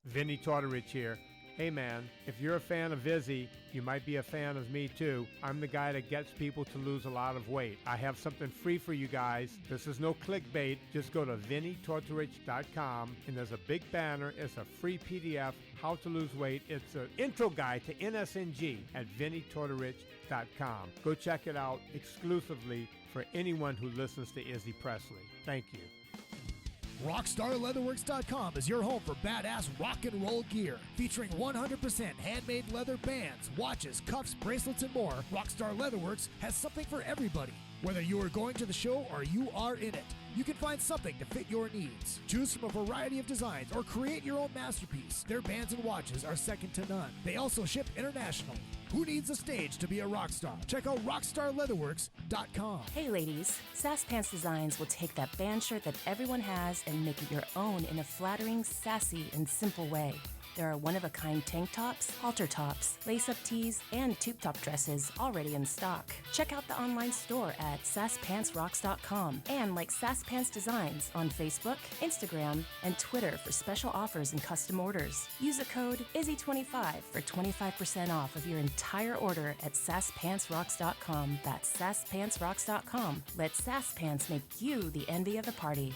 Vinny Tortorich here. Hey man, if you're a fan of Izzy, you might be a fan of me too. I'm the guy that gets people to lose a lot of weight. I have something free for you guys. This is no clickbait. Just go to VinnyTortorich.com and there's a big banner. It's a free PDF, how to lose weight. It's an intro guide to NSNG at VinnyTortorich.com. Go check it out exclusively for anyone who listens to Izzy Presley. Thank you. RockstarLeatherworks.com is your home for badass rock and roll gear. Featuring 100% handmade leather bands, watches, cuffs, bracelets, and more, Rockstar Leatherworks has something for everybody. Whether you are going to the show or you are in it, you can find something to fit your needs. Choose from a variety of designs or create your own masterpiece. Their bands and watches are second to none. They also ship internationally. Who needs a stage to be a rock star? Check out RockstarLeatherworks.com. Hey ladies, Sass Pants Designs will take that band shirt that everyone has and make it your own in a flattering, sassy, and simple way. There are one-of-a-kind tank tops, halter tops, lace-up tees, and tube top dresses already in stock. Check out the online store at sasspantsrocks.com and like Sass Pants Designs on Facebook, Instagram, and Twitter for special offers and custom orders. Use the code IZZY25 for 25% off of your entire order at sasspantsrocks.com. That's sasspantsrocks.com. Let Sass Pants make you the envy of the party.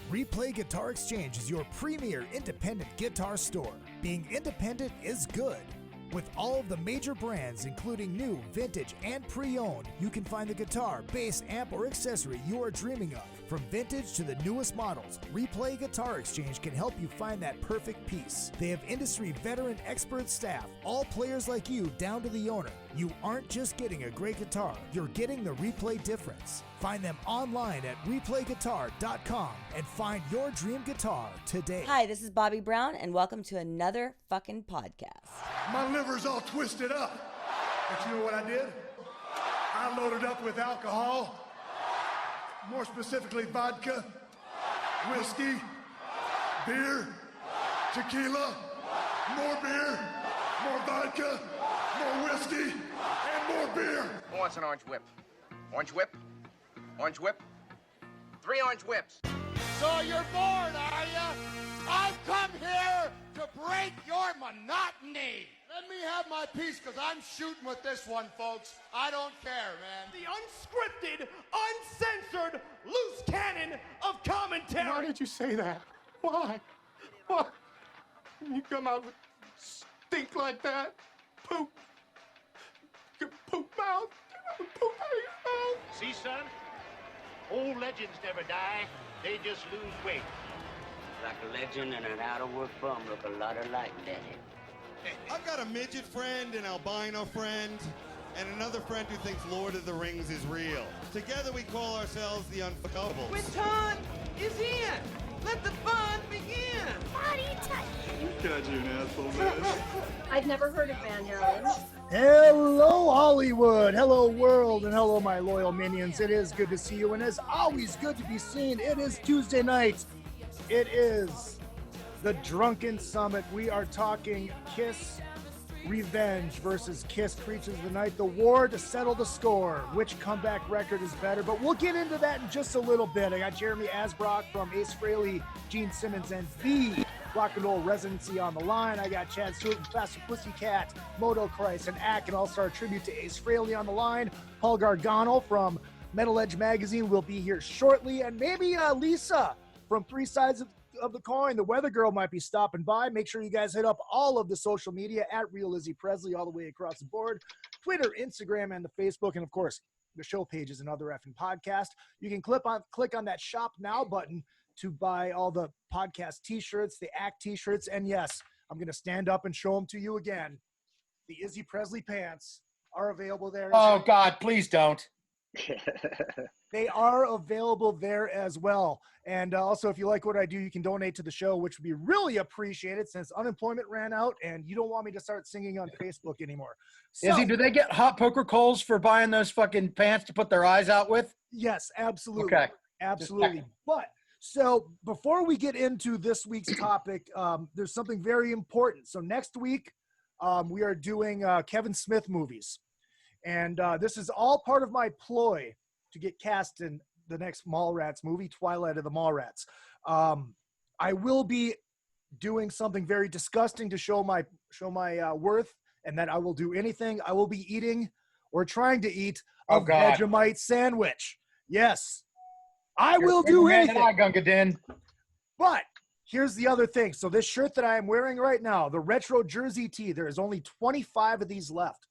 Replay Guitar Exchange is your premier independent guitar store. Being independent is good. With all of the major brands, including new, vintage, and pre-owned, you can find the guitar, bass, amp, or accessory you are dreaming of. From vintage to the newest models, Replay Guitar Exchange can help you find that perfect piece. They have industry veteran expert staff, all players like you down to the owner. You aren't just getting a great guitar, you're getting the Replay difference. Find them online at replayguitar.com and find your dream guitar today. Hi, this is Bobby Brown, and welcome to another fucking podcast. My liver's all twisted up. But you know what I did? I loaded up with alcohol, more specifically vodka, whiskey, beer, tequila, more beer, more vodka, more whiskey, and more beer. Who wants an orange whip? Orange whip? Orange whip? 3 orange whips. So you're bored, are ya? I've come here to break your monotony. Let me have my piece, because I'm shooting with this one, folks. I don't care, man. The unscripted, uncensored, loose cannon of commentary. Why did you say that? Why? Why? You come out with stink like that? Poop. Poop mouth. Poop out of your mouth. See, son? Old legends never die. They just lose weight. Like a legend and an out-of-work bum look a lot alike, Daddy. I've got a midget friend, an albino friend, and another friend who thinks Lord of the Rings is real. Together we call ourselves the Unfuckables. Quinton is in. Let the fun begin. Body touch. God, you're an asshole, man. I've never heard of Van Halen. Hello, Hollywood. Hello, world. And hello, my loyal minions. It is good to see you. And as always, good to be seen. It is Tuesday night. It is the Drunken Summit. We are talking Kiss Revenge versus Kiss Creatures of the Night. The war to settle the score. Which comeback record is better? But we'll get into that in just a little bit. I got Jeremy Asbrock from Ace Frehley, Gene Simmons, and the Rock N Roll Residency on the line. I got Chad Stewart from Flask, Pussycat, MotoChrist, and Ack, an all-star tribute to Ace Frehley on the line. Paul Gargano from Metal Edge Magazine will be here shortly. And maybe Lisa from Three Sides of the Coin, the weather girl, might be stopping by. Make sure you guys hit up all of the social media at Real Izzy Presley all the way across the board. Twitter, Instagram, and the Facebook, and of course, the show pages and other effing podcast. You can click on that Shop Now button to buy all the podcast t-shirts, the Act t-shirts, and yes, I'm going to stand up and show them to you again. The Izzy Presley pants are available there. Oh, God, please don't. They are available there as well. And also, if you like what I do, you can donate to the show, which would be really appreciated since unemployment ran out and you don't want me to start singing on Facebook anymore. So, Izzy, do they get hot poker coals for buying those fucking pants to put their eyes out with? Yes, absolutely. Okay. Absolutely. But so before we get into this week's topic, there's something very important. So next week, we are doing Kevin Smith movies. And this is all part of my ploy to get cast in the next Mallrats movie, Twilight of the Mallrats. I will be doing something very disgusting to show my worth, and that I will do anything. I will be eating or trying to eat a Vegemite sandwich. Yes, I will do anything. Gungadin. But here's the other thing. So this shirt that I am wearing right now, the retro jersey tee, there is only 25 of these left.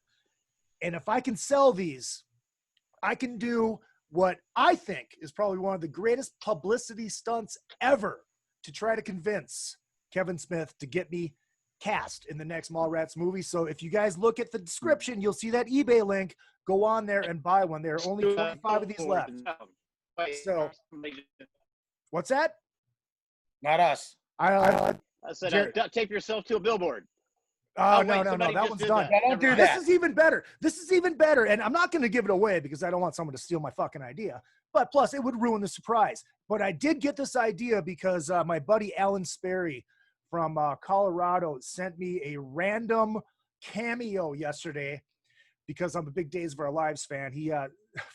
And if I can sell these, I can do what I think is probably one of the greatest publicity stunts ever to try to convince Kevin Smith to get me cast in the next Mallrats movie. So if you guys look at the description, you'll see that eBay link. Go on there and buy one. There are only 25 of these left. So what's that? Not us. I said, duct tape yourself to a billboard. Oh, no, that one's done. Yeah, don't do that. This is even better. This is even better. And I'm not going to give it away because I don't want someone to steal my fucking idea. But plus, it would ruin the surprise. But I did get this idea because my buddy Alan Sperry from Colorado sent me a random cameo yesterday because I'm a big Days of Our Lives fan. He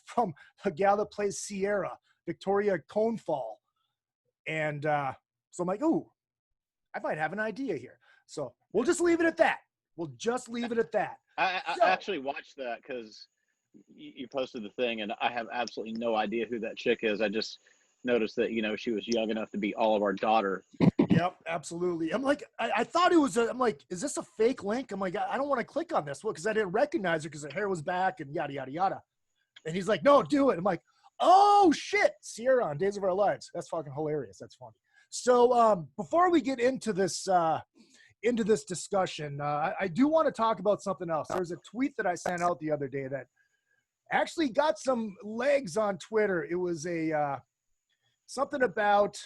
from a gal that plays Sierra, Victoria Conefall. And so I'm like, ooh, I might have an idea here. So we'll just leave it at that. I actually watched that because you posted the thing, and I have absolutely no idea who that chick is. I just noticed that, she was young enough to be Olive our daughter. Yep, absolutely. I'm like, I thought it was, I'm like, is this a fake link? I'm like, I don't want to click on this one because I didn't recognize her because her hair was back and yada, yada, yada. And he's like, no, do it. I'm like, oh, shit, Sierra on Days of Our Lives. That's fucking hilarious. That's funny. So before we get into this discussion, I do want to talk about something else. There's a tweet that I sent out the other day that actually got some legs on Twitter. It was a something about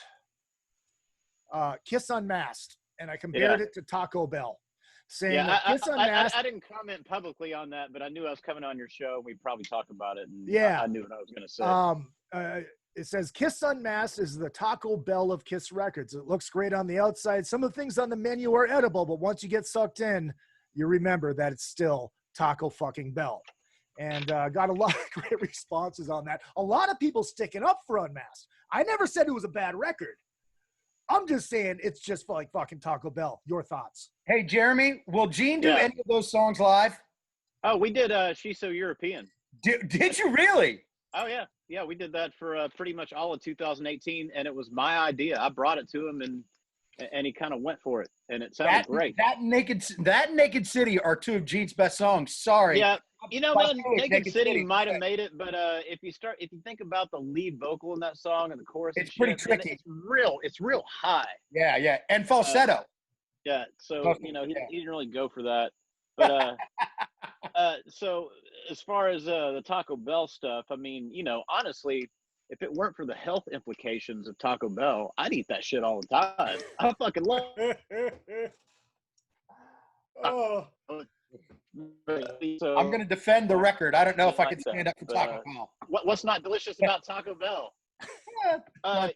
Kiss Unmasked, and I compared it to Taco Bell, saying Kiss Unmasked. I didn't comment publicly on that, but I knew I was coming on your show, and we'd probably talk about it. And I knew what I was going to say. It says Kiss Unmasked is the Taco Bell of Kiss records. It looks great on the outside. Some of the things on the menu are edible, but once you get sucked in, you remember that it's still Taco fucking Bell. And got a lot of great responses on that. A lot of people sticking up for Unmasked. I never said it was a bad record. I'm just saying it's just like fucking Taco Bell. Your thoughts? Hey, Jeremy, will Gene do any of those songs live? Oh, we did She's So European. Did you really? Oh, yeah. Yeah, we did that for pretty much all of 2018, and it was my idea. I brought it to him, and he kind of went for it, and it sounded great. That Naked City are two of Gene's best songs. Sorry. Yeah, man, Naked City might have made it, but if you think about the lead vocal in that song and the chorus, it's pretty tricky. It's real high. Yeah, and falsetto. So he didn't really go for that. But so as far as the Taco Bell stuff, I mean, honestly, if it weren't for the health implications of Taco Bell, I'd eat that shit all the time. I fucking love it. So, I'm going to defend the record. I don't know if I can stand up for Taco Bell. What's not delicious about Taco Bell? It has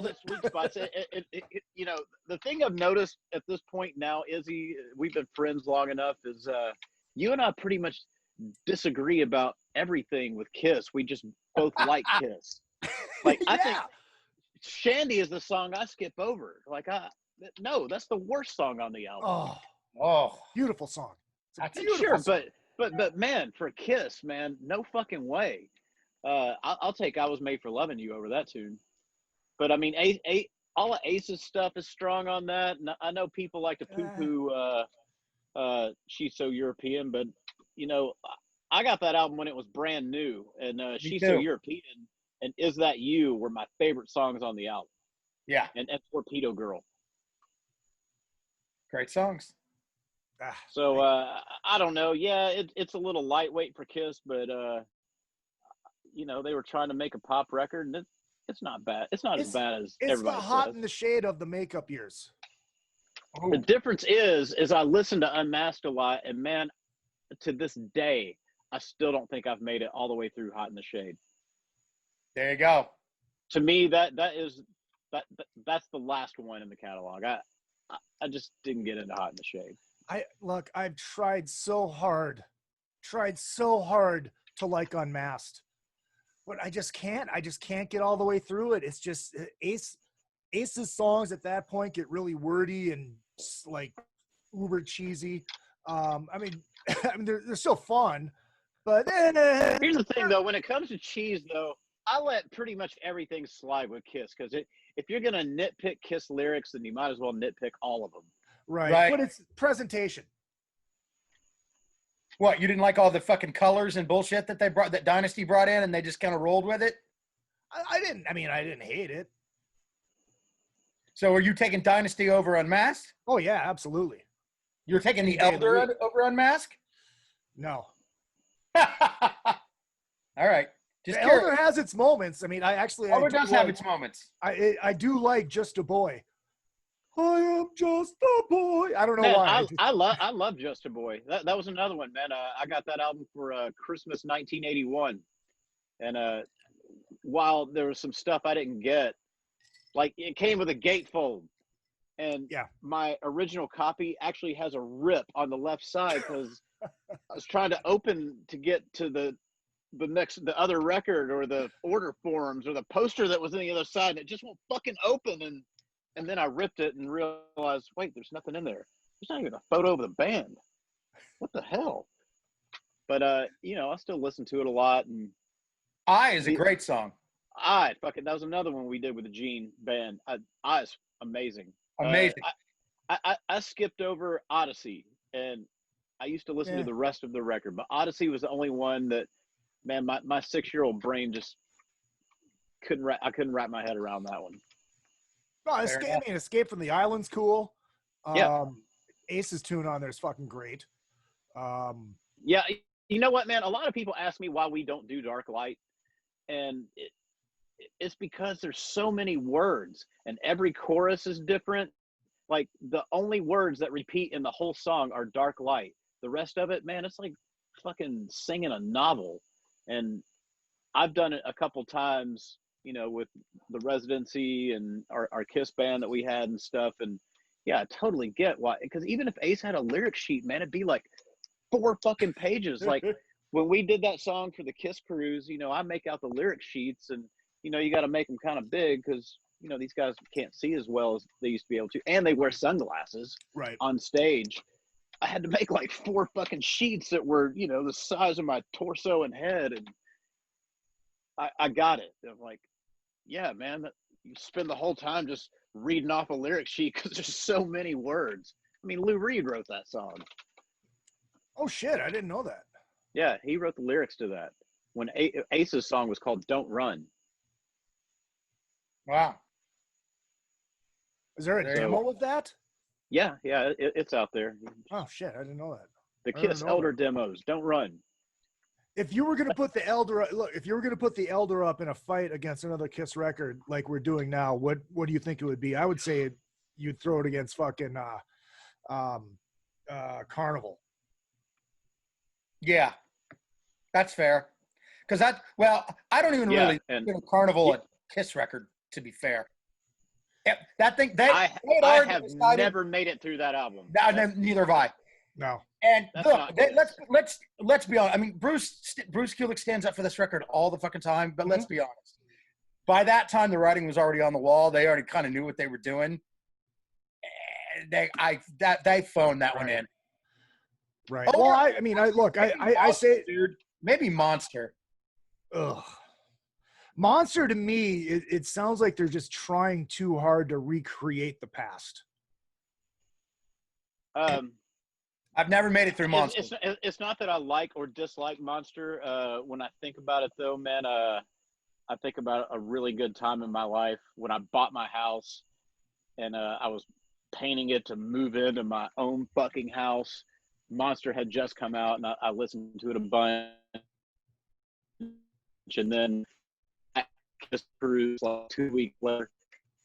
its sweet spots. The thing I've noticed at this point now, Izzy, we've been friends long enough, is you and I pretty much disagree about everything with Kiss. We just both like Kiss. Like, I think Shandy is the song I skip over. Like, no, that's the worst song on the album. Oh, beautiful song. Sure, but man, for Kiss, man, no fucking way. I'll take "I Was Made for Loving You" over that tune. But I mean, all of Ace's stuff is strong on that. And I know people like to poo-poo "She's So European," but I got that album when it was brand new, and "She's So European" and "Is That You" were my favorite songs on the album. Yeah, and Torpedo Girl. Great songs. So I don't know. Yeah, it's a little lightweight for Kiss, but they were trying to make a pop record, and it's not bad. It's not as bad as everybody says. It's the hot in the shade of the makeup years. Ooh. The difference is I listen to Unmasked a lot, and man, to this day, I still don't think I've made it all the way through Hot in the Shade. There you go. To me, that's the last one in the catalog. I just didn't get into Hot in the Shade. I've tried so hard to like Unmasked, but I just can't get all the way through it. It's just Ace Ace's songs at that point get really wordy and like uber cheesy. I mean, they're still fun, but here's the thing though. When it comes to cheese, though, I let pretty much everything slide with Kiss because if you're gonna nitpick Kiss lyrics, then you might as well nitpick all of them. Right. But it's presentation. What, you didn't like all the fucking colors and bullshit that that Dynasty brought in, and they just kind of rolled with it? I didn't hate it. So are you taking Dynasty over Unmasked? Oh yeah, absolutely. You're taking the Elder over Unmasked? No. All right. Just the Elder has its moments. I mean, Elder does have its moments. I do like Just a Boy. I am just a boy. I don't know why. I love Just a Boy. That was another one, man. I got that album for Christmas 1981, and while there was some stuff I didn't get, like it came with a gatefold, and my original copy actually has a rip on the left side because I was trying to open to get to the other record or the order forms or the poster that was on the other side, and it just won't fucking open. And then I ripped it and realized, wait, there's nothing in there. There's not even a photo of the band. What the hell? But I still listen to it a lot. And I is a great song. That was another one we did with the Gene band. I is amazing. Amazing. I skipped over Odyssey, and I used to listen to the rest of the record, but Odyssey was the only one that, man, my 6-year-old brain just couldn't wrap my head around that one. No, Escape from the Island's cool. Ace's tune on there is fucking great. Yeah, you know what, man? A lot of people ask me why we don't do Dark Light, and it's because there's so many words, and every chorus is different. Like, the only words that repeat in the whole song are Dark Light. The rest of it, man, it's like fucking singing a novel. And I've done it a couple times, with the Residency and our Kiss band that we had and stuff. And yeah, I totally get why. Because even if Ace had a lyric sheet, man, it'd be like 4 fucking pages. Like when we did that song for the Kiss Cruise, I make out the lyric sheets, and you got to make them kind of big because these guys can't see as well as they used to be able to, and they wear sunglasses on stage. I had to make like 4 fucking sheets that were the size of my torso and head, and I got it. I'm like, yeah, man, you spend the whole time just reading off a lyric sheet because there's so many words. I mean, Lou Reed wrote that song. Oh shit, I didn't know that. Yeah, he wrote the lyrics to that when Ace's song was called Don't Run. Wow. Is there a demo of that? Yeah, it's out there. Oh shit, I didn't know that. The Kiss Elder demos, Don't Run. If you were going to put the Elder up in a fight against another Kiss record like we're doing now, what do you think it would be? I would say you'd throw it against fucking Carnival. Yeah, that's fair. Because I don't even really consider Carnival a Kiss record, to be fair. Yeah, that thing. I have never made it through that album. Neither have I. No. And look, let's be honest. I mean, Bruce Kulick stands up for this record all the fucking time. But let's be honest. By that time, the writing was already on the wall. They already kind of knew what they were doing. They phoned that one in. Right. Well, I say, dude, maybe Monster. Ugh. Monster to me, it sounds like they're just trying too hard to recreate the past. I've never made it through Monster. It's not that I like or dislike Monster. When I think about it, though, man, I think about a really good time in my life when I bought my house and I was painting it to move into my own fucking house. Monster had just come out, and I listened to it a bunch. And then I just cruised like 2 weeks later.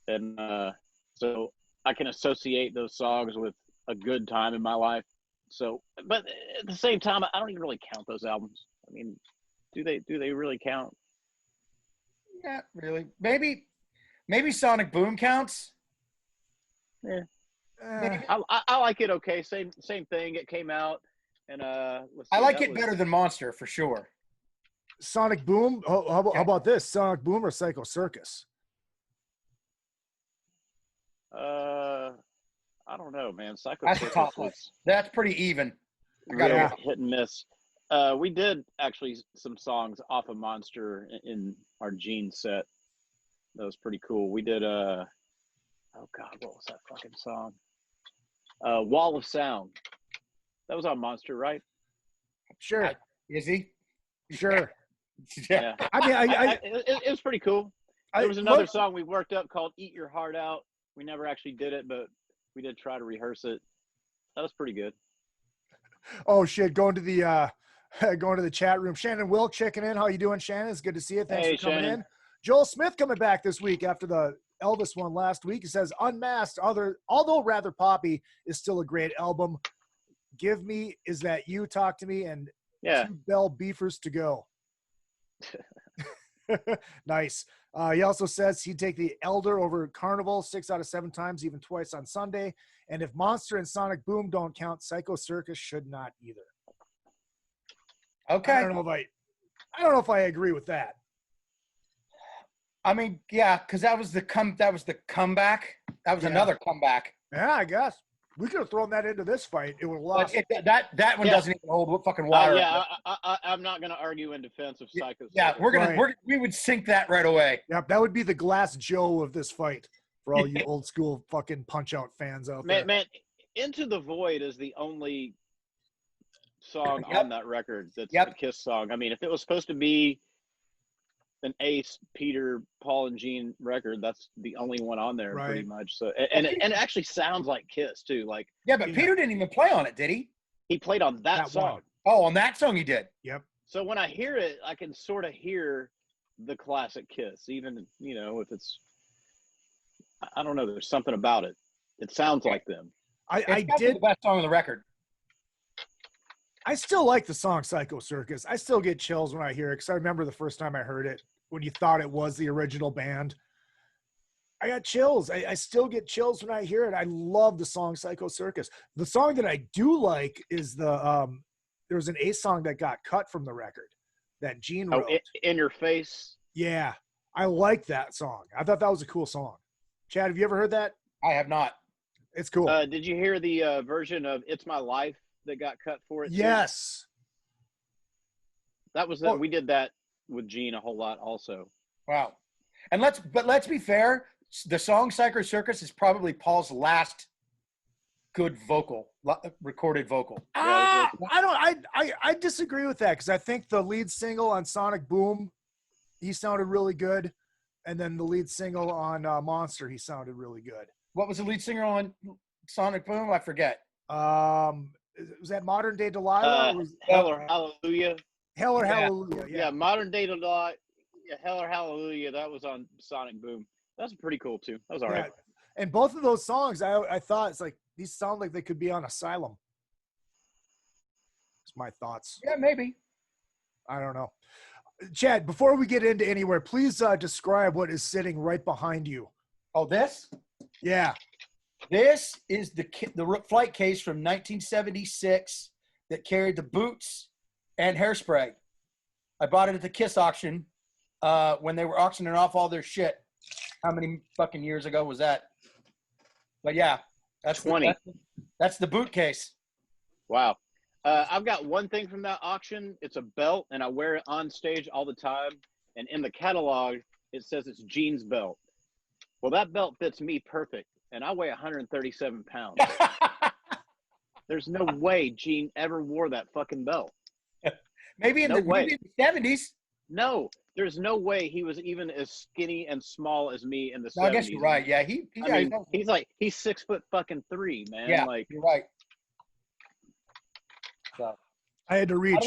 And so I can associate those songs with a good time in my life. So, but at the same time, I don't even really count those albums. I mean, do they really count? Not really. Maybe Sonic Boom counts. Yeah. I like it. Okay. Same thing. It came out, and I like it better than Monster for sure. Sonic Boom. How about this? Sonic Boom or Psycho Circus? I don't know, man. Psycho That's a Circus tough one. That's pretty even. I gotta really be- hit and miss. We did actually some songs off of Monster in our Gene set. That was pretty cool. We did oh god, what was that fucking song? Wall of Sound. That was on Monster, right? Sure. Is he? Sure. Yeah. I mean, it was pretty cool. There was another song we worked up called "Eat Your Heart Out." We never actually did it, but we did try to rehearse it. That was pretty good. Oh shit! Going to the chat room. Shannon Wilk checking in. How you doing, Shannon? It's good to see you. Thanks Hey, for coming Shannon. in. Joel Smith coming back this week after the Elvis one last week. He says Unmasked, although rather poppy, is still a great album. Give me Is That You, Talk to Me, and Yeah. 2 Bell Beefers to Go. Nice. He also says he'd take the Elder over Carnival 6 out of 7 times, even twice on Sunday. And if Monster and Sonic Boom don't count, Psycho Circus should not either. Okay. I don't know if I agree with that. I mean, yeah, because that was the comeback. That was another comeback. Yeah, I guess we could have thrown that into this fight. It would have lost. That one doesn't even hold fucking water. Yeah, I'm not going to argue in defense of Psycho. Yeah, Circus. we would sink that right away. Yep, that would be the Glass Joe of this fight for all you old school fucking Punch Out fans out there. Man, Into the Void is the only song on that record that's the Kiss song. I mean, if it was supposed to be an Ace, Peter, Paul, and Gene record, that's the only one on there, pretty much. So, and it actually sounds like Kiss too. Like, yeah, but Peter didn't even play on it, did he? He played on that song. One. Oh, on that song he did. Yep. So when I hear it, I can sort of hear the classic Kiss, even if it's, I don't know. There's something about it. It sounds like them. I did the best song on the record. I still like the song Psycho Circus. I still get chills when I hear it because I remember the first time I heard it when you thought it was the original band. I got chills. I still get chills when I hear it. I love the song Psycho Circus. The song that I do like is there was an Ace song that got cut from the record that Gene wrote. In Your Face. Yeah, I like that song. I thought that was a cool song. Chad, have you ever heard that? I have not. It's cool. Did you hear the version of It's My Life that got cut for it? Yes. That was we did that with Gene a whole lot also. Wow. And let's be fair, the song Psycho Circus is probably Paul's last good recorded vocal. I disagree with that because I think the lead single on Sonic Boom, he sounded really good. And then the lead single on Monster, he sounded really good. What was the lead singer on Sonic Boom? I forget. Was that Modern Day Delilah? Hell or Hallelujah. Hell or Hallelujah. Yeah, Modern Day Delilah. Yeah, Hell or Hallelujah. That was on Sonic Boom. That's pretty cool too. That was all right. And both of those songs, I thought it's like these sound like they could be on Asylum. It's my thoughts. Yeah, maybe. I don't know. Chad, before we get into anywhere, please describe what is sitting right behind you. Oh, this? Yeah. This is the flight case from 1976 that carried the boots and hairspray. I bought it at the Kiss auction when they were auctioning off all their shit. How many fucking years ago was that? But yeah, that's 20. That's the boot case. Wow. I've got one thing from that auction. It's a belt, and I wear it on stage all the time. And in the catalog, it says it's Gene's belt. Well, that belt fits me perfect, and I weigh 137 pounds. There's no way Gene ever wore that fucking belt. Maybe in the 70s. No, there's no way he was even as skinny and small as me in the 70s. I guess you're right. Yeah, he's 6'3", man. Yeah, like you're right. So I had to reach.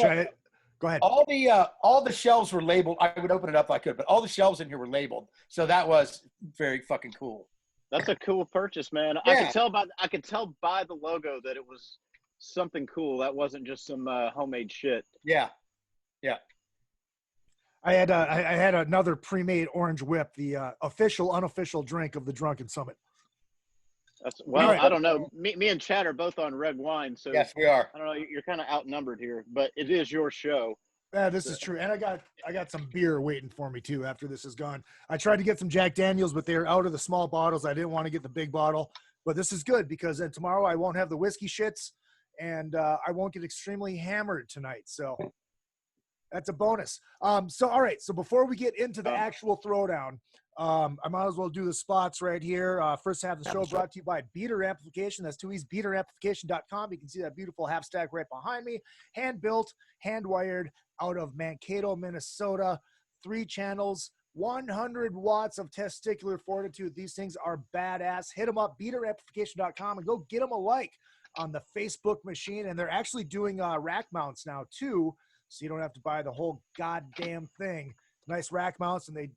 Go ahead. All the shelves were labeled. I would open it up if I could, but all the shelves in here were labeled. So that was very fucking cool. That's a cool purchase, man. Yeah. I could tell by the logo that it was something cool. That wasn't just some homemade shit. Yeah. Yeah. I had another pre-made orange whip, the official unofficial drink of the Drunken Summit. I don't know. Me and Chad are both on red wine, so yes, we are. I don't know. You're kind of outnumbered here, but it is your show. Yeah, this is true. And I got some beer waiting for me too after this is gone. I tried to get some Jack Daniels, but they're out of the small bottles. I didn't want to get the big bottle, but this is good because then tomorrow I won't have the whiskey shits and I won't get extremely hammered tonight. So that's a bonus. So, all right. So before we get into the actual throwdown, I might as well do the spots right here. First half of the show brought to you by Beater Amplification. That's 2 E's, beateramplification.com. You can see that beautiful half stack right behind me. Hand built, hand wired out of Mankato, Minnesota. 3 channels, 100 watts of testicular fortitude. These things are badass. Hit them up, beateramplification.com, and go get them a like on the Facebook machine. And they're actually doing rack mounts now too, so you don't have to buy the whole goddamn thing. Nice rack mounts, and they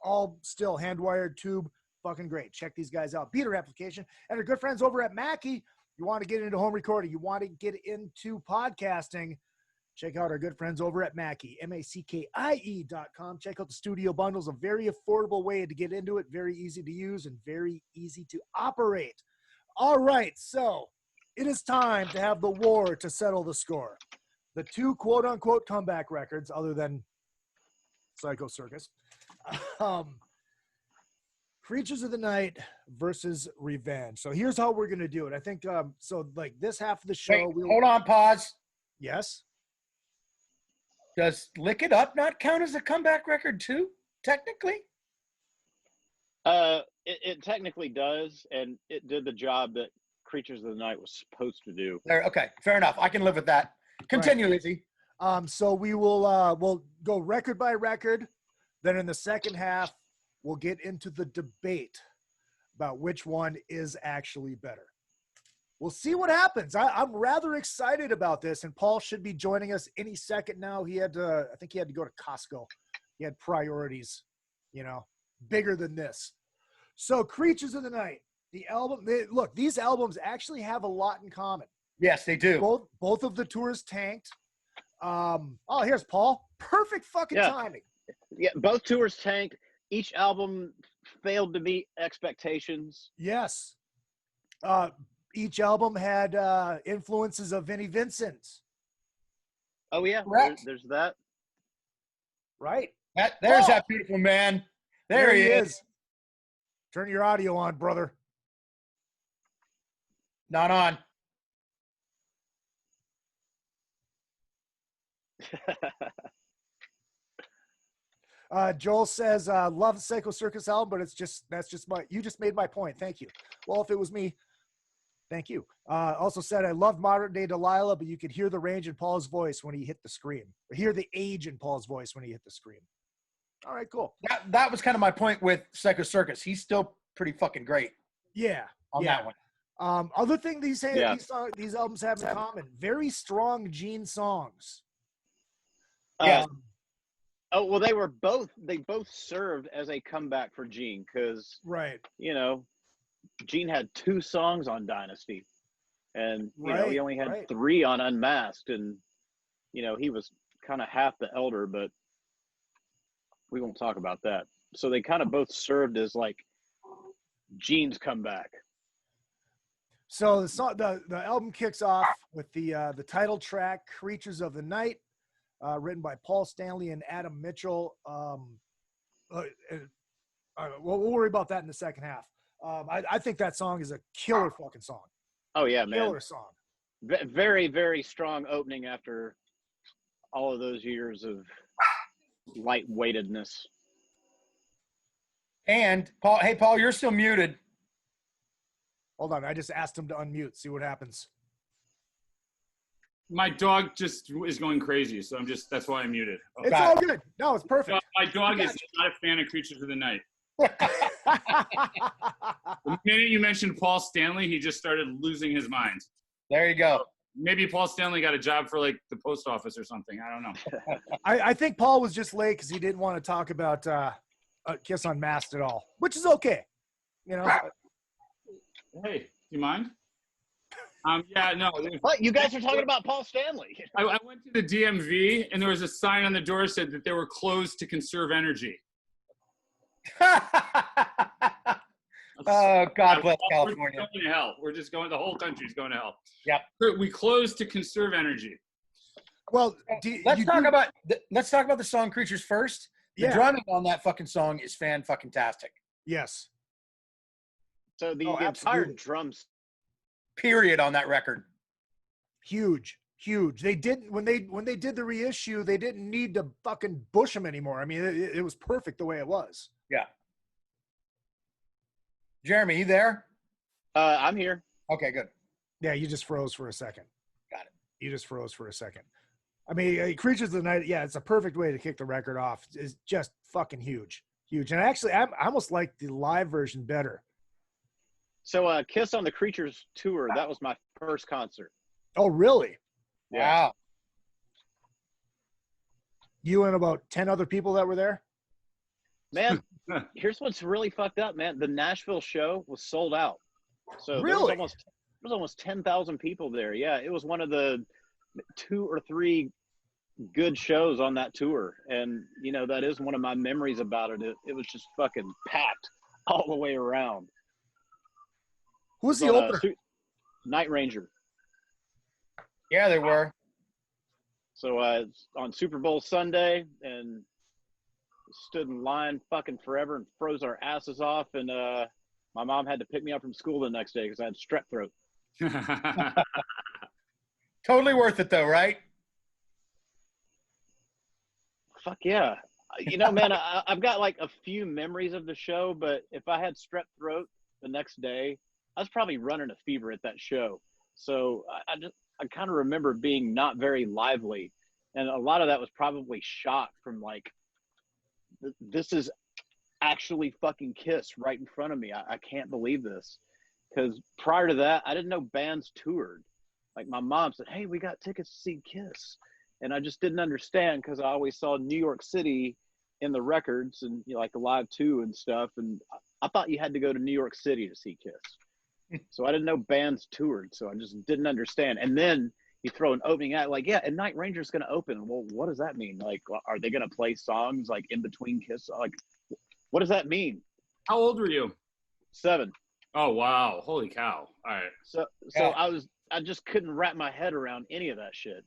all still hand-wired tube. Fucking great. Check these guys out. Beater Application. And our good friends over at Mackie. You want to get into home recording. You want to get into podcasting. Check out our good friends over at Mackie, MACKIE.com. Check out the studio bundles, a very affordable way to get into it, very easy to use, and very easy to operate. All right, so it is time to have the war to settle the score. The 2 quote-unquote comeback records, other than Psycho Circus, Creatures of the Night versus Revenge. So here's how we're going to do it. I think, so like this half of the show. Wait, hold on, pause. Yes? Does Lick It Up not count as a comeback record too, technically? It technically does, and it did the job that Creatures of the Night was supposed to do. There, okay, fair enough. I can live with that. Continue, Right. Izzy. So we will we'll go record by record. Then in the second half, we'll get into the debate about which one is actually better. We'll see what happens. I'm rather excited about this, and Paul should be joining us any second now. I think he had to go to Costco. He had priorities, bigger than this. So Creatures of the Night, the album, look, these albums actually have a lot in common. Yes, they do. Both of the tours tanked. Here's Paul. Perfect fucking timing. Yeah, both tours tanked. Each album failed to meet expectations. Yes. Each album had influences of Vinnie Vincent. Oh, yeah. There's that. Right. There's that beautiful man. There he is. Turn your audio on, brother. Not on. Joel says, love the Psycho Circus album, but you just made my point. Thank you. Well, if it was me, thank you. Also said, I loved Modern Day Delilah, but you could hear the range in Paul's voice when he hit the scream. Or hear the age in Paul's voice when he hit the scream. All right, cool. That was kind of my point with Psycho Circus. He's still pretty fucking great. Yeah. On that one. Other thing these albums have in common, very strong Gene songs. Yeah. Well, they both served as a comeback for Gene because, right, Gene had 2 songs on Dynasty, and he only had 3 on Unmasked, and he was kind of half the elder, but we won't talk about that. So they kind of both served as like Gene's comeback. So the album kicks off with the title track "Creatures of the Night." Written by Paul Stanley and Adam Mitchell. We'll worry about that in the second half. I think that song is a killer fucking song. Oh, yeah, man. Killer song. Very, very strong opening after all of those years of lightweightedness. And, Paul, you're still muted. Hold on. I just asked him to unmute. See what happens. My dog just is going crazy, so that's why I'm muted. It's all good. No, it's perfect. My dog is not a fan of Creatures of the Night. The minute you mentioned Paul Stanley, he just started losing his mind. There you go. Maybe Paul Stanley got a job for like the post office or something. I don't know. I think Paul was just late because he didn't want to talk about Kiss Unmasked at all, which is okay. Hey, do you mind? Yeah, no. What? You guys are talking about Paul Stanley. I went to the DMV, and there was a sign on the door that said that they were closed to conserve energy. Oh, God bless California. We're going to hell. The whole country's going to hell. Yep. We closed to conserve energy. Well, let's talk about the song "Creatures" first. The drumming on that fucking song is fan-fucking-tastic. Yes. So the entire drums period on that record. Huge. They didn't when they did the reissue, they didn't need to fucking bush them anymore. I mean, it was perfect the way it was. Yeah. Jeremy, you there? I'm here. Okay, good. Yeah, you just froze for a second. Got it. You just froze for a second. I mean, Creatures of the Night, yeah, it's a perfect way to kick the record off. It's just fucking huge. And actually, I almost like the live version better. So Kiss on the Creatures tour, that was my first concert. Oh, really? Yeah. Wow. You and about 10 other people that were there? Man, here's what's really fucked up, man. The Nashville show was sold out. So really? there was almost 10,000 people there. Yeah, it was one of the 2 or 3 good shows on that tour. And, you know, that is one of my memories about it. It was just fucking packed all the way around. Who's the opener? Night Ranger. Yeah, they were. So on Super Bowl Sunday, and stood in line fucking forever and froze our asses off. And my mom had to pick me up from school the next day because I had strep throat. Totally worth it, though, right? Fuck yeah. You know, man, I've got like a few memories of the show, but if I had strep throat the next day, I was probably running a fever at that show. So I kind of remember being not very lively. And a lot of that was probably shock from like, this is actually fucking Kiss right in front of me. I can't believe this. Because prior to that, I didn't know bands toured. Like my mom said, hey, we got tickets to see Kiss. And I just didn't understand because I always saw New York City in the records and, you know, like the Live 2 and stuff. And I thought you had to go to New York City to see Kiss. So I didn't know bands toured. So I just didn't understand. And then you throw an opening act like, yeah, and Night Ranger's going to open. Well, what does that mean? Like, are they going to play songs like in between Kiss? Like, what does that mean? How old were you? 7. Oh, wow. Holy cow. All right. So I just couldn't wrap my head around any of that shit.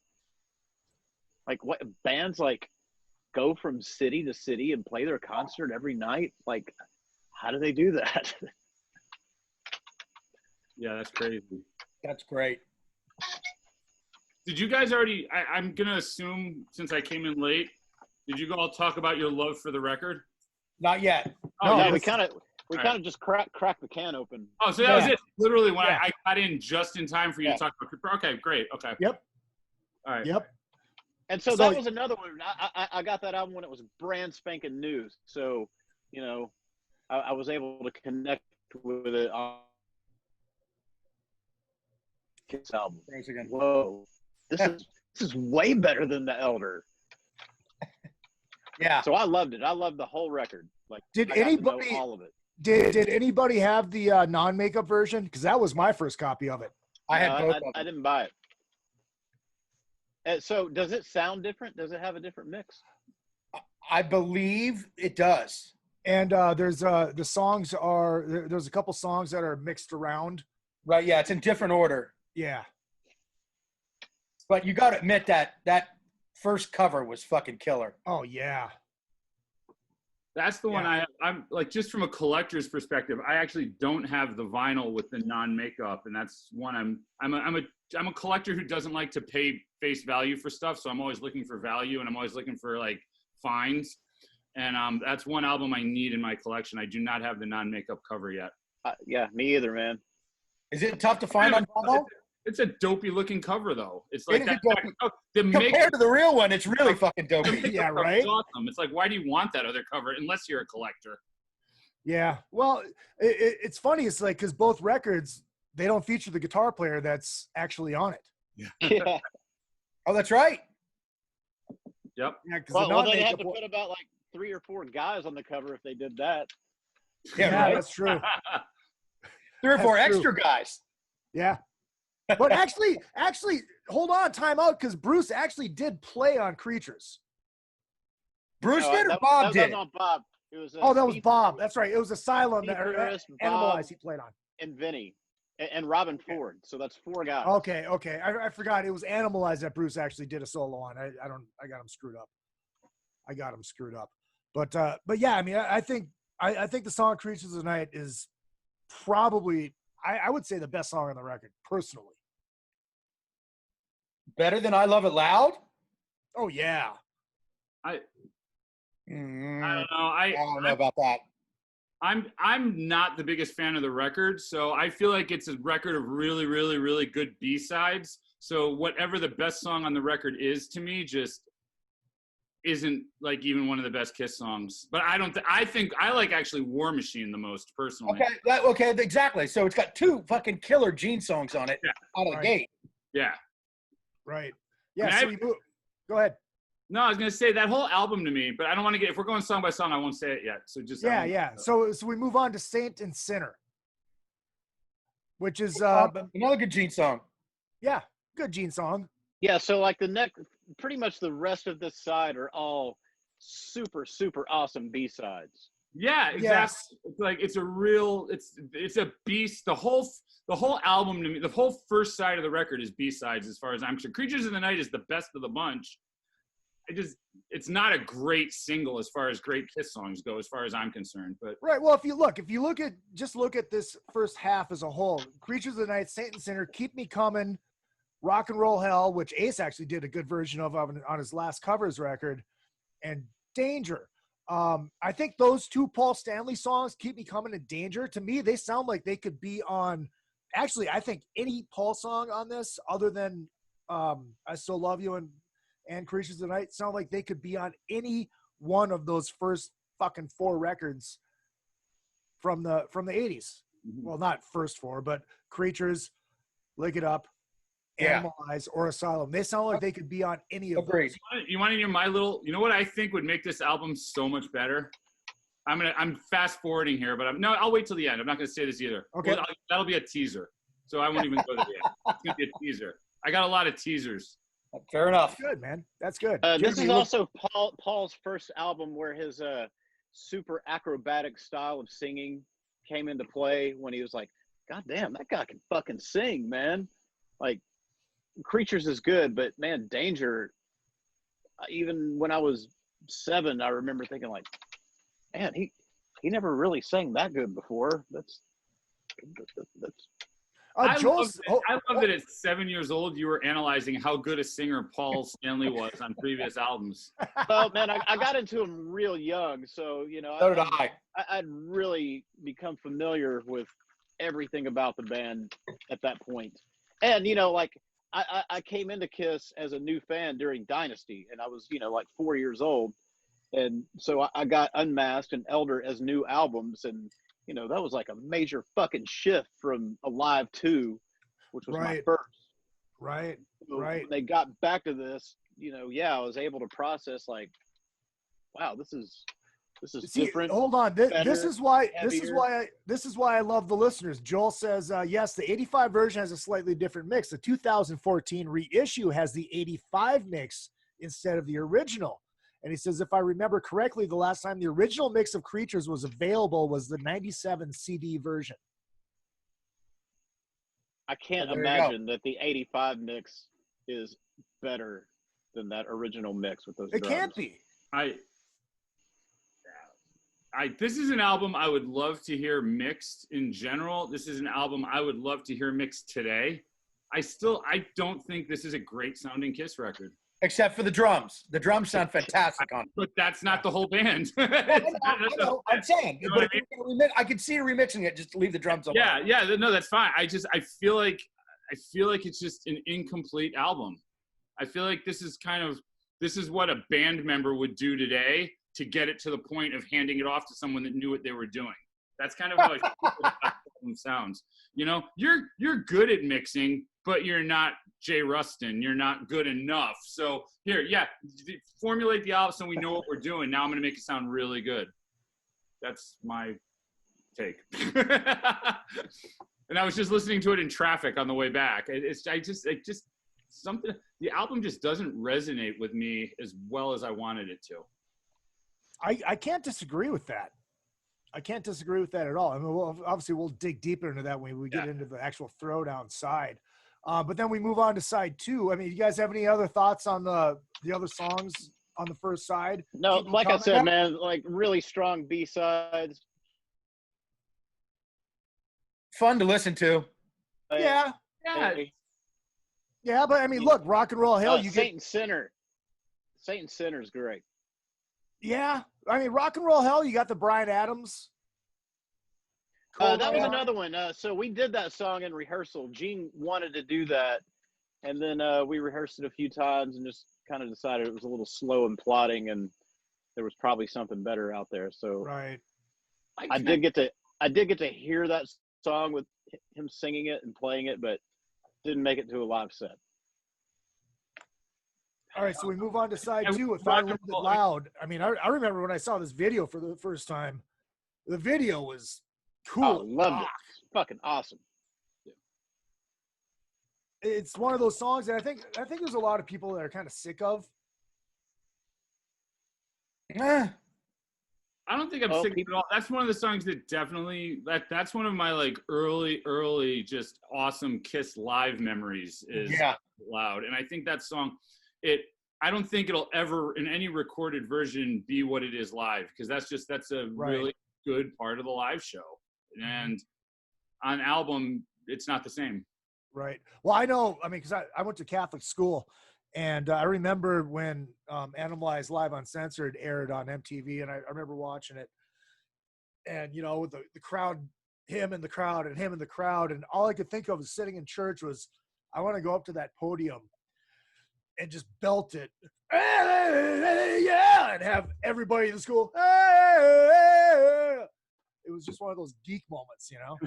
Like what bands like go from city to city and play their concert every night? Like, how do they do that? Yeah, that's crazy. That's great. Did you guys already, I'm going to assume since I came in late, did you all talk about your love for the record? Not yet. Oh, no, we kind of just cracked the can open. Oh, so that was it. Literally when I got in just in time for you to talk about. Okay, great. Okay. Yep. All right. Yep. And so that was another one. I got that album when it was brand spanking new. So, you know, I was able to connect with it on Kiss album. Thanks again. Whoa, this is way better than The Elder. Yeah. So I loved it. I loved the whole record. Like, did I got to anybody know all of it? Did anybody have the non-makeup version? Because that was my first copy of it. I had both. I didn't buy it. So does it sound different? Does it have a different mix? I believe it does. And there's the songs are there's a couple songs that are mixed around. Right. Yeah, it's in different order. Yeah. But you got to admit that first cover was fucking killer. Oh yeah. That's the one I'm like, just from a collector's perspective, I actually don't have the vinyl with the non-makeup, and that's one I'm a collector who doesn't like to pay face value for stuff, so I'm always looking for value, and I'm always looking for like finds, and that's one album I need in my collection. I do not have the non-makeup cover yet. Yeah, me either, man. Is it tough to find on vinyl? It's a dopey looking cover though. It's like compared to the real one, it's really fucking dopey. Yeah, right. Awesome. It's like, why do you want that other cover unless you're a collector? Yeah. Well, it's funny. It's like because both records they don't feature the guitar player that's actually on it. Yeah. Oh, that's right. Yep. Yeah, well, they'd have to put about like 3 or 4 guys on the cover if they did that. Yeah, right? That's true. 3 or 4 extra guys. Yeah. But actually, hold on, time out, because Bruce actually did play on Creatures. Bruce did or Bob did? That was on Bob. It was that was Bob. That's right. It was Asylum or Bob, Animalize he played on. And Vinny. and Robin Ford. So that's 4 guys. Okay. I forgot it was Animalize that Bruce actually did a solo on. I got him screwed up. But yeah, I mean, I think the song "Creatures of the Night" is probably, I would say, the best song on the record, personally. Better than "I Love It Loud"? Oh yeah. I don't know. I don't know about that. I'm not the biggest fan of the record, so I feel like it's a record of really, really, really good B-sides. So whatever the best song on the record is to me, just isn't like even one of the best Kiss songs. But I think I like actually War Machine the most personally. Okay, exactly. So it's got 2 fucking killer Gene songs on it out of the gate. Yeah. Right. Yeah. Go ahead. No, I was gonna say that whole album to me, but I don't want to get. If we're going song by song, I won't say it yet. So just yeah. So we move on to Saint and Sinner, which is another good Gene song. Yeah, good Gene song. Yeah. So like pretty much the rest of this side are all super, super awesome B-sides. Yeah, exactly. Yes. It's like it's a beast. The whole album to me, the whole first side of the record is B-sides as far as I'm concerned. Creatures of the Night is the best of the bunch. It's not a great single as far as great Kiss songs go, as far as I'm concerned. But right. Well, if you look at this first half as a whole, Creatures of the Night, Saint and Sinner, Keep Me Coming, Rock and Roll Hell, which Ace actually did a good version of on his last covers record, and Danger. I think those 2 Paul Stanley songs, Keep Me Coming and Danger, to me, they sound like they could be on, actually, I think any Paul song on this other than I Still Love You and Creatures of the Night sound like they could be on any one of those first fucking 4 records from the 80s. Mm-hmm. Well, not first 4, but Creatures, Lick It Up, Animalize, or Asylum. They sound like they could be on any of those. You want to hear my little? You know what I think would make this album so much better? I'm fast forwarding here, but I'll wait till the end. I'm not going to say this either. Okay, well, that'll be a teaser, so I won't even go to the end. It's going to be a teaser. I got a lot of teasers. Fair enough. That's good, man. That's good. This is also Paul's first album where his super acrobatic style of singing came into play when he was like, God damn, that guy can fucking sing, man. Like, Creatures is good, but man, Danger, even when I was 7, I remember thinking like, man, he never really sang that good before. I love that at 7 years old, you were analyzing how good a singer Paul Stanley was on previous albums. Well, man, I got into him real young, so, So did I. I'd really become familiar with everything about the band at that point. And, like, I came into Kiss as a new fan during Dynasty, and I was, like 4 years old. And so I got Unmasked and Elder as new albums, and that was like a major fucking shift from Alive 2, which was my first. Right. So when they got back to this, I was able to process like, wow, this is different. Hold on. This is why I love the listeners. Joel says, yes, the 85 version has a slightly different mix. The 2014 reissue has the 85 mix instead of the original. And he says, if I remember correctly, the last time the original mix of Creatures was available was the 97 CD version. I can't imagine that the 85 mix is better than that original mix with those drums. It can't be. This is an album I would love to hear mixed in general. This is an album I would love to hear mixed today. I don't think this is a great sounding Kiss record. Except for the drums. The drums sound fantastic on it. But that's not the whole band. I know. I'm saying. But I could see remixing it just to leave the drums on. Yeah. No, that's fine. I feel like it's just an incomplete album. I feel like this is what a band member would do today to get it to the point of handing it off to someone that knew what they were doing. That's kind of how I feel that album sounds. You're good at mixing, but you're not Jay Rustin. You're not good enough. So here, formulate the album so we know what we're doing. Now I'm going to make it sound really good. That's my take. And I was just listening to it in traffic on the way back. The album just doesn't resonate with me as well as I wanted it to. I can't disagree with that. I can't disagree with that at all. I mean, obviously we'll dig deeper into that when we get into the actual throwdown side. But then we move on to side 2. I mean, you guys have any other thoughts on the other songs on the first side? No, like I said, man, like really strong B-sides. Fun to listen to. Yeah. Yeah, but I mean, look, Rock and Roll Hell, you Saint and Sinner. Saint and Sinner is great. Yeah. I mean, Rock and Roll Hell, you got the Bryan Adams. That was another one. So we did that song in rehearsal. Gene wanted to do that. And then we rehearsed it a few times and just kind of decided it was a little slow and plodding and there was probably something better out there. So right. I did get to hear that song with him singing it and playing it, but didn't make it to a live set. All right, so we move on to side 2 with Fire a Little Bit Loud. I mean, I remember when I saw this video for the first time. The video was cool. Oh, loved it. Fucking awesome. It's one of those songs that I think there's a lot of people that are kind of sick of. I don't think I'm sick at all. That's one of the songs that definitely that's one of my like early just awesome Kiss live memories is Loud. And I think that song, I don't think it'll ever in any recorded version be what it is live, because that's a really good part of the live show. And on album, it's not the same. Right. Well, I know, I mean, because I went to Catholic school, and I remember when Animalized Live Uncensored aired on MTV, and I remember watching it. And, you know, with the crowd, him and the crowd, and him and the crowd, and all I could think of was sitting in church was, I want to go up to that podium and just belt it. Yeah, and have everybody in the school. It was just one of those geek moments, you know?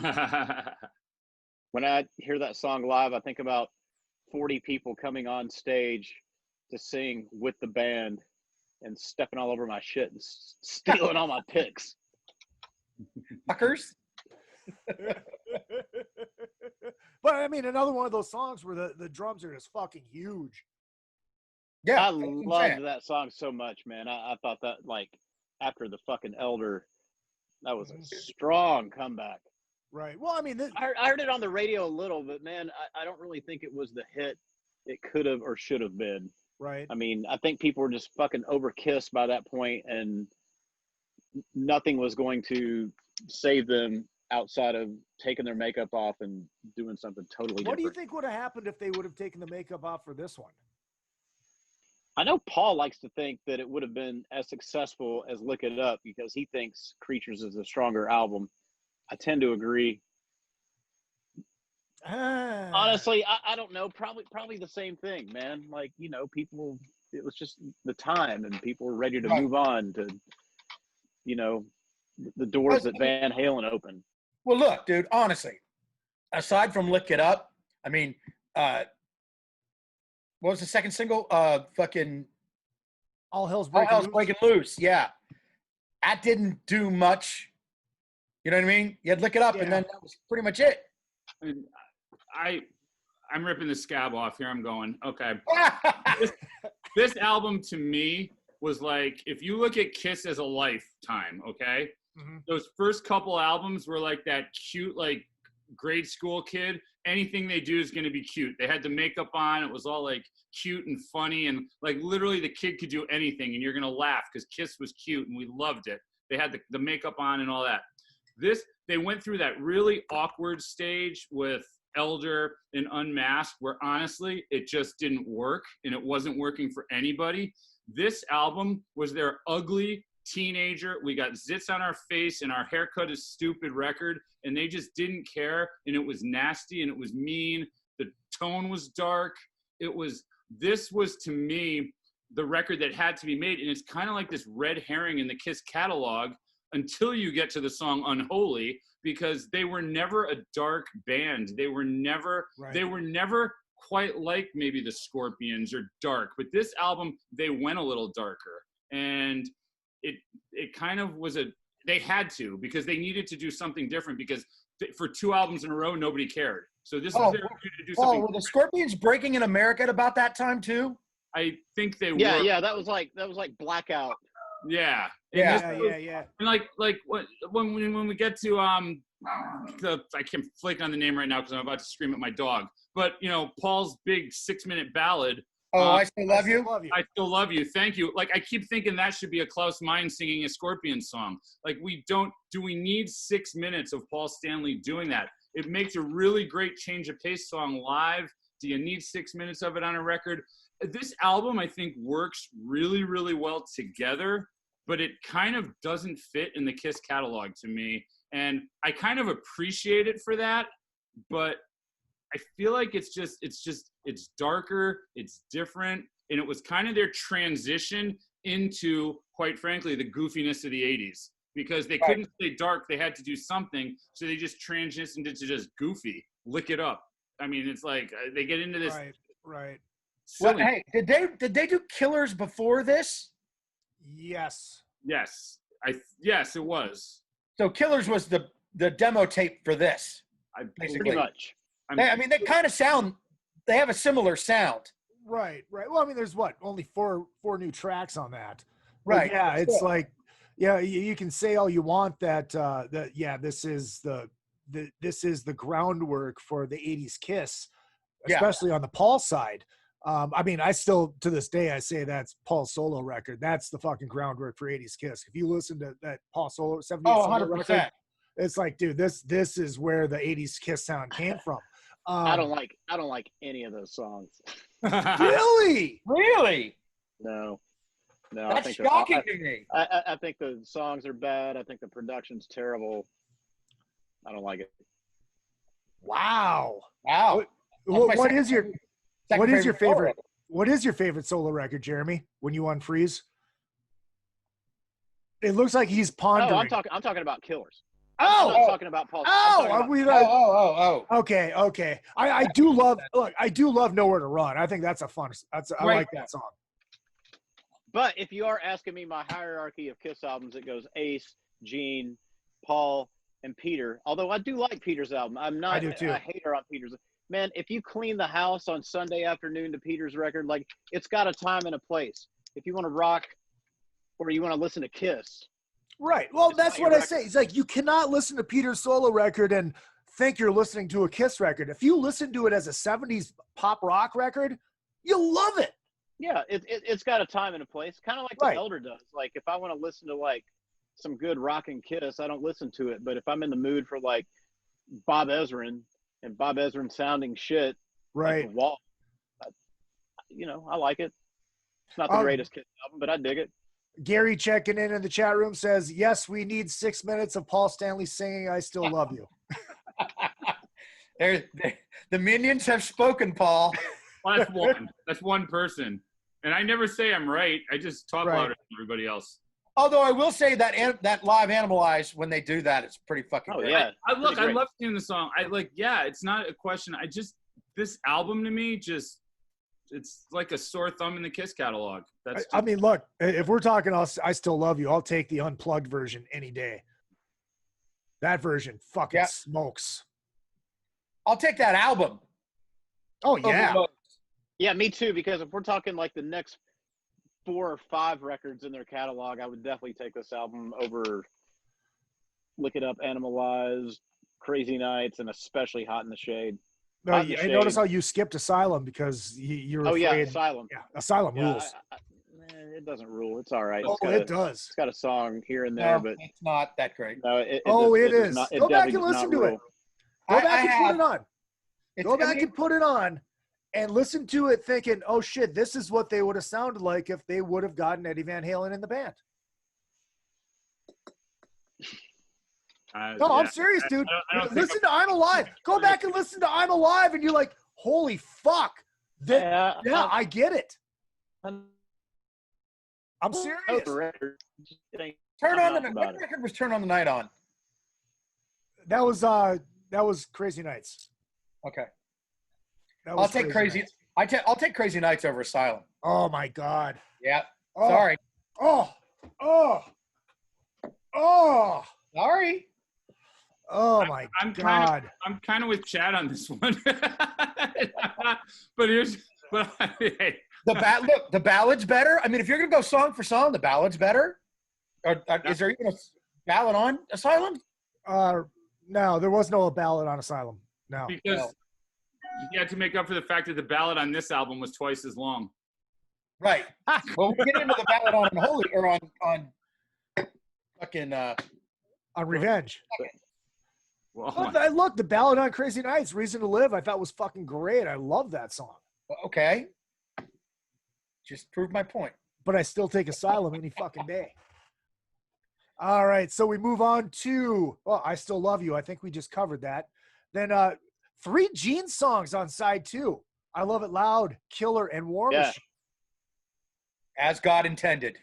When I hear that song live, I think about 40 people coming on stage to sing with the band and stepping all over my shit and stealing all my picks. Fuckers. But I mean, another one of those songs where the drums are just fucking huge. Yeah, I loved that song so much, man. I thought that, like, after the fucking Elder, that was a strong comeback. Right. Well, I mean, I heard it on the radio a little, but man, I don't really think it was the hit it could have or should have been. Right. I mean, I think people were just fucking over-kissed by that point, and nothing was going to save them outside of taking their makeup off and doing something totally different. What do you think would have happened if they would have taken the makeup off for this one? I know Paul likes to think that it would have been as successful as Lick It Up because he thinks Creatures is a stronger album. I tend to agree. Honestly, I don't know. Probably the same thing, man. Like, you know, people, it was just the time and people were ready to move on to, you know, the doors that Van Halen opened. Well, look, dude, honestly, aside from Lick It Up, I mean, what was the second single? Fucking All Hell's Breaking Loose. Yeah. That didn't do much. You know what I mean? You had Lick It Up, and then that was pretty much it. I'm ripping the scab off here. I'm going, okay. This album to me was like, if you look at Kiss as a lifetime, okay? Mm-hmm. Those first couple albums were like that cute, like grade school kid. Anything they do is going to be cute. They had the makeup on. It was all like cute and funny. And like literally the kid could do anything and you're going to laugh because Kiss was cute and we loved it. They had the makeup on and all that. They went through that really awkward stage with Elder and Unmasked where honestly it just didn't work and it wasn't working for anybody. This album was their ugly teenager, we got zits on our face and our haircut is stupid record, and they just didn't care, and it was nasty and it was mean. The tone was dark. This was to me the record that had to be made, and it's kind of like this red herring in the Kiss catalog until you get to the song Unholy, because they were never a dark band. They were never quite like maybe the Scorpions or dark, but this album they went a little darker, and it kind of was they had to, because they needed to do something different, because for 2 albums in a row nobody cared. So this was their cue to do something. Were the Scorpions breaking in America at about that time too? I think they were. Yeah, that was like Blackout. Yeah. Yeah. And like when we get to I can't flake on the name right now because I'm about to scream at my dog. But Paul's big 6-minute ballad. I Still Love You. I Still Love You. Thank you. Like I keep thinking that should be a Klaus Meine singing a Scorpion song. Like do we need 6 minutes of Paul Stanley doing that? It makes a really great change of pace song live. Do you need 6 minutes of it on a record? This album, I think, works really, really well together, but it kind of doesn't fit in the Kiss catalog to me. And I kind of appreciate it for that, but I feel like it's darker, it's different, and it was kind of their transition into, quite frankly, the goofiness of the 80s. Because they couldn't stay dark, they had to do something, so they just transitioned into just goofy, lick it up. I mean, it's like they get into this. Right. Well, hey, did they do Killers before this? Yes. Yes, yes, it was. So Killers was the demo tape for this. Basically. Pretty much. I mean, they kind of sound. They have a similar sound. Right. Well, I mean, there's only four new tracks on that. Right. But yeah, it's like. Yeah, you can say all you want that this is the groundwork for the 80s Kiss, especially on the Paul side. I mean, I still to this day I say that's Paul's solo record. That's the fucking groundwork for 80s Kiss. If you listen to that Paul solo 70s solo record, it's like, dude, this is where the 80s Kiss sound came from. I don't like any of those songs. Really? No. That's shocking to me. I think the songs are bad. I think the production's terrible. I don't like it. Wow. What is your favorite? What is your favorite solo record, Jeremy? When you unfreeze? It looks like he's pondering. Oh, I'm talking about Killers. Oh, I'm not talking about Paul. Okay. I do love Nowhere to Run. I think that's I like that song. But if you are asking me my hierarchy of Kiss albums, it goes Ace, Gene, Paul, and Peter. Although I do like Peter's album. I'm not a hater on Peter's. Man, if you clean the house on Sunday afternoon to Peter's record, like, it's got a time and a place. If you want to rock or you want to listen to Kiss. Right. Well, that's what I say. It's like you cannot listen to Peter's solo record and think you're listening to a Kiss record. If you listen to it as a 70s pop rock record, you'll love it. Yeah, it's got a time and a place, kind of like the Elder does. Like, if I want to listen to, like, some good rockin' Kiss, I don't listen to it. But if I'm in the mood for, like, Bob Ezrin and Bob Ezrin sounding shit, right? Like Wall, I like it. It's not the greatest Kiss album, but I dig it. Gary checking in the chat room says, yes, we need 6 minutes of Paul Stanley singing I Still Love You. The minions have spoken, Paul. Well, that's one person. And I never say I'm right. I just talk louder than everybody else. Although I will say that live Animalize, when they do that, it's pretty fucking great. Yeah. I love seeing the song. It's not a question. This album to me it's like a sore thumb in the Kiss catalog. I mean, look, if we're talking I Still Love You, I'll take the unplugged version any day. That version fucking smokes. I'll take that album. Oh, yeah. Yeah, me too, because if we're talking like the next 4 or 5 records in their catalog, I would definitely take this album over Look It Up, Animalized, Crazy Nights, and especially Hot in the Shade. No, I notice how you skipped Asylum because you're afraid. Oh, yeah, Asylum. Yeah, Asylum rules. It doesn't rule. It's all right. It does. It's got a song here and there, but it's not that great. No, it is. Go back and listen to it. Go back and put it on. Go back and put it on and listen to it thinking, oh, shit, this is what they would have sounded like if they would have gotten Eddie Van Halen in the band. I'm serious, dude. Listen to I'm Alive. Go back and listen to I'm Alive, and you're like, holy fuck. I get it. I'm serious. Turn on the night. What record was Turn on the Night on? That was Crazy Nights. Okay. I'll take Crazy. I'll take Crazy Nights over Asylum. Oh my God. Yeah. Oh. Sorry. Sorry. Oh my God. I'm kind of with Chad on this one. Hey. The ballad's better. I mean, if you're gonna go song for song, the ballad's better. Is there even a ballad on Asylum? No, there was no ballad on Asylum. No. Because you had to make up for the fact that the ballad on this album was twice as long. Right. Well, we'll get into the ballad on Unholy or on fucking on Revenge. Well, Look, the ballad on Crazy Nights, Reason to Live, I thought was fucking great. I love that song. Okay. Just proved my point. But I still take Asylum any fucking day. All right, so we move on to I Still Love You. I think we just covered that. Then 3 Gene songs on side 2. I Love It Loud, Killer, and War Machine. As God intended.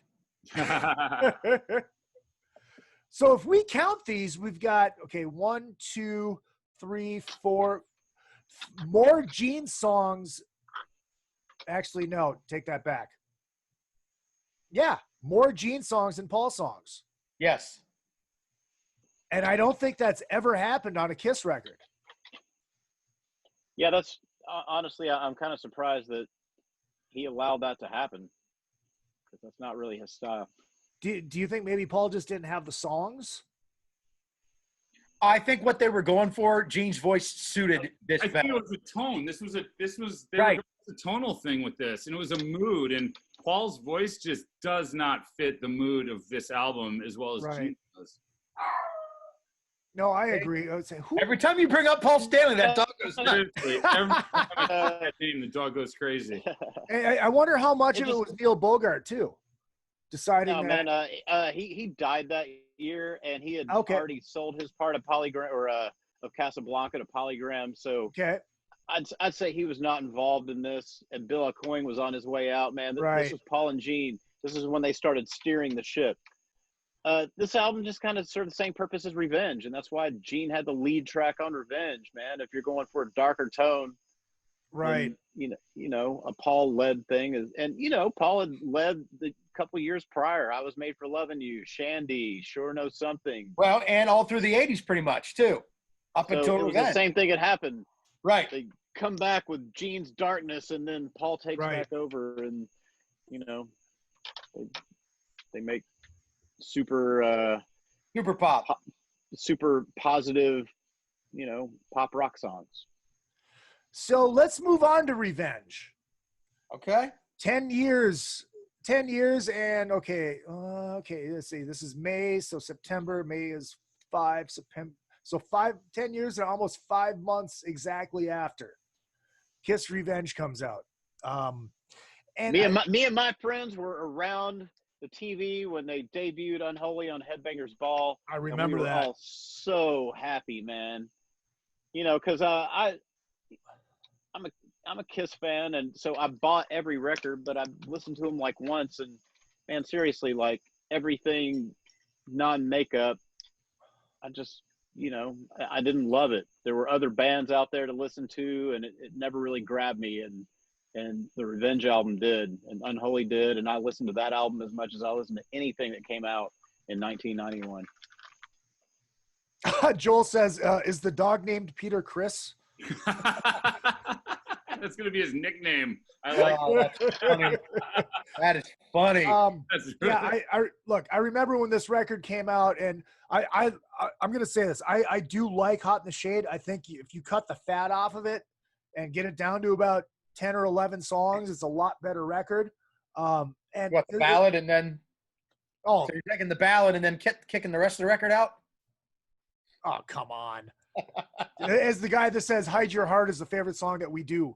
So if we count these, we've got 1, 2, 3, 4 more Gene songs. Actually, no, take that back. Yeah, more Gene songs than Paul songs. Yes. And I don't think that's ever happened on a Kiss record. Yeah, that's honestly, I'm kind of surprised that he allowed that to happen, because that's not really his style. Do you think maybe Paul just didn't have the songs? I think what they were going for, Gene's voice suited this. I think it was a tone. This was right. A tonal thing with this, and it was a mood. And Paul's voice just does not fit the mood of this album as well as Gene does. No, I agree. I would say, every time you bring up Paul Stanley, that dog goes nuts. Every time I say that name, the dog goes crazy. I wonder how much of it was Neil Bogart too, deciding that. Man, he died that year, and he had already sold his part of Polygram of Casablanca to Polygram. So I'd say he was not involved in this, and Bill Aucoin was on his way out. Man, this was Paul and Gene. This is when they started steering the ship. This album just kind of served the same purpose as Revenge, and that's why Gene had the lead track on Revenge, man. If you're going for a darker tone, right? Then, you know, a Paul led thing is, and Paul had led the couple years prior. I Was Made for Loving You, Shandy, Sure Know Something. Well, and all through the '80s, pretty much too, up until it was the same thing had happened. Right. They come back with Gene's darkness, and then Paul takes back over, and they make super pop, super positive, pop rock songs. So let's move on to Revenge. Okay. 10 years and let's see. This is May, so September. May is 5, September. So 10 years and almost 5 months exactly after Kiss Revenge comes out. And me and my friends were around the TV when they debuted Unholy on Headbangers Ball. I remember we were that. all so happy, man. Because I'm a Kiss fan, and so I bought every record, but I listened to them like once, and man, seriously, like everything non-makeup, I just I didn't love it. There were other bands out there to listen to, and it never really grabbed me, and the Revenge album did, and Unholy did, and I listened to that album as much as I listened to anything that came out in 1991. Joel says, is the dog named Peter Chris? That's going to be his nickname. I like that's funny. That is funny. I remember when this record came out, and I'm going to say this. I do like Hot in the Shade. I think if you cut the fat off of it and get it down to about 10 or 11 songs, it's a lot better record. And the ballad, and then so you're taking the ballad and then kicking the rest of the record out? Oh, come on. As the guy that says Hide Your Heart is the favorite song that we do.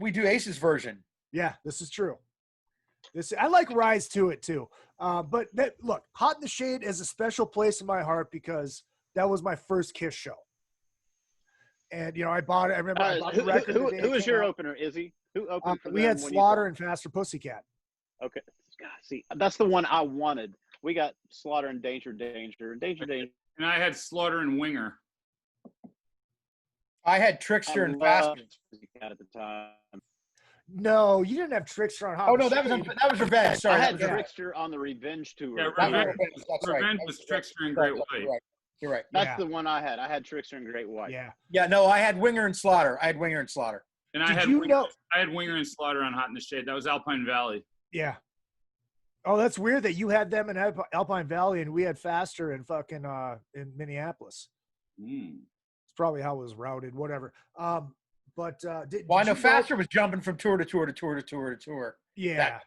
We do Ace's version. Yeah, this is true. I like Rise to It too. But look, Hot in the Shade is a special place in my heart because that was my first Kiss show. And I bought it. I remember I bought the record. Who was your opener, Izzy? Who opened for we had Slaughter and Faster Pussycat. Okay. God, see, that's the one I wanted. We got Slaughter and Danger. And I had Slaughter and Winger. I had Trickster and Faster at the time. No, you didn't have Trickster on Hot. Oh no, that was Revenge. Sorry, I had Trickster on the Revenge tour. Yeah, Revenge was Trickster and Great White. You're right. That's the one I had. I had Trickster and Great White. Yeah. Yeah. No, I had Winger and Slaughter. And I had Winger and Slaughter on Hot in the Shade. That was Alpine Valley. Yeah. Oh, that's weird that you had them in Alpine Valley and we had Faster in fucking in Minneapolis. It's probably how it was routed, whatever. But did I know you Faster was jumping from tour to tour to tour to tour to tour. Yeah.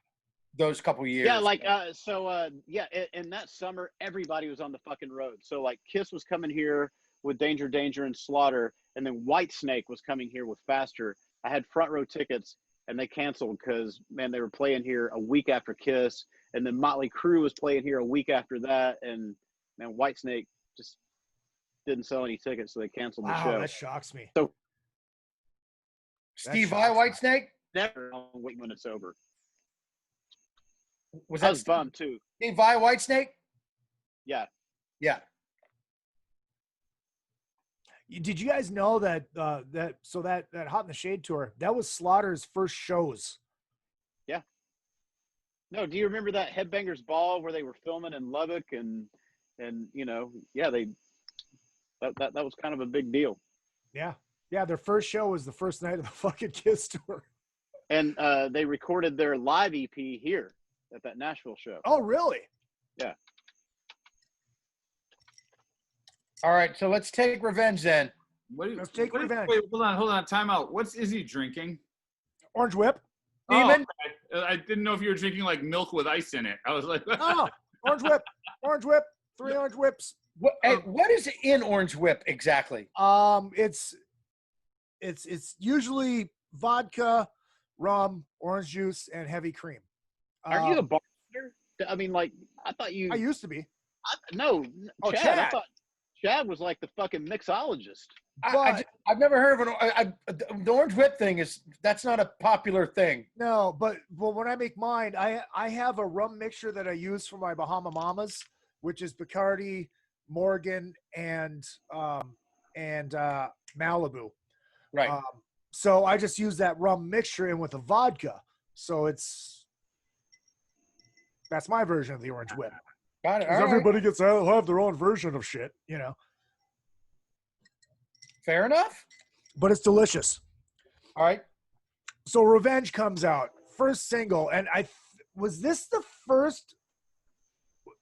Those couple years. Yeah, like in that summer, everybody was on the fucking road. So like Kiss was coming here with Danger, Danger, and Slaughter, and then Whitesnake was coming here with Faster. I had front row tickets, and they canceled because man, they were playing here a week after Kiss, and then Motley Crue was playing here a week after that, and man, Whitesnake just didn't sell any tickets, so they canceled the show. That shocks me. So Steve Vai, Whitesnake? Never wait when it's over. Was I was bummed too. Steve Vai, Whitesnake? Yeah. Yeah. Did you guys know that that Hot in the Shade tour, that was Slaughter's first shows? Yeah. No, do you remember that Headbangers Ball where they were filming in Lubbock and you know, yeah, that was kind of a big deal. Yeah. Yeah, their first show was the first night of the fucking Kiss tour. And they recorded their live EP here at that Nashville show. Oh, really? Yeah. All right, so let's take revenge then. Let's take revenge. Wait, hold on. Time out. What's Izzy drinking? Orange Whip. Demon. Oh, I didn't know if you were drinking like milk with ice in it. I was like, oh, Orange Whip. Orange Whip. 3 Orange Whips. What is in Orange Whip exactly? It's usually vodka, rum, orange juice, and heavy cream. Are you a bartender? I mean, like, I thought you. I used to be. No, Oh, Chad. I Chad. thought Chad was like the fucking mixologist. I've never heard of the Orange Whip thing. That's not a popular thing. No, but when I make mine, I have a rum mixture that I use for my Bahama Mamas, which is Bacardi, Morgan, and Malibu. Right. So I just use that rum mixture in with a vodka. So that's my version of the Orange Whip. Got it. Because everybody gets to have their own version of shit, you know. Fair enough. But it's delicious. All right. So Revenge comes out, first single, and was this the first?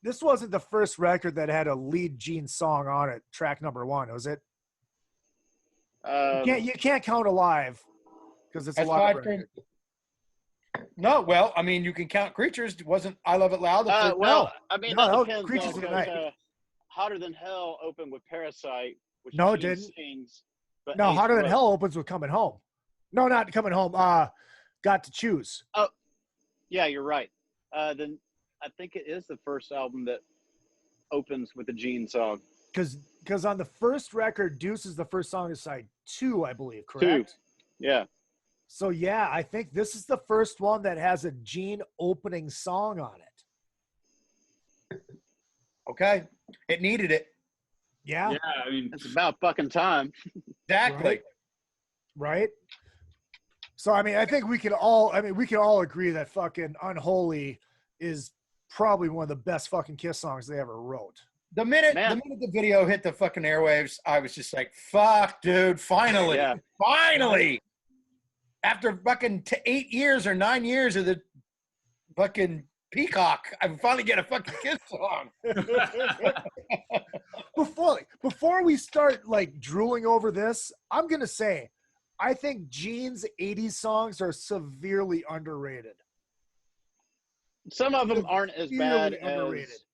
This wasn't the first record that had a lead Gene song on it. Track number 1, was it? You can't count Alive because it's a lot of records. No, well, I mean, you can count Creatures. Wasn't I Love It Loud? I mean, that depends. Creatures Though, Tonight. Hotter Than Hell opened with Parasite, which No, it Gene didn't. sings. But No, Ace Hotter Than wrote- Hell opens with Coming Home. No, not Coming Home. Got to Choose. Oh, yeah, you're right. Then I think it is the first album that opens with a Gene song. Because on the first record, Deuce is the first song of side 2, I believe, correct? 2. Yeah. So, yeah, I think this is the first one that has a Gene opening song on it. Okay. It needed it. Yeah. Yeah, I mean, it's about fucking time. Exactly. Right? So, I mean, I think we can all agree that fucking Unholy is probably one of the best fucking Kiss songs they ever wrote. The minute the video hit the fucking airwaves, I was just like, fuck, dude, finally. Yeah. Finally. After fucking 8 years or 9 years of the fucking Peacock, I finally get a fucking Kiss song. Before we start like drooling over this, I'm gonna say, I think Gene's 80s songs are severely underrated. Some of them aren't as bad underrated. as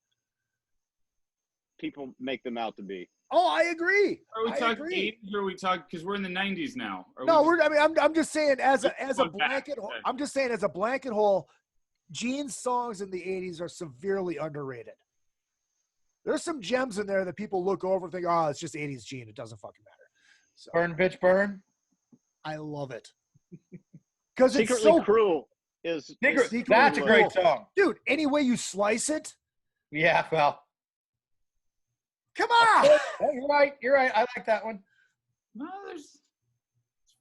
people make them out to be. Oh, I agree. Are we talking 80s or are we talking, because we're in the 90s now? I'm just saying as a going blanket. back. I'm just saying as a blanket whole, Gene's songs in the 80s are severely underrated. There's some gems in there that people look over and think, oh, it's just 80s Gene. It doesn't fucking matter. So, Burn, bitch, burn. I love it. Because it's Secretly so Cruel is That's a great song. Dude, any way you slice it. Yeah, well. Come on. Oh, you're right. You're right. I like that one. No,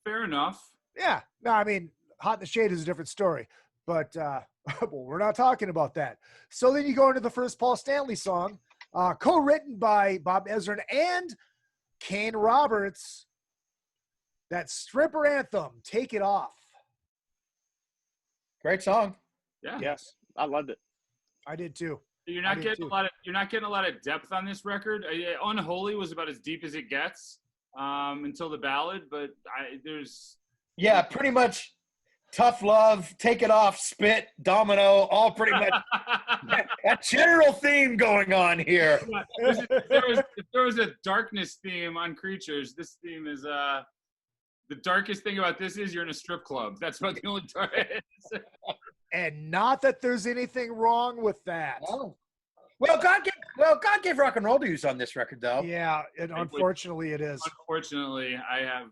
fair enough. Yeah. No, I mean, Hot in the Shade is a different story. But well, we're not talking about that. So then you go into the first Paul Stanley song, co-written by Bob Ezrin and Kane Roberts. That stripper anthem, Take It Off. Great song. Yeah. Yes, I loved it. I did too. You're not getting a lot of depth on this record. Unholy was about as deep as it gets until the ballad, but there's pretty much Tough Love, Take It Off, Spit, Domino, all pretty much a general theme going on here. If there was a darkness theme on Creatures, this theme is the darkest thing about this is you're in a strip club. That's about the only dark. And not that there's anything wrong with that. Oh. Well, God gave rock and roll to use on this record, though. Yeah, and unfortunately it is. Unfortunately, I'm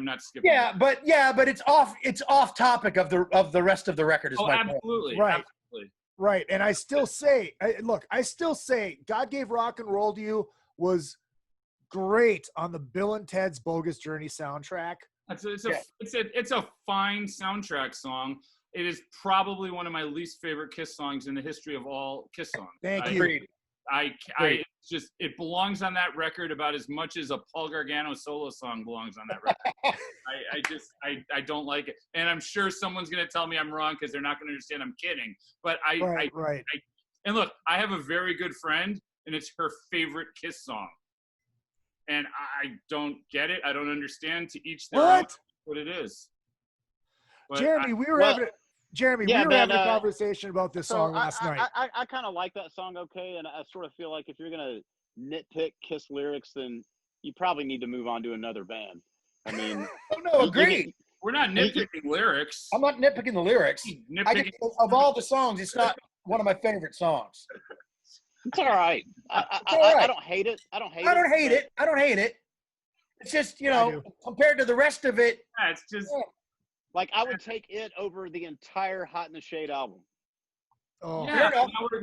not skipping. Yeah, but it's off topic of the rest of the record. Is my absolutely, point. Right. Absolutely. Right, and I still say, God Gave Rock and Roll to You was great on the Bill and Ted's Bogus Journey soundtrack. It's a fine soundtrack song. It is probably one of my least favorite Kiss songs in the history of all Kiss songs. Thank you. It belongs on that record about as much as a Paul Gargano solo song belongs on that record. I don't like it. And I'm sure someone's going to tell me I'm wrong because they're not going to understand I'm kidding. But and look, I have a very good friend and it's her favorite Kiss song. And I don't get it. I don't understand. To each their own what it is. But Jeremy, we were having a conversation about this song last night. I kind of like that song, okay, and I sort of feel like if you're gonna nitpick Kiss lyrics, then you probably need to move on to another band. I mean, agreed. We're not nitpicking lyrics. I'm not nitpicking the lyrics. Of all the songs, it's not one of my favorite songs. It's all right. I don't hate it. I don't hate it. It's just, compared to the rest of it. Yeah, it's just. Like, I would take it over the entire Hot in the Shade album. Oh, yeah.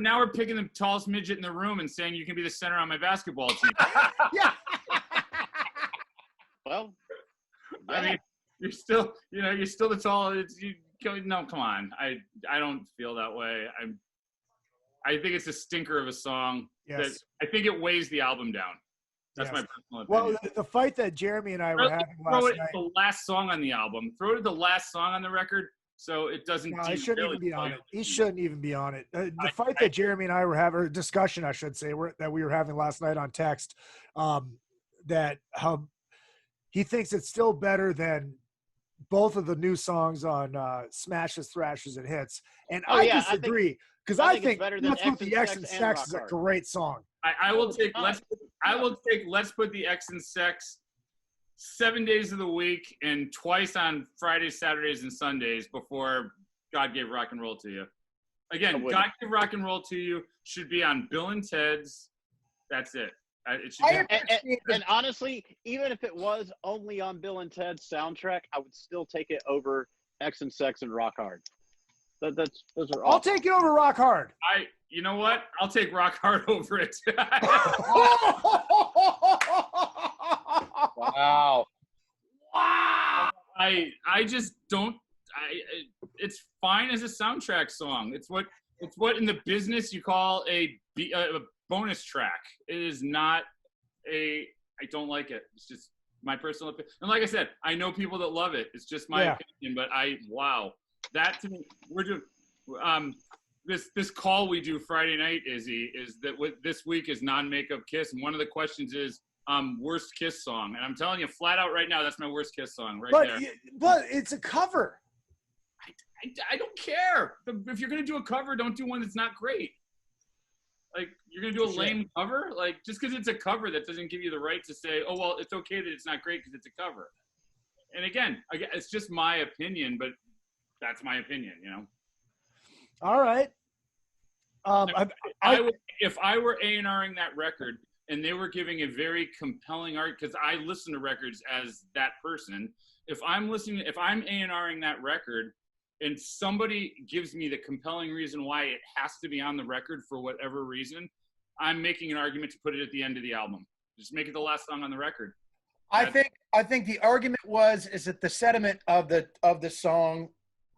Now we're picking the tallest midget in the room and saying you can be the center on my basketball team. Yeah. Well, I mean, you're still the tallest. No, come on. I don't feel that way. I think it's a stinker of a song. Yes. I think it weighs the album down. That's my personal opinion. Well, the fight that Jeremy and I were having last night. The last song on the album. Throw it the last song on the record so it doesn't. No, he shouldn't even be on it. He shouldn't even be on it. The fight that Jeremy and I were having, or discussion, I should say, that we were having last night on text, that how he thinks it's still better than both of the new songs on Smashes, Thrashes, and Hits. And I disagree because I think Let's Put the X and Sex is a great song. I will take Let's Put the X and Sex 7 days of the week and twice on Fridays, Saturdays, and Sundays before God Gave Rock and Roll to You. Again, God Gave Rock and Roll to You should be on Bill and Ted's. That's it. It should and honestly, even if it was only on Bill and Ted's soundtrack, I would still take it over X and Sex and Rock Hard. Those are all. I'll take it over Rock Hard. You know what? I'll take Rock Hard over it. Wow. I just don't. It's fine as a soundtrack song. It's what in the business you call a bonus track. It is not I don't like it. It's just my personal opinion. And like I said, I know people that love it. It's just my opinion. But that to me, we're doing this call we do Friday night, Izzy, is that this week is non-makeup Kiss, and one of the questions is worst Kiss song, and I'm telling you flat out right now, that's my worst Kiss song there. But it's a cover. I don't care. If you're gonna do a cover, don't do one that's not great. Like, you're gonna do a lame cover? Like, just because it's a cover, that doesn't give you the right to say, oh well, it's okay that it's not great because it's a cover. And again, it's just my opinion, but that's my opinion, All right. If I were A&Ring that record and they were giving a very compelling art, because I listen to records as that person. If I'm A&Ring that record and somebody gives me the compelling reason why it has to be on the record for whatever reason, I'm making an argument to put it at the end of the album. Just make it the last song on the record. I think the argument is that the sentiment of the song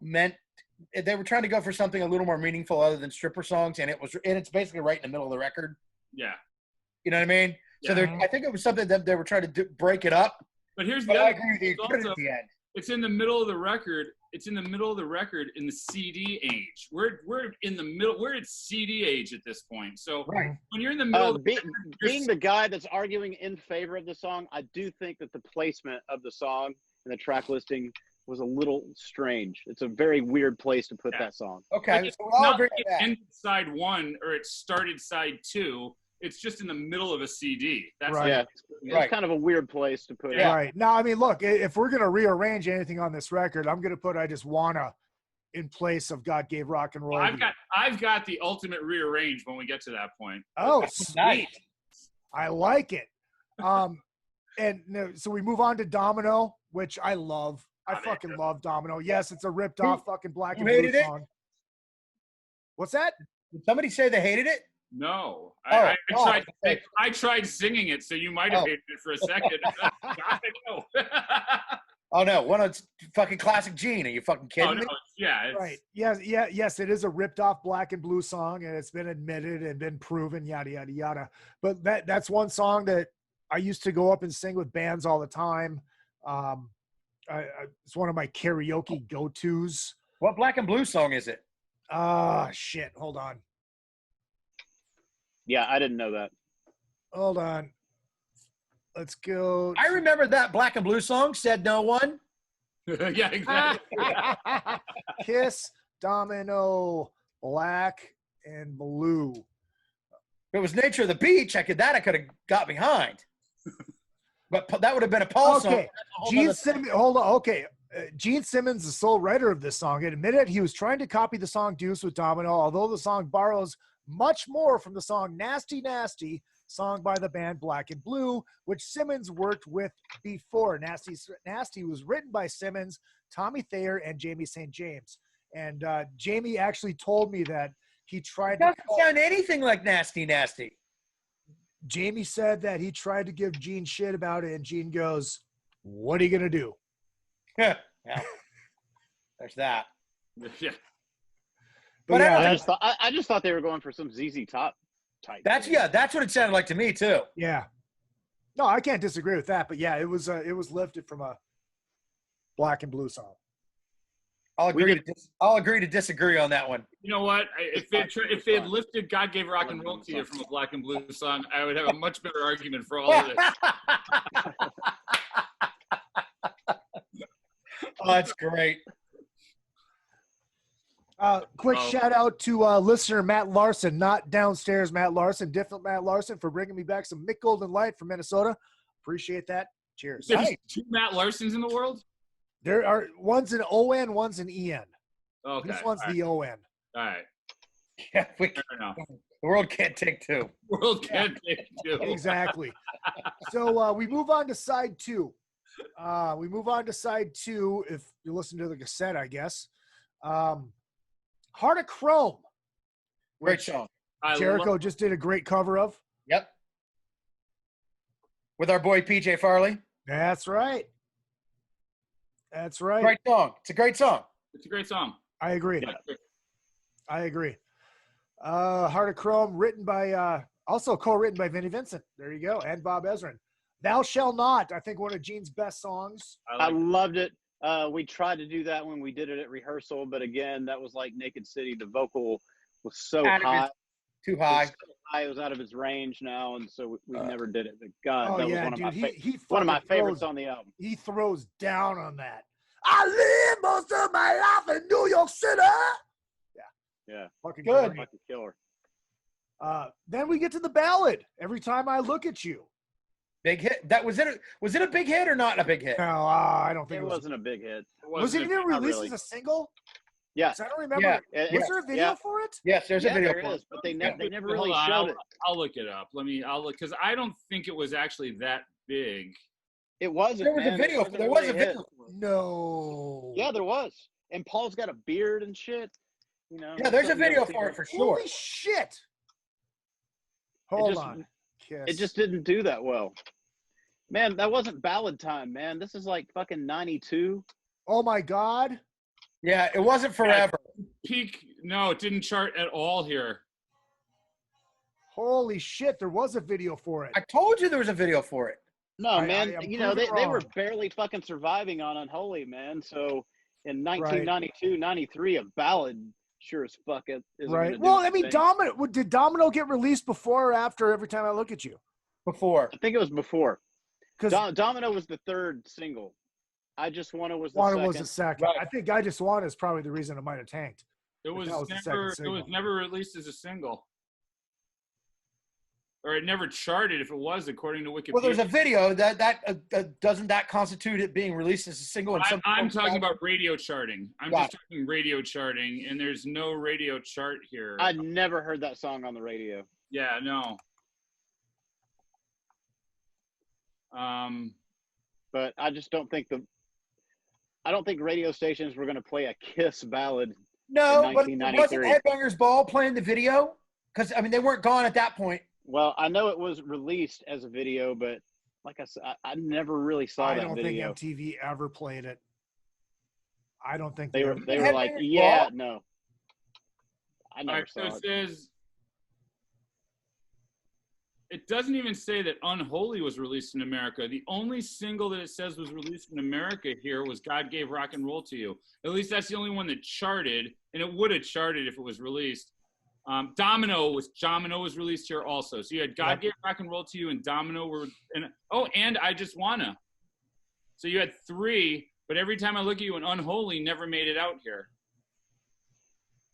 meant they were trying to go for something a little more meaningful other than stripper songs, and it's basically right in the middle of the record. Yeah. You know what I mean? Yeah. So I think it was something that they were trying to break it up. But here's the other thing. Put it at the end. It's in the middle of the record. It's in the middle of the record in the CD age. We're in the middle. We're at CD age at this point. So when you're in the middle, being the guy that's arguing in favor of the song, I do think that the placement of the song and the track listing was a little strange. It's a very weird place to put that song. Okay, like, so we'll all agree it with that. ended side 1 or it started side 2. It's just in the middle of a CD. That's right. It's kind of a weird place to put it. Right. Now, I mean, look, if we're going to rearrange anything on this record, I'm going to put I Just Wanna in place of God Gave Rock and Roll. I've got the ultimate rearrange when we get to that point. Oh, sweet. I like it. So we move on to Domino, which I love. I fucking love Domino. Yes, it's a ripped off fucking Black and Blue song. What's that? Did somebody say they hated it? No, I tried singing it, so you might have hated it for a second. I know. Oh no, one of fucking classic Gene. Are you fucking kidding me? Yeah, right. Yes, it is a ripped off Black and Blue song, and it's been admitted and been proven, yada yada yada. But that's one song that I used to go up and sing with bands all the time. It's one of my karaoke go-tos. What Black and Blue song is it? Shit. Hold on. Yeah, I didn't know that. Hold on. Let's go. I remember that Black and Blue song, Said No One. Yeah, exactly. Kiss, Domino, Black and Blue. If it was Nature of the Beach, I could have got behind. But that would have been a Paul song. Okay, Gene Simmons. Hold on. Okay, Gene Simmons, the sole writer of this song, admitted he was trying to copy the song "Deuce" with Domino, although the song borrows much more from the song "Nasty Nasty," sung by the band Black and Blue, which Simmons worked with before. Nasty was written by Simmons, Tommy Thayer, and Jamie St. James. And Jamie actually told me that he tried. It doesn't sound anything like Nasty Nasty. Jamie said that he tried to give Gene shit about it, and Gene goes, "What are you gonna do?" Yeah, there's that. Yeah. But yeah, I just thought they were going for some ZZ Top type. That's what it sounded like to me too. Yeah. No, I can't disagree with that. But yeah, it was lifted from a Black and Blue song. I'll agree to disagree on that one. You know what? If they had lifted "God Gave Rock and Roll to You" from a Black and Blue song, I would have a much better argument for all of this. Oh, that's great. Quick shout out to listener Matt Larson, not downstairs Matt Larson, different Matt Larson, for bringing me back some Mick Golden Light from Minnesota. Appreciate that. Cheers. There's 2 Matt Larsons in the world? There are one's an ON, one's an EN. Okay. This one's the ON. All right. Yeah, the world can't take 2. The world can't take 2. Exactly. So we move on to side 2. If you listen to the cassette, I guess. Heart of Chrome. Great song. Jericho just did a great cover of. Yep. With our boy PJ Farley. That's right. That's right. Great song. It's a great song. It's a great song. I agree. Yeah. I agree. Heart of Chrome, written by, also co-written by Vinnie Vincent. There you go. And Bob Ezrin. Thou Shall Not, I think one of Gene's best songs. I loved it. We tried to do that when we did it at rehearsal, but again, that was like Naked City. The vocal was so high. Too high. It was out of its range now, and so we never did it. But God, that was one of my favorites on the album. He throws down on that. I live most of my life in New York City. Yeah. Fucking good. Fucking killer. Then we get to the ballad. Every Time I Look at You. Big hit. Was it a big hit or not a big hit? No, I don't think it wasn't a big hit. Was it even released as a single? Yes. I don't remember. Yeah. Was there a video for it? Yes, there's a video there for is, it. but they never really Hold on, showed it. I'll look it up. I'll look, because I don't think it was actually that big. It wasn't. There was a video. There was a video. No. Yeah, there was. And Paul's got a beard and shit. You know. Yeah, there's a video for it for sure. Holy shit. Hold on. Kiss. It just didn't do that well. Man, that wasn't ballad time, man. This is like fucking 92. Oh my God. Yeah, it wasn't forever. No, it didn't chart at all here. Holy shit, there was a video for it. I told you there was a video for it. No, man. They were barely fucking surviving on Unholy, man. So in 1992, 93, a ballad sure as fuck is right. Well, I mean, did Domino get released before or after Every Time I Look at You? Before. I think it was before. Because Domino was the third single. I Just Wanna was the second. Right. I think I Just Wanna is probably the reason it might have tanked. It was never released as a single. Or it never charted if it was, according to Wikipedia. Well, there's a video that doesn't that constitute it being released as a single? I'm talking about radio charting. I'm just talking radio charting, and there's no radio chart here. I never heard that song on the radio. Yeah, no. But I just don't think radio stations were going to play a Kiss ballad. No, but wasn't Headbangers Ball playing the video? Because I mean, they weren't gone at that point. Well, I know it was released as a video, but like I said, I never really saw that video. I don't think MTV ever played it. I don't think they were like, yeah, no. I never saw it. It doesn't even say that Unholy was released in America. The only single that it says was released in America here was God Gave Rock and Roll to You. At least that's the only one that charted, and it would have charted if it was released. Domino was released here also. So you had God Gave Rock and Roll to You and Domino and I Just Wanna. So you had three, but Every Time I Look at You and Unholy never made it out here.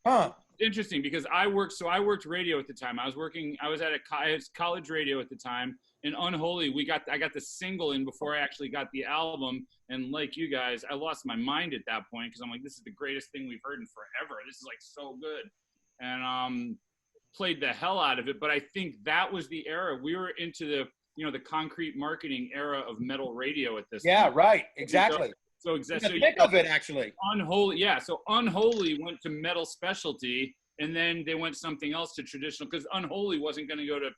Huh. Interesting because I worked radio at the time. I was at a college radio at the time. And Unholy, I got the single in before I actually got the album. And like you guys, I lost my mind at that point because I'm like, this is the greatest thing we've heard in forever. This is like so good. And played the hell out of it. But I think that was the era. We were into the concrete marketing era of metal radio at this point. Yeah, right. Exactly. So exactly. Think of it actually. Unholy, yeah. So Unholy went to metal specialty, and then they went something else to traditional because Unholy wasn't going to go to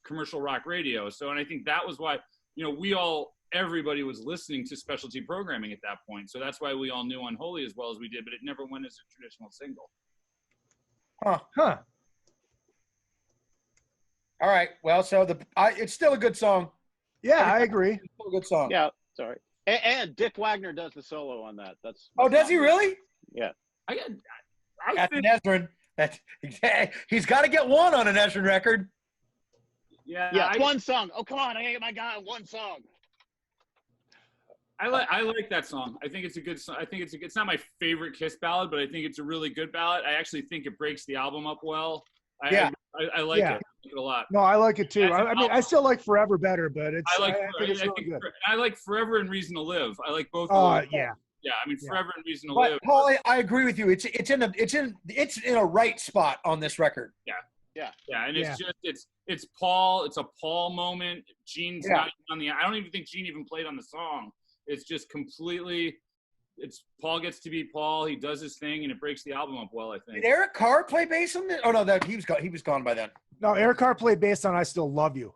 commercial rock radio. So, and I think that was why everybody was listening to specialty programming at that point. So that's why we all knew Unholy as well as we did, but it never went as a traditional single. Huh. All right. Well, so it's still a good song. Yeah, I agree. It's still a good song. Yeah. Sorry. And Dick Wagner does the solo on that. That's does he really? Yeah. That's an Ezrin. He's got to get one on an Ezrin record. Yeah. One song. Oh, come on! I gotta get my guy on one song. I like that song. I think it's a good song. I think it's not my favorite Kiss ballad, but I think it's a really good ballad. I actually think it breaks the album up well. I like it. I like it a lot. No, I like it too. I mean, I still like Forever better, but I think it's really good. I like Forever and Reason to Live. I like both. Yeah. Yeah, I mean, Forever and Reason to Live. Paul, I agree with you. It's in a right spot on this record. Yeah, and it's Paul. It's a Paul moment. Gene's not on the. I don't even think Gene even played on the song. It's just completely. It's Paul gets to be Paul. He does his thing, and it breaks the album up well, I think. Did Eric Carr play bass on this? Oh no, he was gone by then. No, Eric Carr played bass on "I Still Love You."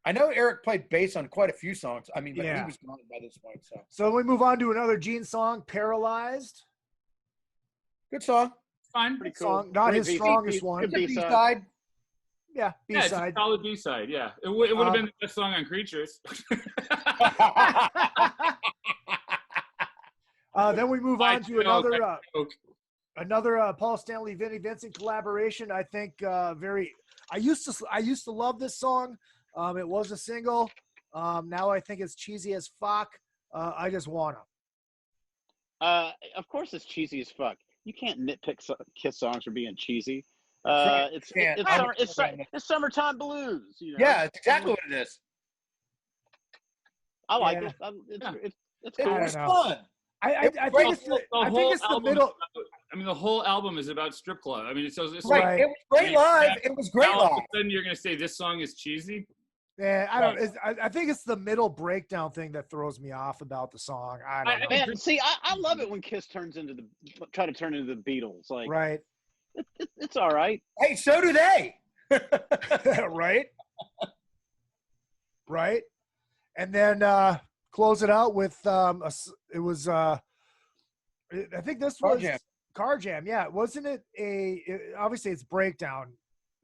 I know Eric played bass on quite a few songs. I mean, but he was gone by this point. So we move on to another Gene song, "Paralyzed." Good song. Fine, pretty cool. Song. Not his strongest one. B-side. Yeah, B-side. Yeah, it's a solid B-side. Yeah, it would have been the best song on Creatures. Then we move on to another Paul Stanley, Vinnie Vincent collaboration. I think I used to love this song. It was a single. Now I think it's cheesy as fuck. I Just Wanna. Of course it's cheesy as fuck. You can't nitpick Kiss songs for being cheesy. It's summertime blues. You know? Yeah, it's exactly what it is. I like it. It's cool. It was fun. I think it's the middle. I mean, the whole album is about strip club. I mean, it's right. It was great live. It was great live. All of a sudden, you're gonna say this song is cheesy. Yeah, I think it's the middle breakdown thing that throws me off about the song. I don't know. Man, see, I love it when Kiss try to turn into the Beatles. Like, right. It's all right. Hey, so do they. Right. Right. And then close it out with I think this was Car Jam. Yeah, wasn't it obviously it's Breakdown,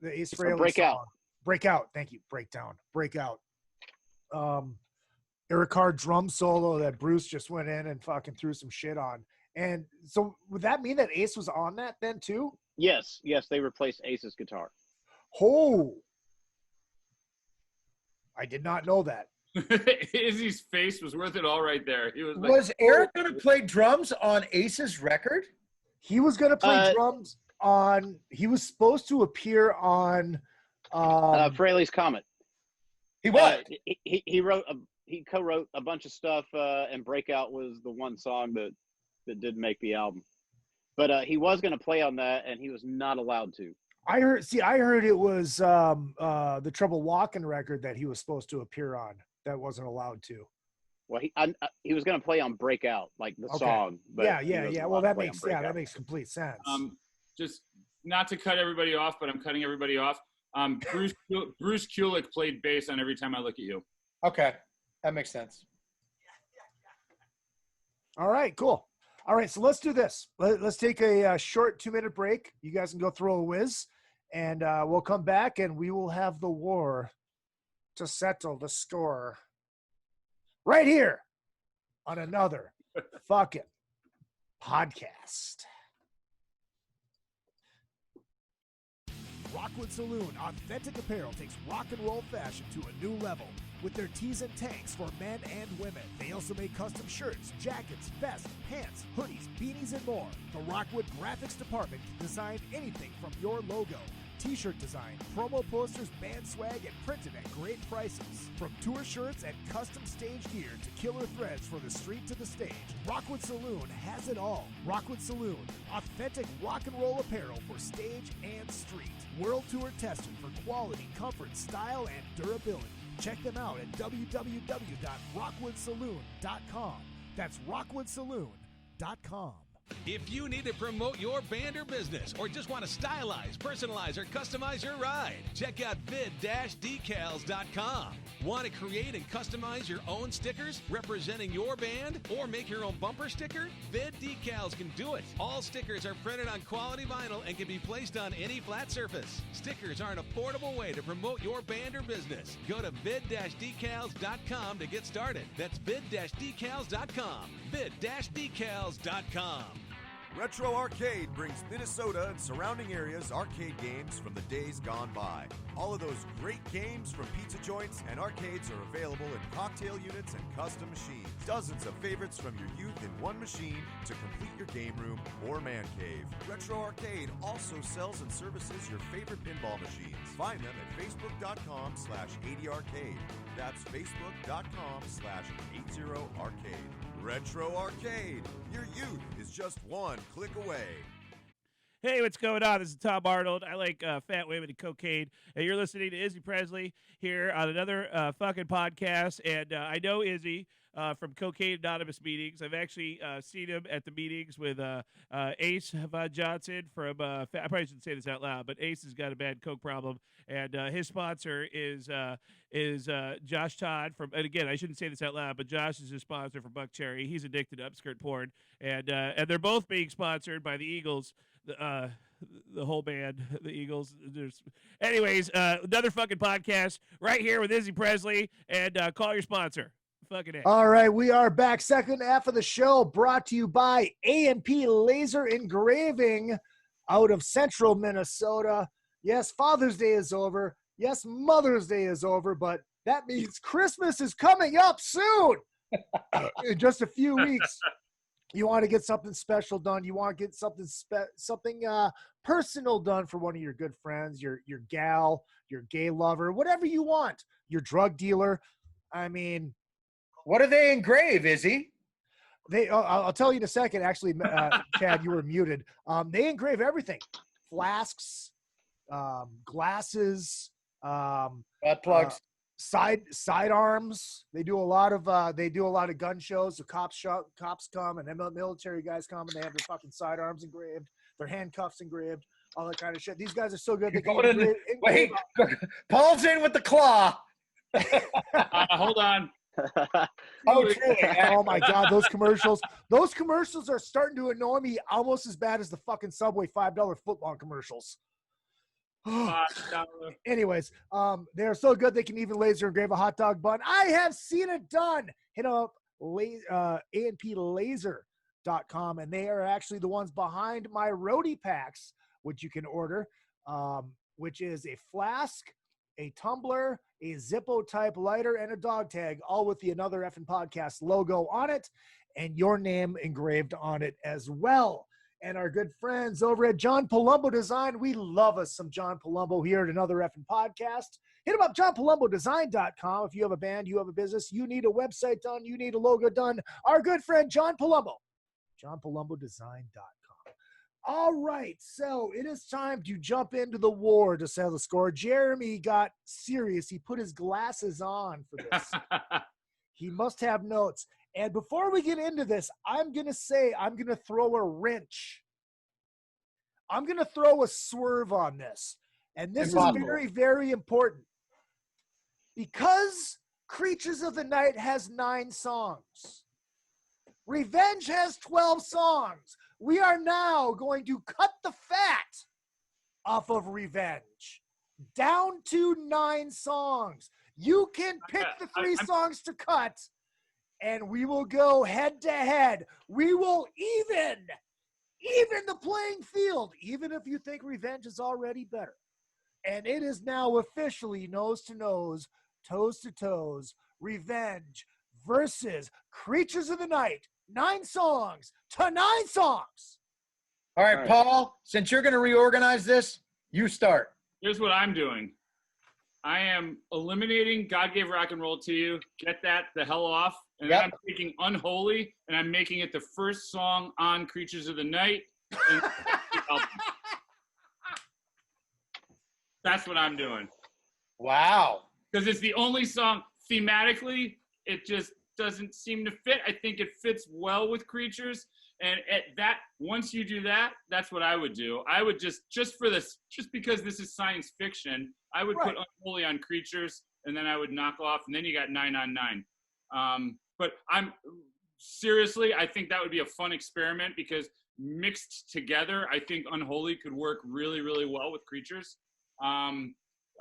the Ace Frehley Breakout. Song. Breakout. Thank you. Breakdown. Breakout. Eric Carr drum solo that Bruce just went in and fucking threw some shit on. And so would that mean that Ace was on that then too? Yes, they replaced Ace's guitar. Oh, I did not know that. Izzy's face was worth it all right there. He was like, Was Eric going to play drums on Ace's record? He was going to play drums on. He was supposed to appear on Frehley's Comet. He was. He co-wrote a bunch of stuff, and Breakout was the one song that did make the album. But he was going to play on that, and he was not allowed to. I heard it was the Trouble Walking record that he was supposed to appear on that wasn't allowed to. Well, he was going to play on Breakout, like the song. But yeah. Well, that makes complete sense. Just not to cut everybody off, but I'm cutting everybody off. Bruce Kulick played bass on Every Time I Look at You. Okay, that makes sense. All right, cool. All right, so let's do this. Let's take a short 2-minute break. You guys can go throw a whiz, and we'll come back, and we will have the war to settle the score right here on another fucking podcast. Rockwood Saloon Authentic Apparel takes rock and roll fashion to a new level with their tees and tanks for men and women. They also make custom shirts, jackets, vests, pants, hoodies, beanies, and more. The Rockwood Graphics Department can design anything from your logo, t-shirt design, promo posters, band swag, and printed at great prices. From tour shirts and custom stage gear to killer threads for the street to the stage, Rockwood Saloon has it all. Rockwood Saloon, authentic rock and roll apparel for stage and street. World Tour tested for quality, comfort, style, and durability. Check them out at www.rockwoodsaloon.com. That's rockwoodsaloon.com. If you need to promote your band or business, or just want to stylize, personalize, or customize your ride, check out vid-decals.com. Want to create and customize your own stickers representing your band, or make your own bumper sticker? Vid Decals can do it. All stickers are printed on quality vinyl and can be placed on any flat surface. Stickers are an affordable way to promote your band or business. Go to vid-decals.com to get started. That's vid-decals.com. vid-decals.com. Retro Arcade brings Minnesota and surrounding areas arcade games from the days gone by. All of those great games from pizza joints and arcades are available in cocktail units and custom machines. Dozens of favorites from your youth in one machine to complete your game room or man cave. Retro Arcade also sells and services your favorite pinball machines. Find them at facebook.com/80arcade. That's facebook.com/80arcade. Retro Arcade. Your youth is just one click away. Hey, what's going on? This is Tom Arnold. I like fat women and cocaine. And you're listening to Izzy Presley here on another fucking podcast. And I know Izzy from Cocaine Anonymous meetings. I've actually seen him at the meetings with Ace Von Johnson from, I probably shouldn't say this out loud, but Ace has got a bad coke problem. And his sponsor is Josh Todd from, and again, I shouldn't say this out loud, but Josh is his sponsor for Buck Cherry. He's addicted to upskirt porn. And they're both being sponsored by the Eagles. The whole band, the Eagles. Anyways, another fucking podcast right here with Izzy Presley, and call your sponsor. Fucking it. All right, we are back. Second half of the show brought to you by A&P Laser Engraving out of Central Minnesota. Yes, Father's Day is over. Yes, Mother's Day is over, but that means Christmas is coming up soon. In just a few weeks. You want to get something special done. You want to get something personal done for one of your good friends, your gal, your gay lover, whatever you want. Your drug dealer. I mean, what do they engrave, Izzy? I'll tell you in a second. Actually, Chad, you were muted. They engrave everything: flasks, glasses, butt plugs. Sidearms. They do a lot of gun shows. The cops come and the military guys come and they have their fucking sidearms engraved, their handcuffs engraved, all that kind of shit. These guys are so good. They can wait, Paul's in with the claw. Hold on. Oh, truly. Oh my God, those commercials are starting to annoy me almost as bad as the fucking Subway $5 footlong commercials. Anyways, they're so good they can even laser engrave a hot dog bun. I have seen it done. Hit up ANPlaser.com, and they are actually the ones behind my Roadie packs, which you can order, which is a Flask, a Tumbler, a Zippo type lighter, and a dog tag, all with the Another Effin' Podcast logo on it and your name engraved on it as well. And our good friends over at John Palumbo Design, we love us some John Palumbo here at Another Effin' Podcast. Hit them up, johnpalumbodesign.com. If you have a band, you have a business, you need a website done, you need a logo done, our good friend John Palumbo, johnpalumbodesign.com. All right, so it is time to jump into the war to settle the score. Jeremy got serious. He put his glasses on for this. He must have notes. And before we get into this, I'm going to throw a wrench. I'm going to throw a swerve on this. And this is very, very important. Because Creatures of the Night has 9 songs. Revenge has 12 songs. We are now going to cut the fat off of Revenge down to 9 songs. You can pick the 3 songs to cut, and we will go head to head. We will even the playing field, even if you think Revenge is already better. And it is now officially nose to nose, toes to toes, Revenge versus Creatures of the Night. 9 songs to 9 songs. All right, Paul, since you're going to reorganize this, you start. Here's what I'm doing. I am eliminating God Gave Rock and Roll to You. Get that the hell off. And then I'm taking Unholy, and I'm making it the first song on Creatures of the Night. That's what I'm doing. Wow. Because it's the only song thematically, it just doesn't seem to fit. I think it fits well with Creatures. And at that, once you do that, that's what I would do. I would just for this, just because this is science fiction, I would put Unholy on Creatures, and then I would knock off, and then you got 9 on 9. But seriously, I think that would be a fun experiment because mixed together, I think Unholy could work really, really well with Creatures.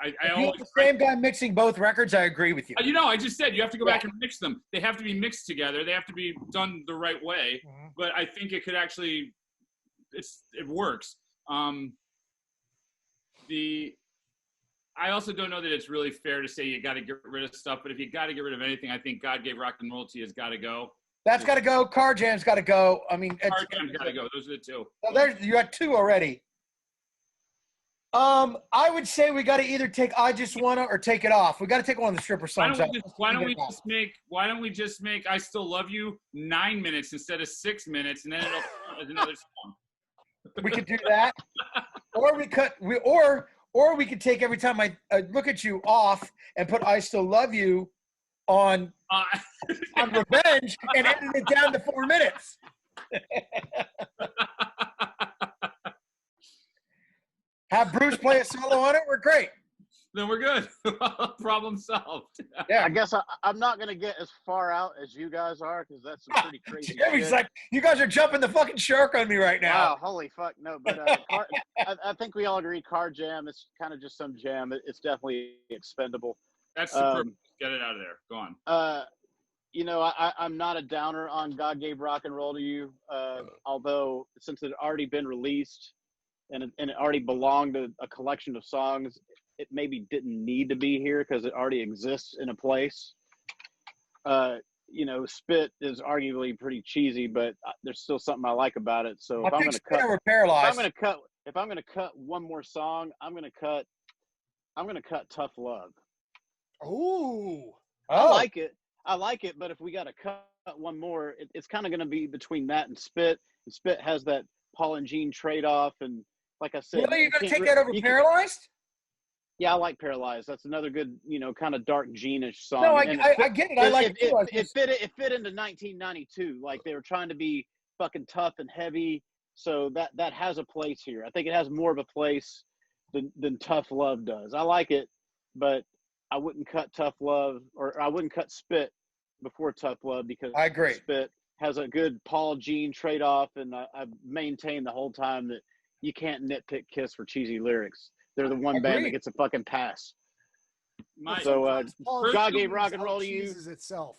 If you have the same guy mixing both records, I agree with you. You know, I just said you have to go back and mix them. They have to be mixed together. They have to be done the right way. Mm-hmm. But I think it could actually, it works. I also don't know that it's really fair to say you got to get rid of stuff. But if you got to get rid of anything, I think God Gave Rock and Roll to You has got to go. That's got to go. Car Jam's got to go. I mean, Car Jam's got to go. Those are the 2. Well, you got 2 already. I would say we got to either take I Just Wanna or take it off. We got to take one of the stripper songs out. Why don't we just make I Still Love You 9 minutes instead of 6 minutes, and then it'll count as another song. We could do that, or we could take Every Time I Look at You off and put I Still Love You on Revenge and edit it down to 4 minutes. Have Bruce play a solo on it. We're great. Then we're good. Problem solved. Yeah, I guess I'm not going to get as far out as you guys are because that's some pretty crazy Jimmy's shit. like, you guys are jumping the fucking shark on me right now. Wow, holy fuck. No, but I think we all agree Car Jam is kind of just some jam. It's definitely expendable. That's super. Get it out of there. Go on. You know, I'm not a downer on God Gave Rock and Roll to You, although since it had already been released, and it already belonged to a collection of songs, it maybe didn't need to be here because it already exists in a place. You know, Spit is arguably pretty cheesy, but there's still something I like about it. So if I'm going to cut one more song, I'm going to cut Tough Love. Ooh. I like it, but if we got to cut one more, it's kind of going to be between that and Spit. And Spit has that Paul and Gene trade-off, and like I said, really, you're going to take that over Paralyzed? Yeah, I like Paralyzed. That's another good, kind of dark Gene-ish song. No, I get it. I like it. It fit into 1992. Like they were trying to be fucking tough and heavy, so that has a place here. I think it has more of a place than Tough Love does. I like it, but I wouldn't cut Tough Love, or I wouldn't cut Spit before Tough Love because I agree. Spit has a good Paul Gene trade-off, and I've maintained the whole time that you can't nitpick Kiss for cheesy lyrics. they're the one band that gets a fucking pass. So God gave rock and roll to you. Itself.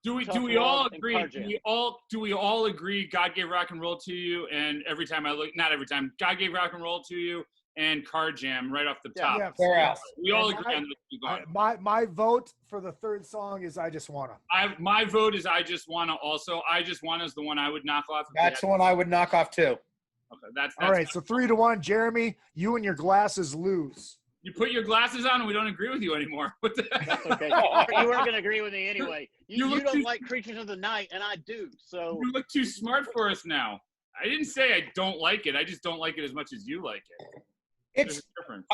Do we all agree? Do we all agree? God gave rock and roll to you, and every time I look, not every time, God gave rock and roll to you, and Car Jam right off the top. Yes. We all agree on those. My vote for the third song is I Just Wanna. My vote is I Just Wanna. Also, I Just Wanna is the one I would knock off. That's the one I would knock off too. Okay, that's all right. So 3-1, Jeremy. You and your glasses lose. You put your glasses on, and we don't agree with you anymore. What the heck? That's okay. You weren't going to agree with me anyway. You don't like Creatures of the Night, and I do. So you look too smart for us now. I didn't say I don't like it. I just don't like it as much as you like it. It's different.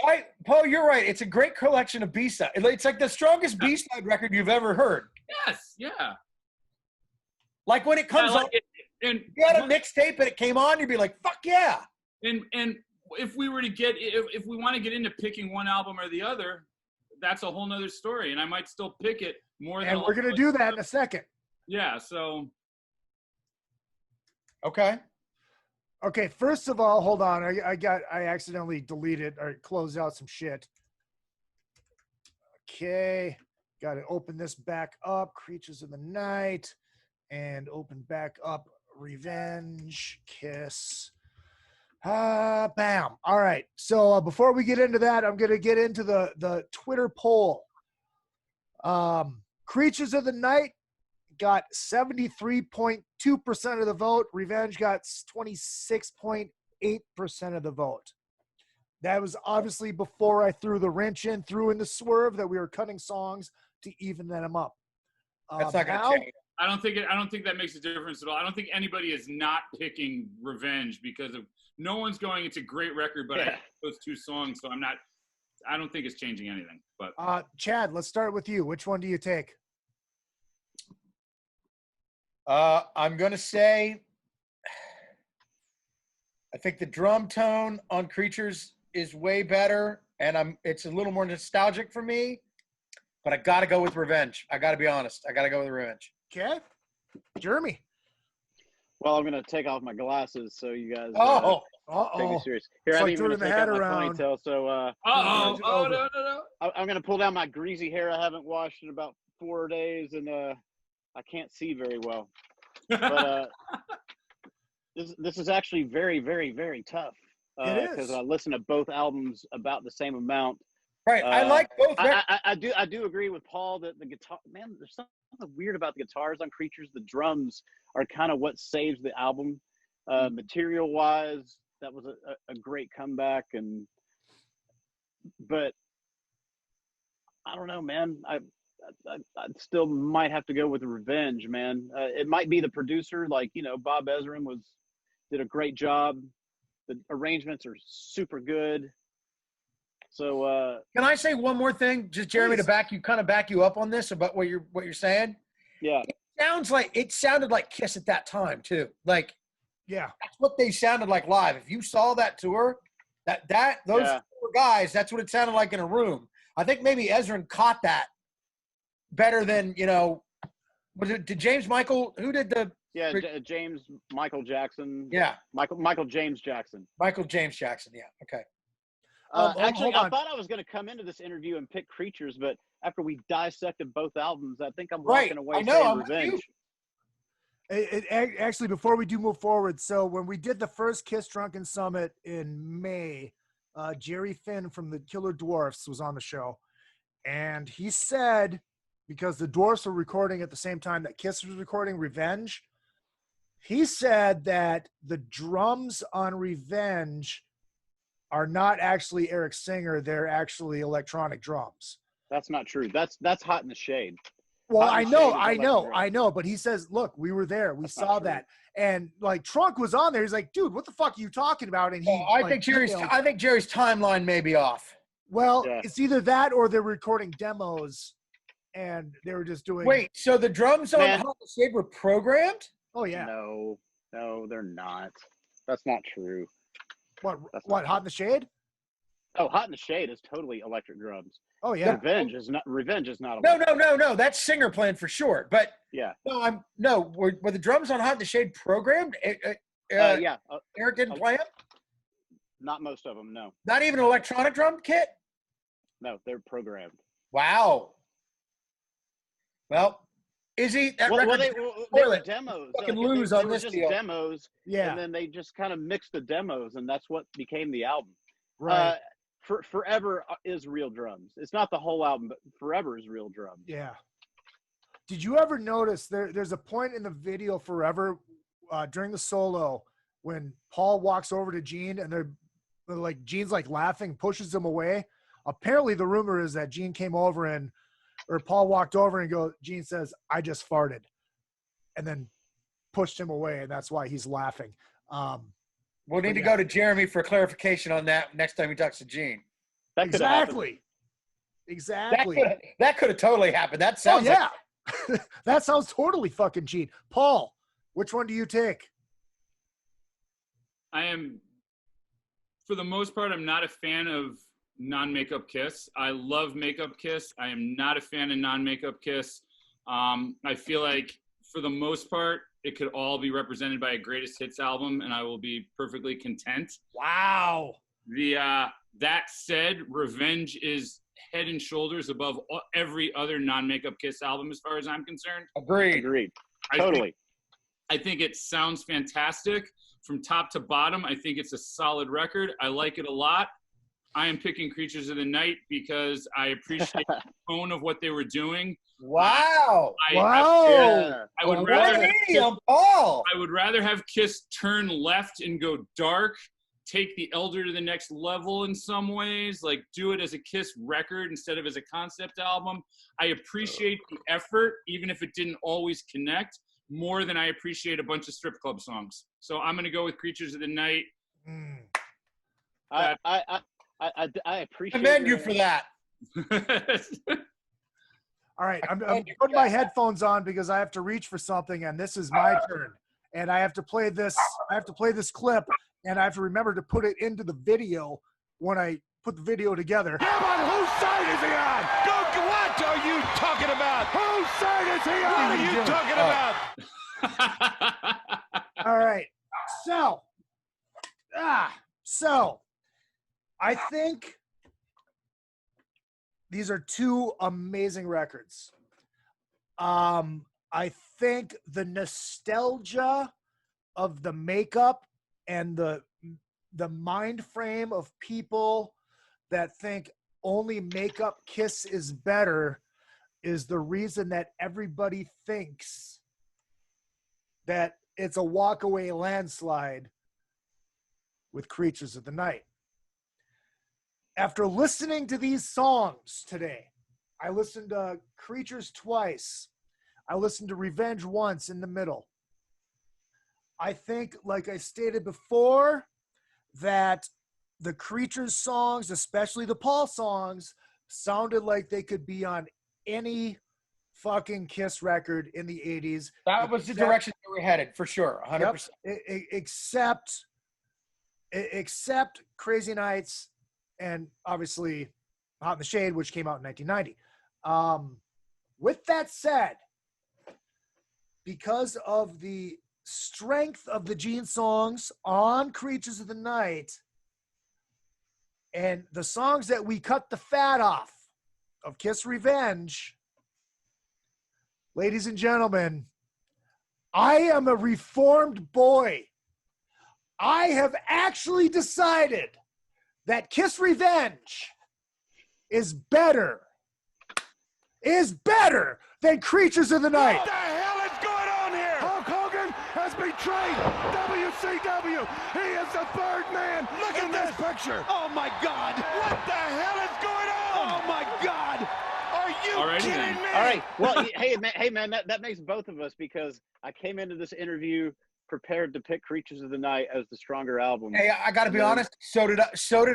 Paul, you're right. It's a great collection of B-side. It's like the strongest B-side record you've ever heard. Yes, yeah. Like when it comes on, and you had a mixtape and it came on, you'd be like, "Fuck yeah!" And if we were to if we want to get into picking one album or the other, that's a whole nother story. And I might still pick it more than. And we're gonna do that in a second. Yeah. So. Okay. Okay. First of all, hold on. I accidentally deleted or closed out some shit. Okay. Got to open this back up. Creatures of the Night, and open back up Revenge, Kiss. Bam. All right. So before we get into that, I'm going to get into the Twitter poll. Creatures of the Night got 73.2% of the vote. Revenge got 26.8% of the vote. That was obviously before I threw in the swerve that we were cutting songs to even them up. That's not going to change. I don't think that makes a difference at all. I don't think anybody is not picking Revenge because of no one's going. It's a great record, but I hate those two songs, so I don't think it's changing anything. But Chad, let's start with you. Which one do you take? I'm going to say I think the drum tone on Creatures is way better, and it's a little more nostalgic for me. But I got to go with Revenge. I got to be honest. I got to go with Revenge. Okay. Jeremy. Well, I'm going to take off my glasses so you guys take me serious. Here, I'm even going to take out my ponytail. So, no. I'm going to pull down my greasy hair I haven't washed in about 4 days, and I can't see very well. But this is actually very, very, very tough. Because I listen to both albums about the same amount. Right, I like both. I do agree with Paul that the guitar, man, there's something weird about the guitars on Creatures. The drums are kind of what saves the album. Material-wise, that was a great comeback, but I don't know, man. I still might have to go with Revenge, man. It might be the producer, like Bob Ezrin did a great job. The arrangements are super good. So can I say one more thing, just Jeremy, to back you up on this about what you're saying? Yeah. It sounded like Kiss at that time too. Like, yeah, that's what they sounded like live. If you saw that tour, those four guys, that's what it sounded like in a room. I think maybe Ezrin caught that better than did James Michael? Who did the? Yeah, James Michael Jackson. Yeah, Michael James Jackson. Michael James Jackson. Yeah. Okay. Actually, I thought I was going to come into this interview and pick Creatures, but after we dissected both albums, I think I'm walking away saying Revenge. Actually, before we do move forward, so when we did the first Kiss Drunken Summit in May, Jerry Finn from the Killer Dwarfs was on the show, and he said, because the Dwarfs were recording at the same time that Kiss was recording Revenge, he said that the drums on Revenge are not actually Eric Singer, they're actually electronic drums. That's not true. That's Hot in the Shade. Well, I know, but he says, look, we were there, we saw that. And like Trunk was on there, he's like, dude, what the fuck are you talking about? And I think Jerry's timeline may be off. Well, it's either that or they're recording demos and they were just doing. Wait, so the drums on Hot in the Shade were programmed? Oh yeah. No, they're not. That's not true. What? Hot in the Shade? Oh, Hot in the Shade is totally electric drums. Oh yeah. Revenge is not. No. That's Singer playing for sure. But yeah. Were the drums on Hot in the Shade programmed? Yeah. Eric didn't play them. Not most of them, no. Not even an electronic drum kit? No, they're programmed. Wow. Well, Izzy, that record they were demos. Fucking Like, lose they on were this just deal. demos. Yeah. And then they just kind of mixed the demos, and that's what became the album. Right. Forever is Real Drums. It's not the whole album, but Forever is Real Drums. Yeah. Did you ever notice there's a point in the video Forever during the solo when Paul walks over to Gene and they're like, Gene's like laughing, pushes him away. Apparently the rumor is that Gene came over or Paul walked over and Gene says, "I just farted," and then pushed him away. And that's why he's laughing. We'll need to go to Jeremy for clarification on that next time he talks to Gene. Exactly. That could have totally happened. That sounds like that sounds totally fucking Gene. Paul, which one do you take? I am, for the most part, I'm not a fan of non-makeup Kiss. I love makeup Kiss. I am not a fan of non-makeup Kiss. I feel like for the most part, it could all be represented by a greatest hits album, and I will be perfectly content. Wow. That said, Revenge is head and shoulders above every other non-makeup Kiss album as far as I'm concerned. Agreed. Totally. I think it sounds fantastic from top to bottom. I think it's a solid record. I like it a lot. I am picking Creatures of the Night because I appreciate the tone of what they were doing. Wow. I would rather rather have Kiss turn left and go dark, take the Elder to the next level in some ways, like do it as a Kiss record instead of as a concept album. I appreciate the effort, even if it didn't always connect, more than I appreciate a bunch of strip club songs. So I'm going to go with Creatures of the Night. I appreciate commend you for that. All right, I'm putting my headphones on because I have to reach for something, and this is my turn. And I have to play this. I have to play this clip, and I have to remember to put it into the video when I put the video together. Yeah, but whose side is he on? What are you talking about? Whose side is he on? What are you talking about? All right, so I think these are two amazing records. I think the nostalgia of the makeup and the mind frame of people that think only makeup Kiss is better is the reason that everybody thinks that it's a walkaway landslide with Creatures of the Night. After listening to these songs today, I listened to Creatures twice. I listened to Revenge once in the middle. I think, like I stated before, that the Creatures songs, especially the Paul songs, sounded like they could be on any fucking Kiss record in the 80s. That was the direction they were headed, for sure, 100%. Except Crazy Nights and obviously Hot in the Shade, which came out in 1990. With that said, because of the strength of the Gene songs on Creatures of the Night and the songs that we cut the fat off of Kiss Revenge, ladies and gentlemen, I am a reformed boy. I have actually decided that Kiss Revenge is better than Creatures of the Night. What the hell is going on here? Hulk Hogan has betrayed WCW. He is the third man. Look at this picture. Oh my God. What the hell is going on? Oh my God. Are you kidding me? All right. Well, hey man, that makes both of us, because I came into this interview prepared to pick Creatures of the Night as the stronger album. Hey, I got to be honest. So did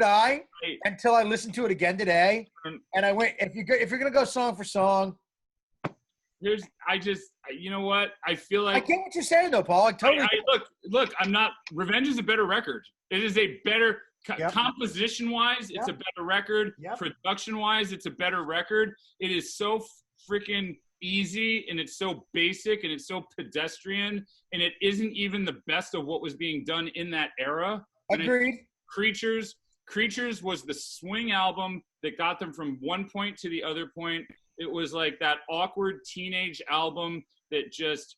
I. Until I listened to it again today, and I went. If you're gonna go song for song, you know what? I feel like I get what you're saying though, Paul. Look. I'm not. Revenge is a better record. It is a better composition-wise. It's a better record. Production-wise, it's a better record. It is so freaking easy, and it's so basic, and it's so pedestrian, and it isn't even the best of what was being done in that era. Agreed. Creatures was the swing album that got them from one point to the other point. It was like that awkward teenage album that just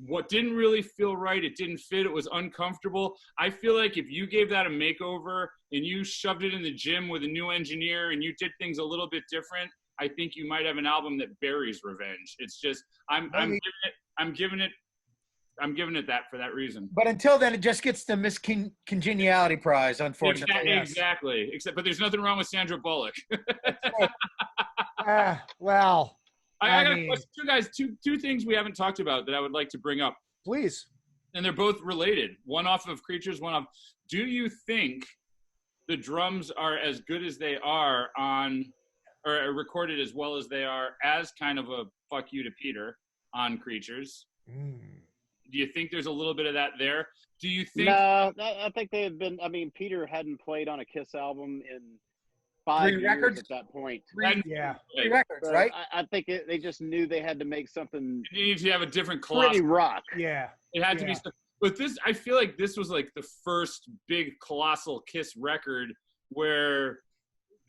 what didn't really feel right. It didn't fit. It was uncomfortable. I feel like if you gave that a makeover and you shoved it in the gym with a new engineer and you did things a little bit different, I think you might have an album that buries Revenge. It's just I'm giving it that for that reason. But until then, it just gets the miscongeniality prize, unfortunately. Exactly. But there's nothing wrong with Sandra Bullock. Well, I got a question. Two things we haven't talked about that I would like to bring up. Please. And they're both related. One off of Creatures, one off. Do you think the drums are as good as they are on, or recorded as well as they are as kind of a fuck you to Peter on Creatures? Do you think there's a little bit of that there? Do you think? No, I think they had been. I mean, Peter hadn't played on a Kiss album in 5 years records? at that point. Three records, So right? I think they just knew they had to make something. You need to have a different pretty colossal. rock. Yeah. It had to be. But this, I feel like this was like the first big colossal Kiss record where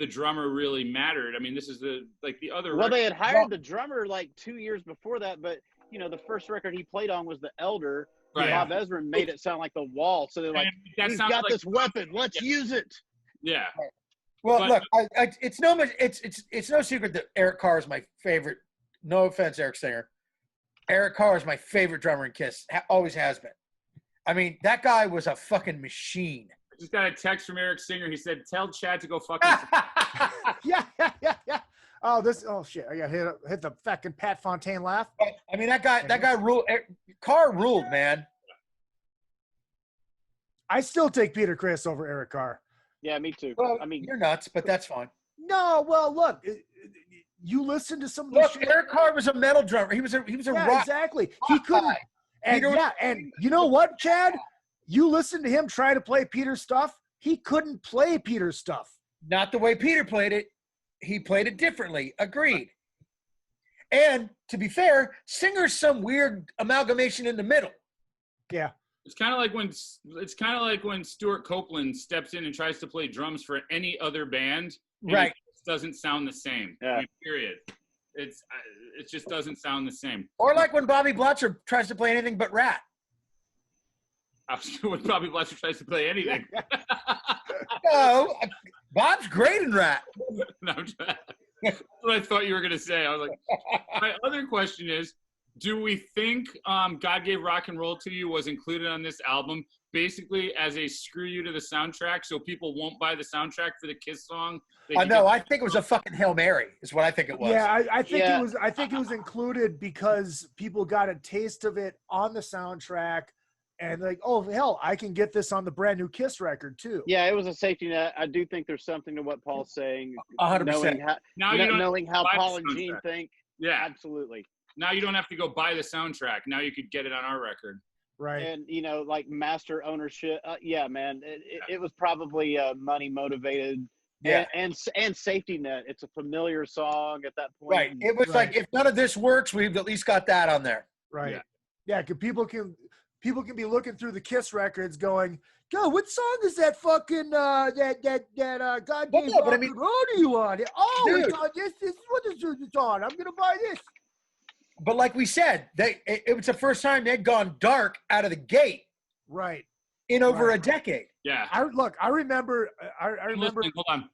the drummer really mattered. I mean, this is the other. Well, they had hired record. the drummer like 2 years before that, but you know, the first record he played on was The Elder. Right. Bob Ezrin made it sound like The Wall. So they're like, he's got this weapon. Let's use it. Yeah. Well, look, it's no secret that Eric Carr is my favorite. No offense, Eric Singer. Eric Carr is my favorite drummer in Kiss. Always has been. I mean, that guy was a fucking machine. I just got a text from Eric Singer. He said, "Tell Chad to go fuck himself." Yeah. Oh shit! I got hit the fucking Pat Fontaine laugh. I mean, that guy ruled. Carr ruled, man. I still take Peter Criss over Eric Carr. Yeah, me too. Well, I mean, you're nuts, but that's fine. No, well, look, you listen to some of the shit. Eric Carr was a metal drummer. He was a rock. Exactly. He couldn't. And and you know what, Chad? You listen to him try to play Peter's stuff. He couldn't play Peter's stuff. Not the way Peter played it. He played it differently. Agreed. And to be fair, Singer's some weird amalgamation in the middle. Yeah. It's kind of like when Stuart Copeland steps in and tries to play drums for any other band. Right. It doesn't sound the same. Yeah. I mean, period. It just doesn't sound the same. Or like when Bobby Blotzer tries to play anything but Rat. When Bobby Blotzer tries to play anything. No, Bob's great in Rat. No, that's what I thought you were going to say. I was like, my other question is, do we think God Gave Rock and Roll to You was included on this album basically as a screw you to the soundtrack so people won't buy the soundtrack for the Kiss song? No, I think it was a fucking Hail Mary is what I think it was. Yeah, I think it was included because people got a taste of it on the soundtrack and like, oh, hell, I can get this on the brand new Kiss record too. Yeah, it was a safety net. I do think there's something to what Paul's saying. 100%. Knowing how buy Paul the and Gene soundtrack. think. Yeah. Absolutely. Now you don't have to go buy the soundtrack. Now you could get it on our record. Right. And, like master ownership. Yeah, man. It was probably money motivated. Yeah. And safety net. It's a familiar song at that point. Right. It was like, if none of this works, we've at least got that on there. Right. Yeah, because people can be looking through the Kiss records going, God, what song is that fucking God Gave Rock and Roll to You on? Oh, Dude. it's on this is what this is on. I'm gonna buy this. But like we said, it was the first time they'd gone dark out of the gate. Right. In over a decade. Yeah. I remember. Hold on.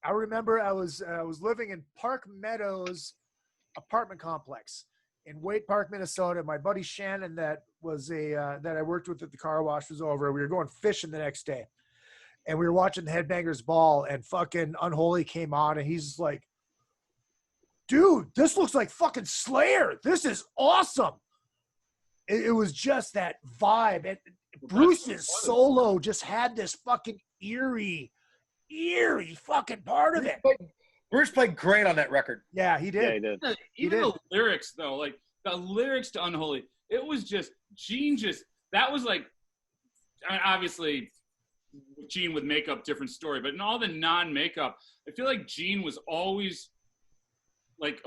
I remember I was living in Park Meadows apartment complex in Waite Park, Minnesota. My buddy Shannon, that I worked with at the car wash, was over. We were going fishing the next day, and we were watching the Headbangers Ball, and fucking Unholy came on, and he's like, dude, this looks like fucking Slayer. This is awesome. It was just that vibe. And Bruce's solo just had this fucking eerie fucking part of it. Bruce played great on that record. Yeah, he did. Yeah, he did. Even the lyrics, though, like the lyrics to Unholy, it was just, Gene that was like, I mean, obviously, Gene with makeup, different story, but in all the non-makeup, I feel like Gene was always like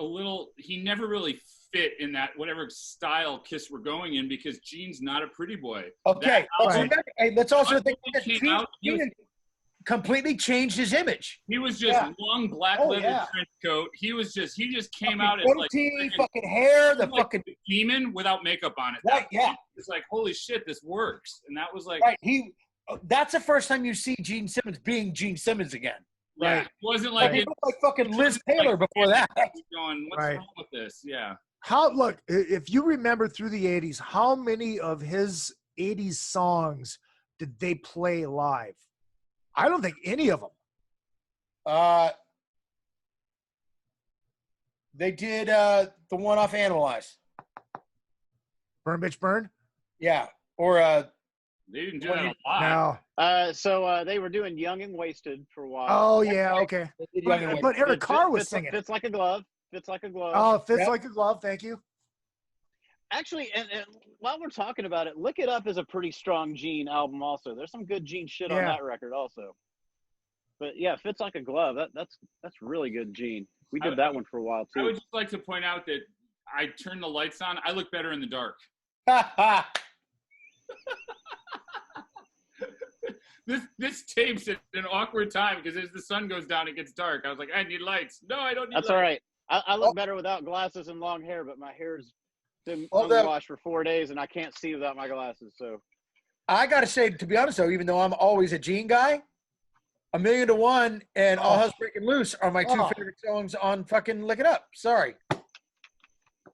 he never really fit in that whatever style Kiss were going in because Gene's not a pretty boy. Okay, let's also think completely changed his image. He was just long black leather trench coat. He just came out as like fucking hair, the like fucking demon without makeup on it. Right, yeah. It's like, holy shit, this works. And that was like right. That's the first time you see Gene Simmons being Gene Simmons again. Yeah, right. It wasn't like he looked like fucking Liz Taylor before that. Going, what's wrong with this? Yeah. Look, if you remember through the 80s, how many of his 80s songs did they play live? I don't think any of them. They did the one off Animalize. Burn Bitch Burn? Yeah. Or they didn't do that a lot. No. So they were doing Young and Wasted for a while. Oh yeah, okay. But Eric Carr was singing. Fits like a glove. Fits like a glove. Oh, fits like a glove. Thank you. Actually, and while we're talking about it, Lick It Up is a pretty strong Gene album. Also, there's some good Gene shit on that record. Also, but yeah, Fits Like a Glove. That's really good Gene. We did that one for a while too. I would just like to point out that I turned the lights on. I look better in the dark. This tape's at an awkward time because as the sun goes down, it gets dark. I was like, I need lights. No, I don't need lights. That's all right. I look better without glasses and long hair, but my hair's been unwashed for 4 days, and I can't see without my glasses. So I got to say, to be honest, though, even though I'm always a Gene guy, A Million to One and All Hell's Breaking Loose are my two favorite songs on fucking Lick It Up. Sorry.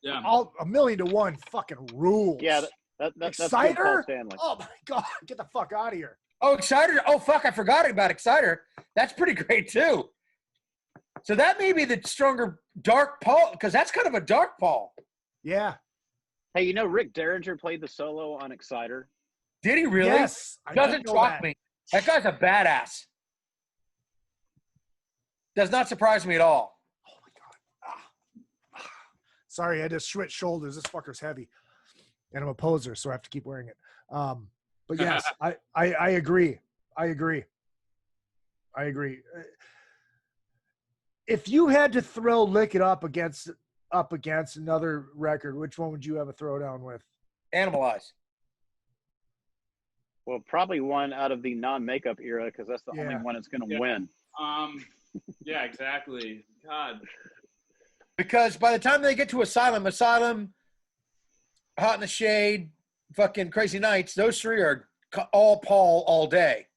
Yeah. A Million to One fucking rules. Yeah, that's Exciter? good Paul Stanley. Oh my God, get the fuck out of here. Oh, Exciter. Oh, fuck, I forgot about Exciter. That's pretty great, too. So that may be the stronger dark Paul, because that's kind of a dark Paul. Yeah. Hey, you know Rick Derringer played the solo on Exciter? Did he really? Yes. Doesn't shock me. That guy's a badass. Does not surprise me at all. Oh my God. Sorry, I had to switch shoulders. This fucker's heavy. And I'm a poser, so I have to keep wearing it. But yes, I agree. I agree. If you had to throw Lick It Up against another record, which one would you have a throwdown with? Animalize. Well, probably one out of the non-makeup era, because that's the only one that's going to win. Yeah, exactly. God. Because by the time they get to Asylum, Hot in the Shade, fucking Crazy Nights, those three are all Paul all day.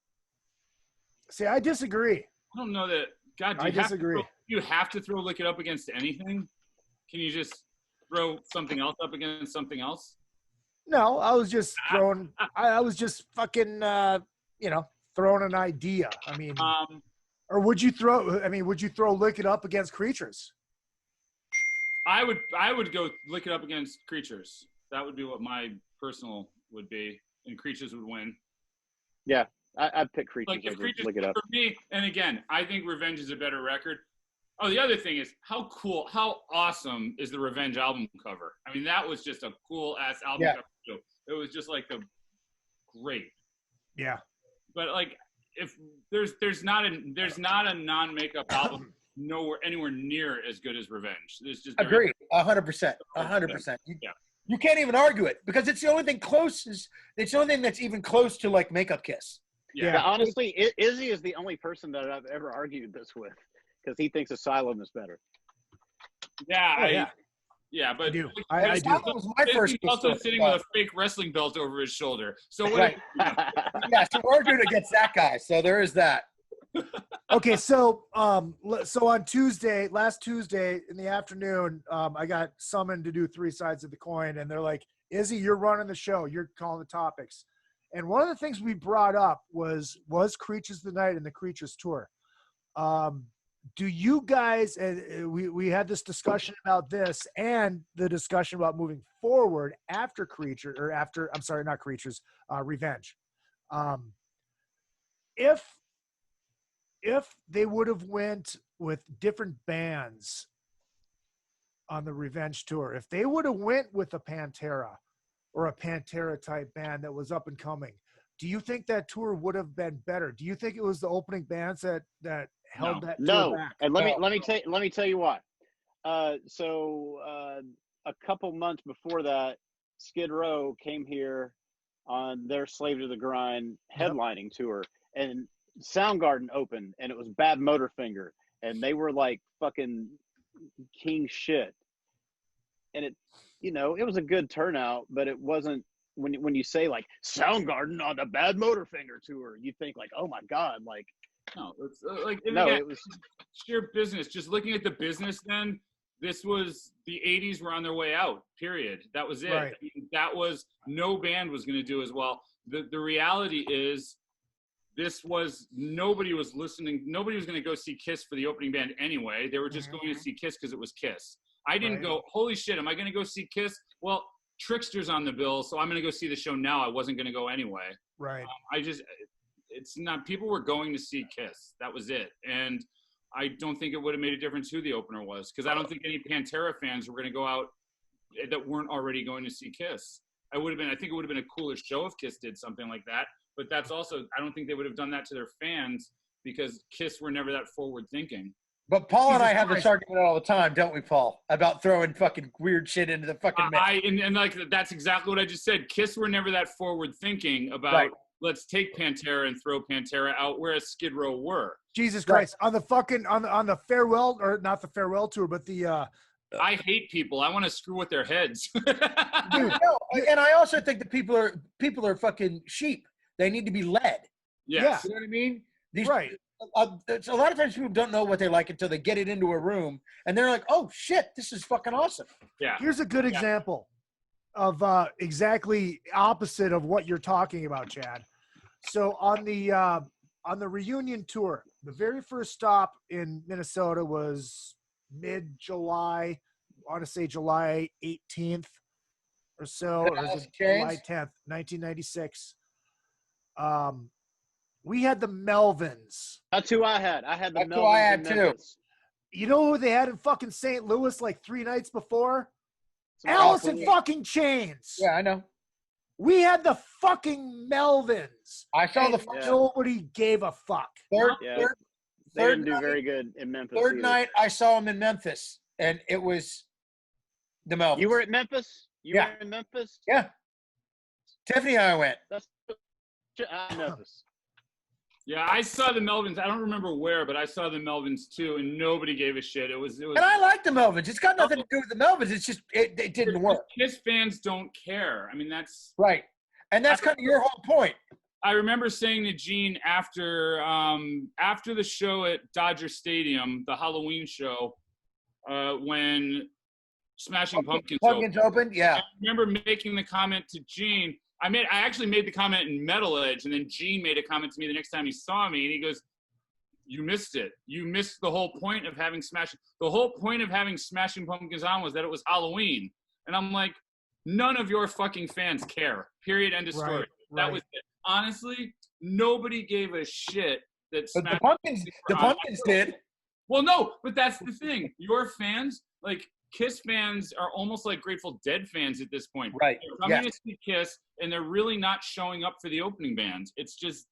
See, I disagree. I don't know that. God, I disagree. You have to throw Lick It Up against anything? Can you just throw something else up against something else? No, I was just throwing. I was just fucking, throwing an idea. I mean, or would you throw? I mean, would you throw Lick It Up against Creatures? I would go Lick It Up against Creatures. That would be what my personal would be, and Creatures would win. Yeah, I'd pick Creatures. Like if Creatures Lick It Up for me, and again, I think Revenge is a better record. Oh, the other thing is how cool, how awesome is the Revenge album cover? I mean, that was just a cool ass album cover too. It was just like great. Yeah. But like, if there's not a non-makeup album anywhere near as good as Revenge. There's just agree 100%. 100%. You can't even argue it because it's the only thing it's the only thing that's even close to like Makeup Kiss. Yeah, honestly, Izzy is the only person that I've ever argued this with because he thinks Asylum is better. Yeah, but I do. Asylum was my first. He's also sitting with a fake wrestling belt over his shoulder. So what? Right. So we're arguing against that guy. So there is that. Okay, so on Tuesday, last Tuesday in the afternoon, I got summoned to do 3 sides of the coin, and they're like, Izzy, you're running the show. You're calling the topics. And one of the things we brought up was Creatures of the Night and the Creatures tour. Do you guys, we had this discussion about this and the discussion about moving forward after Revenge. If they would have went with different bands on the Revenge tour, if they would have went with a Pantera or a Pantera type band that was up and coming, do you think that tour would have been better? Do you think it was the opening bands that held that tour back? And let me tell you why. So a couple months before that, Skid Row came here on their Slave to the Grind headlining tour, and Soundgarden opened, and it was Bad Motorfinger, and they were like fucking king shit. And it, you know, it was a good turnout, but it wasn't. When you say like Soundgarden on the Bad Motorfinger tour, you think like, oh my god, like No, it's like no, again, it was sheer business. Just looking at the business, then this was the '80s were on their way out. Period. That was it. Right. I mean, that was no band was going to do as well. The reality is, this was nobody was listening. Nobody was going to go see Kiss for the opening band anyway. They were just going to see Kiss because it was Kiss. I didn't go. Holy shit! Am I going to go see Kiss? Well, Trickster's on the bill, so I'm going to go see the show now. I wasn't going to go anyway. Right. It's not, people were going to see Kiss. That was it. And I don't think it would have made a difference who the opener was, because I don't think any Pantera fans were going to go out that weren't already going to see Kiss. I think it would have been a cooler show if Kiss did something like that. But that's also, I don't think they would have done that to their fans because Kiss were never that forward thinking. But Paul and I have this argument all the time, don't we, Paul? About throwing fucking weird shit into the fucking mix. And like that's exactly what I just said. Kiss were never that forward thinking about let's take Pantera and throw Pantera out, whereas Skid Row were. Jesus Christ. On the fucking on the farewell, or not the farewell tour, but the I hate people. I want to screw with their heads. Dude, no, and I also think that people are fucking sheep. They need to be led. Yes. You know what I mean? Right. A lot of times people don't know what they like until they get it into a room, and they're like, "Oh shit, this is fucking awesome." Yeah. Here's a good example of exactly opposite of what you're talking about, Chad. So on the reunion tour, the very first stop in Minnesota was mid-July. I want to say July 18th or so, or is it July 10th, 1996. We had the Melvins. That's who I had. I had the Melvins. That's who I had too. You know who they had in fucking St. Louis like 3 nights before? Some Alice in awful- fucking Chains. Yeah, I know. We had the fucking Melvins. I saw and nobody gave a fuck. They didn't do very good in Memphis. Third either. night, I saw them in Memphis, and it was the Melvins. You were at Memphis? You were in Memphis? Yeah. Tiffany and I went. That's Memphis. Yeah, I saw the Melvins. I don't remember where, but I saw the Melvins too, and nobody gave a shit. It was. And I like the Melvins. It's got nothing to do with the Melvins. It's just it didn't work. Kiss fans don't care. I mean, that's right, and that's kind of your whole point. I remember saying to Gene after the show at Dodger Stadium, the Halloween show, when Smashing Pumpkins opened. Yeah, I remember making the comment to Gene. I actually made the comment in Metal Edge, and then Gene made a comment to me the next time he saw me, and he goes, "You missed it. You missed the whole point of having Smashing. The whole point of having Smashing Pumpkins on was that it was Halloween." And I'm like, none of your fucking fans care. Period. End of story. That was it. Honestly, nobody gave a shit that. But the Pumpkins did. Well, no, but that's the thing. Your fans, like Kiss fans, are almost like Grateful Dead fans at this point. Right. They're coming to see Kiss, and they're really not showing up for the opening bands. It's just,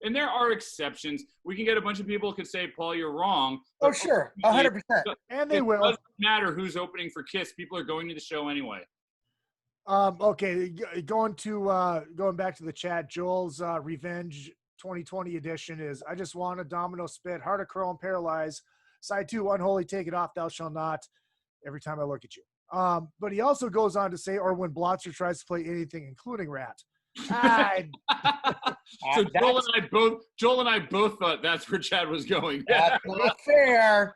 and there are exceptions. We can get a bunch of people who could say, "Paul, you're wrong." Oh, sure, 100%. And they will. It doesn't matter who's opening for Kiss. People are going to the show anyway. Okay, going back to the chat, Joel's Revenge 2020 edition is, "I just want a domino spit, Heart of Chrome, Paralyzed. Side 2, Unholy, Take It Off, Thou Shalt Not. Every time I look at you." But he also goes on to say, "Or when Blotzer tries to play anything, including Rat." So Joel and I both thought that's where Chad was going. That's not fair.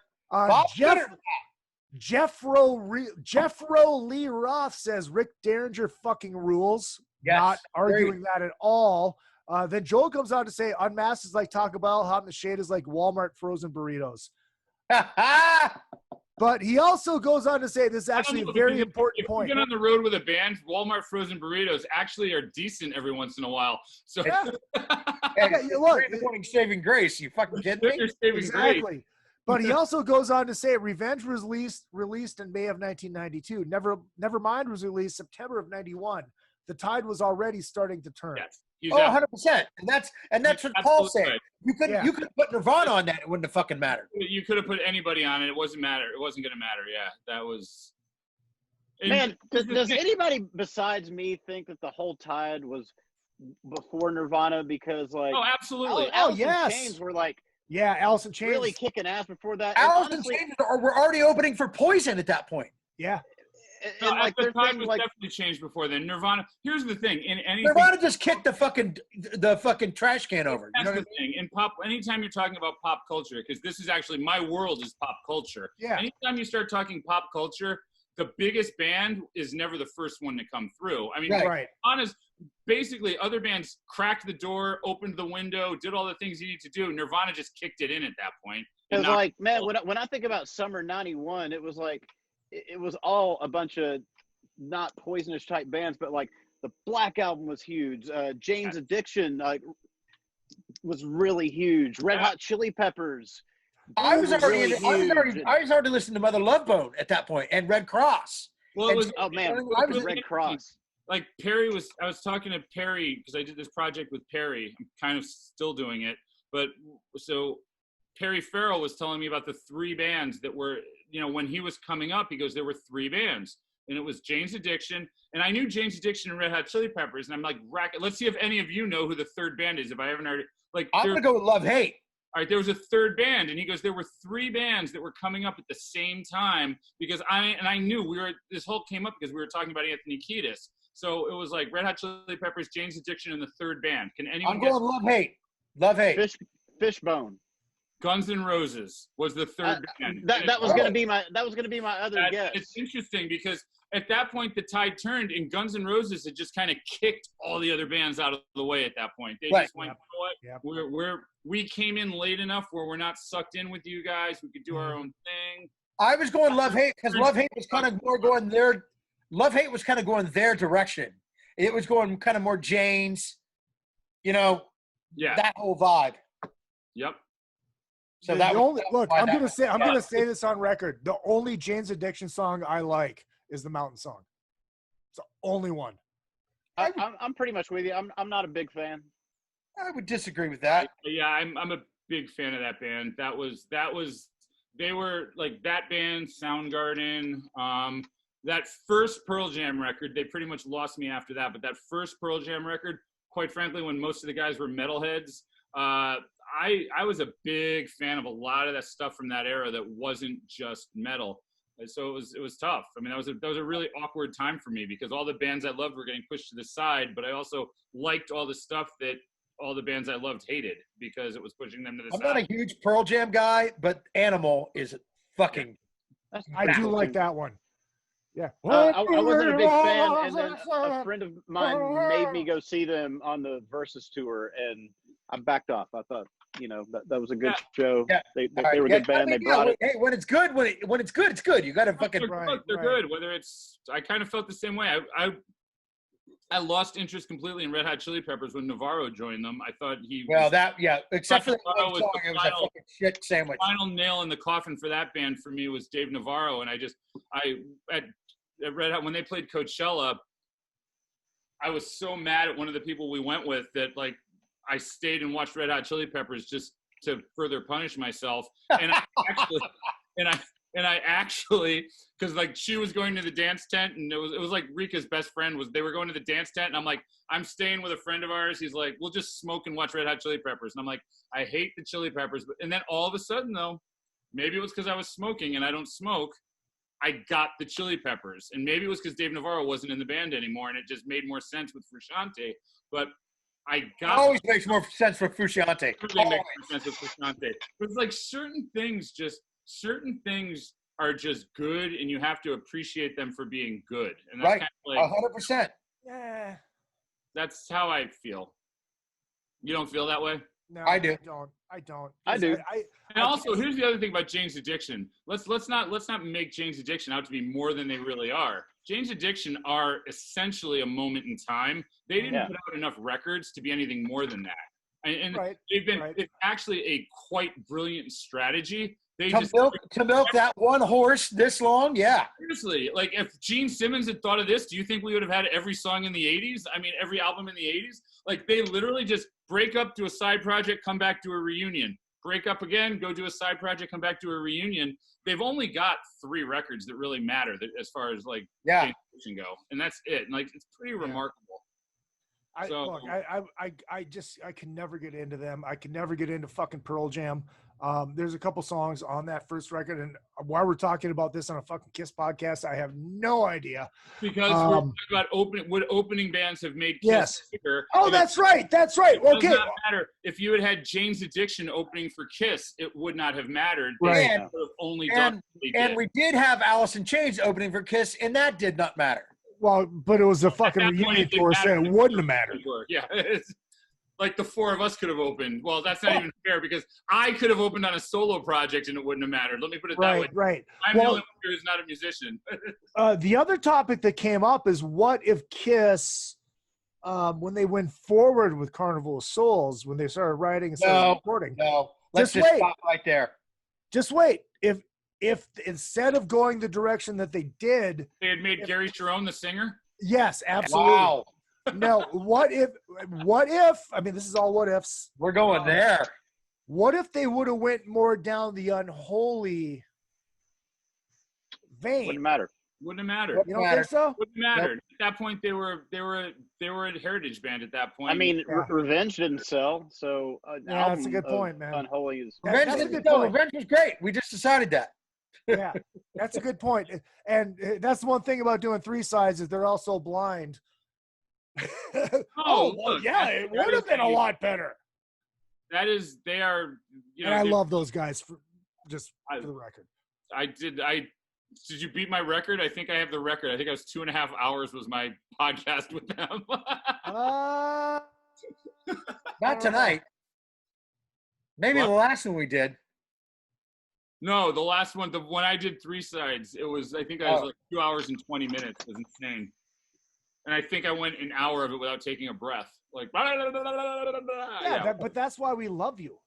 Jeffro Lee Roth says Rick Derringer fucking rules. Yes, not arguing that at all. Then Joel comes on to say Unmasked is like Taco Bell, Hot in the Shade is like Walmart frozen burritos. But he also goes on to say this is actually a very important point. If you get on the road with a band, Walmart frozen burritos actually are decent every once in a while. So Hey, look, the morning saving grace. You fucking kidding me? Exactly. But he also goes on to say Revenge was released in May of 1992. Nevermind was released September of 91. The tide was already starting to turn. Yes. 100%. And that's what Paul said. Right. You could put Nirvana on that. It wouldn't have fucking mattered. You could have put anybody on it. It wasn't matter. It wasn't going to matter. Yeah, that was. Man, does anybody besides me think that the whole tide was before Nirvana because like absolutely. Alice in yes. Chains were like Alice in Chains really kicking ass before that. Alice in Chains were already opening for Poison at that point. Yeah. No, and like the their time thing was like definitely changed before then. Nirvana. Here's the thing. In anything, Nirvana just kicked the fucking trash can over. That's You know the thing. In pop, anytime you're talking about pop culture, because this is actually my world is pop culture. Yeah. Anytime you start talking pop culture, the biggest band is never the first one to come through. I mean, right. honest, basically, other bands cracked the door, opened the window, did all the things you need to do. Nirvana just kicked it in at that point. Because like, man, when I think about Summer '91, it was like it was all a bunch of not Poisonous type bands, but like the Black Album was huge. Jane's Addiction like was really huge. Red Hot Chili Peppers. I was already listening to Mother Love Bone at that point and Red Cross. Well, it was Red Cross. Like I was talking to Perry because I did this project with Perry. I'm kind of still doing it, but so Perry Farrell was telling me about the 3 bands that were, when he was coming up, he goes, there were 3 bands. And it was Jane's Addiction. And I knew Jane's Addiction and Red Hot Chili Peppers. And I'm like, let's see if any of you know who the 3rd band is. If I haven't already, I'm going to go with Love Hate. All right, there was a 3rd band. And he goes, there were 3 bands that were coming up at the same time because I knew this whole came up because we were talking about Anthony Kiedis. So it was like Red Hot Chili Peppers, Jane's Addiction, and the 3rd band. Can anyone guess? I'm going Love Hate. Love Hate. Fishbone. Guns N' Roses was the 3rd band. That was going to be my other guess. It's interesting because at that point the tide turned and Guns N' Roses had just kind of kicked all the other bands out of the way at that point. They just went, you know what? We came in late enough where we're not sucked in with you guys. We could do our own thing. I was going Love Hate because Love Hate was kind of more going their Love Hate was kind of going their direction. It was going kind of more Jane's, that whole vibe. Yep. So I'm gonna say this on record. The only Jane's Addiction song I like is the Mountain Song. It's the only one. I'm pretty much with you. I'm not a big fan. I would disagree with that. Yeah, I'm a big fan of that band. They were like that band, Soundgarden. That first Pearl Jam record, they pretty much lost me after that. But that first Pearl Jam record, quite frankly, when most of the guys were metalheads, I was a big fan of a lot of that stuff from that era that wasn't just metal. And so it was tough. I mean, that was a really awkward time for me because all the bands I loved were getting pushed to the side, but I also liked all the stuff that all the bands I loved hated because it was pushing them to the side. I'm not a huge Pearl Jam guy, but Animal is fucking. I do like that one. Yeah. I wasn't a big fan, and then a friend of mine made me go see them on the Versus tour, and I backed off. I thought, that was a good show. Yeah. They were a good band. They brought it. Hey, when it's good, it's good. You got to fucking. They're good. Whether it's, I kind of felt the same way. I lost interest completely in Red Hot Chili Peppers when Navarro joined them. I thought except for that one song, it was a fucking shit sandwich. The final nail in the coffin for that band for me was Dave Navarro, and at Red Hot when they played Coachella, I was so mad at one of the people we went with that like I stayed and watched Red Hot Chili Peppers just to further punish myself, and I actually because like she was going to the dance tent and it was like Rika's best friend they were going to the dance tent and I'm like, I'm staying with a friend of ours. He's like, we'll just smoke and watch Red Hot Chili Peppers. And I'm like, I hate the Chili Peppers. And then all of a sudden though, maybe it was because I was smoking and I don't smoke, I got the Chili Peppers. And maybe it was because Dave Navarro wasn't in the band anymore and it just made more sense with Frusciante. But it always makes more sense for Frusciante. Everything makes more sense with Frusciante. But it's like certain things are just good and you have to appreciate them for being good. And that's right. Kind of like 100%. Yeah. That's how I feel. You don't feel that way? No, I do. I don't. I do. And also, here's the other thing about Jane's Addiction. Let's not make Jane's Addiction out to be more than they really are. Jane's Addiction are essentially a moment in time. They didn't put out enough records to be anything more than that. And it's actually a quite brilliant strategy. To milk that one horse this long, yeah. Seriously, like if Gene Simmons had thought of this, do you think we would have had every song in the 80s? I mean, every album in the 80s? Like they literally just break up, do a side project, come back to a reunion. Break up again, go do a side project, come back to a reunion. They've only got 3 records that really matter as far as like Jane's Addiction go. And that's it. And like it's pretty remarkable. I can never get into them. I can never get into fucking Pearl Jam. There's a couple songs on that first record, and why we're talking about this on a fucking Kiss podcast, I have no idea. Because we're talking about opening bands have made Kiss Yes. bigger. Oh, that's right. That's right. It does Okay. not matter. If you had Jane's Addiction opening for Kiss, it would not have mattered. They Right. would have only done what they And did. we did have Alice in Chains opening for Kiss, and that did not matter. Well, but it was a fucking At that point, reunion it didn't tour, so matter. it wouldn't have mattered. Yeah, it's like the four of us could have opened. Well, that's not even fair because I could have opened on a solo project and it wouldn't have mattered. Let me put it that way. Right. I'm the only one who's not a musician. The other topic that came up is what if Kiss, when they went forward with Carnival of Souls, when they started writing and started recording. No, let's just wait. stop right there. Just wait. If instead of going the direction that they did, They had made Gary Cherone the singer. yes, absolutely. Wow. No, what if, I mean, this is all what ifs. We're going there. What if they would have went more down the unholy vein? Wouldn't matter. Wouldn't have mattered. You don't think so? Wouldn't matter. At that point, they were a heritage band. At that point, I mean, Revenge didn't sell, so Yeah, that's a good point, man. Unholy is. That's a good point. Revenge was great. We just decided that. Yeah, that's a good point. And that's the one thing about doing three sides is they're also blind. Well, look, yeah, that- it that would have is been a a- lot better. They are. You know, And I they- love those guys for the record. Did you beat my record? I think I have the record. I think I was 2.5 hours was my podcast with them. Not tonight. Maybe the last one we did. No, the last one, the when I did three sides, it was I think I was like 2 hours and 20 minutes. It was insane. And I think I went an hour of it without taking a breath. Like Yeah, but that's why we love you.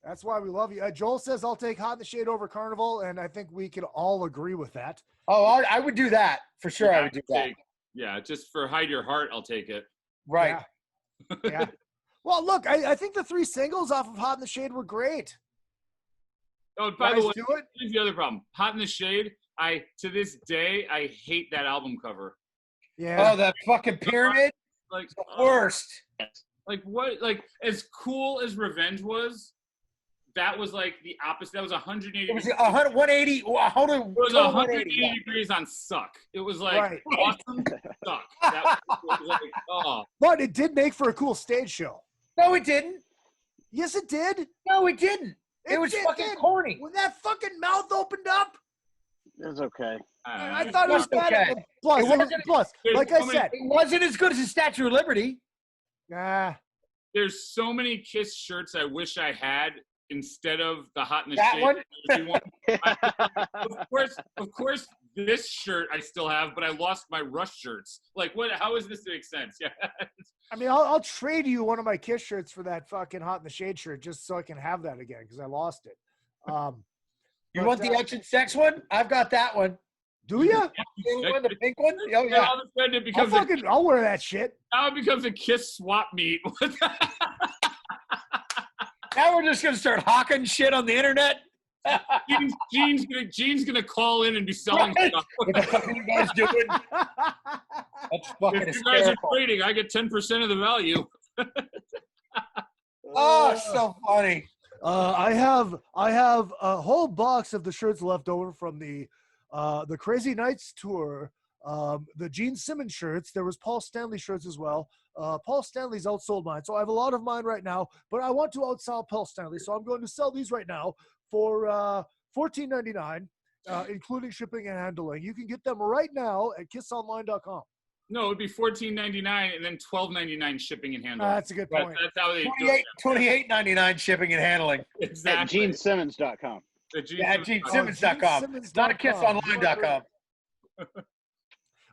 That's why we love you. Joel says I'll take Hot in the Shade over Carnival, and I think we can all agree with that. Oh, I would do that for sure. I would do that. Yeah, just for Hide Your Heart, I'll take it. Right. Yeah. Well, look, I think the three singles off of Hot in the Shade were great. Oh, by the way, do it. here's the other problem. Hot in the Shade, to this day, I hate that album cover. Yeah. Oh, that fucking pyramid. Like the worst. Like what? Like as cool as Revenge was, that was like the opposite. That was 180. It was 180. It was 180 yeah. degrees on suck. It was like Right. awesome suck. That was like, oh. But it did make for a cool stage show. No, it didn't. Yes, it did. No, it didn't. It was fucking corny. When that fucking mouth opened up, It was okay. I thought it was bad. okay. Plus, It wasn't- plus, like I said, It wasn't as good as the Statue of Liberty. There's so many Kiss shirts I wish I had instead of the Hot in the That Shade. one? energy one. Of course, this shirt I still have, but I lost my Rush shirts. Like, what? How is this to make sense? Yeah. I mean, I'll trade you one of my Kiss shirts for that fucking Hot in the Shade shirt just so I can have that again because I lost it. You want the Action Sex one? I've got that one. Do you? You want the pink one? Oh yeah. All of a sudden it becomes I'll wear that shit. Now it becomes a Kiss swap meet. Now we're just gonna start hawking shit on the internet. Gene's gonna call in and be selling Right. stuff. What the fuck are you guys doing? That's fucking If you guys are hysterical. trading, I get 10% of the value. Oh, so funny. I have a whole box of the shirts left over from the Crazy Nights tour. The Gene Simmons shirts. There was Paul Stanley shirts as well. Paul Stanley's outsold mine, so I have a lot of mine right now. But I want to outsell Paul Stanley, so I'm going to sell these right now for $14.99, including shipping and handling. You can get them right now at kissonline.com. No, it'd be $14.99 and then $12.99 shipping and handling. That's a good point. That's how they do it. $28.99 shipping and handling. Exactly. At GeneSimmons.com. Yeah, GeneSimmons.com. Not at kissonline.com.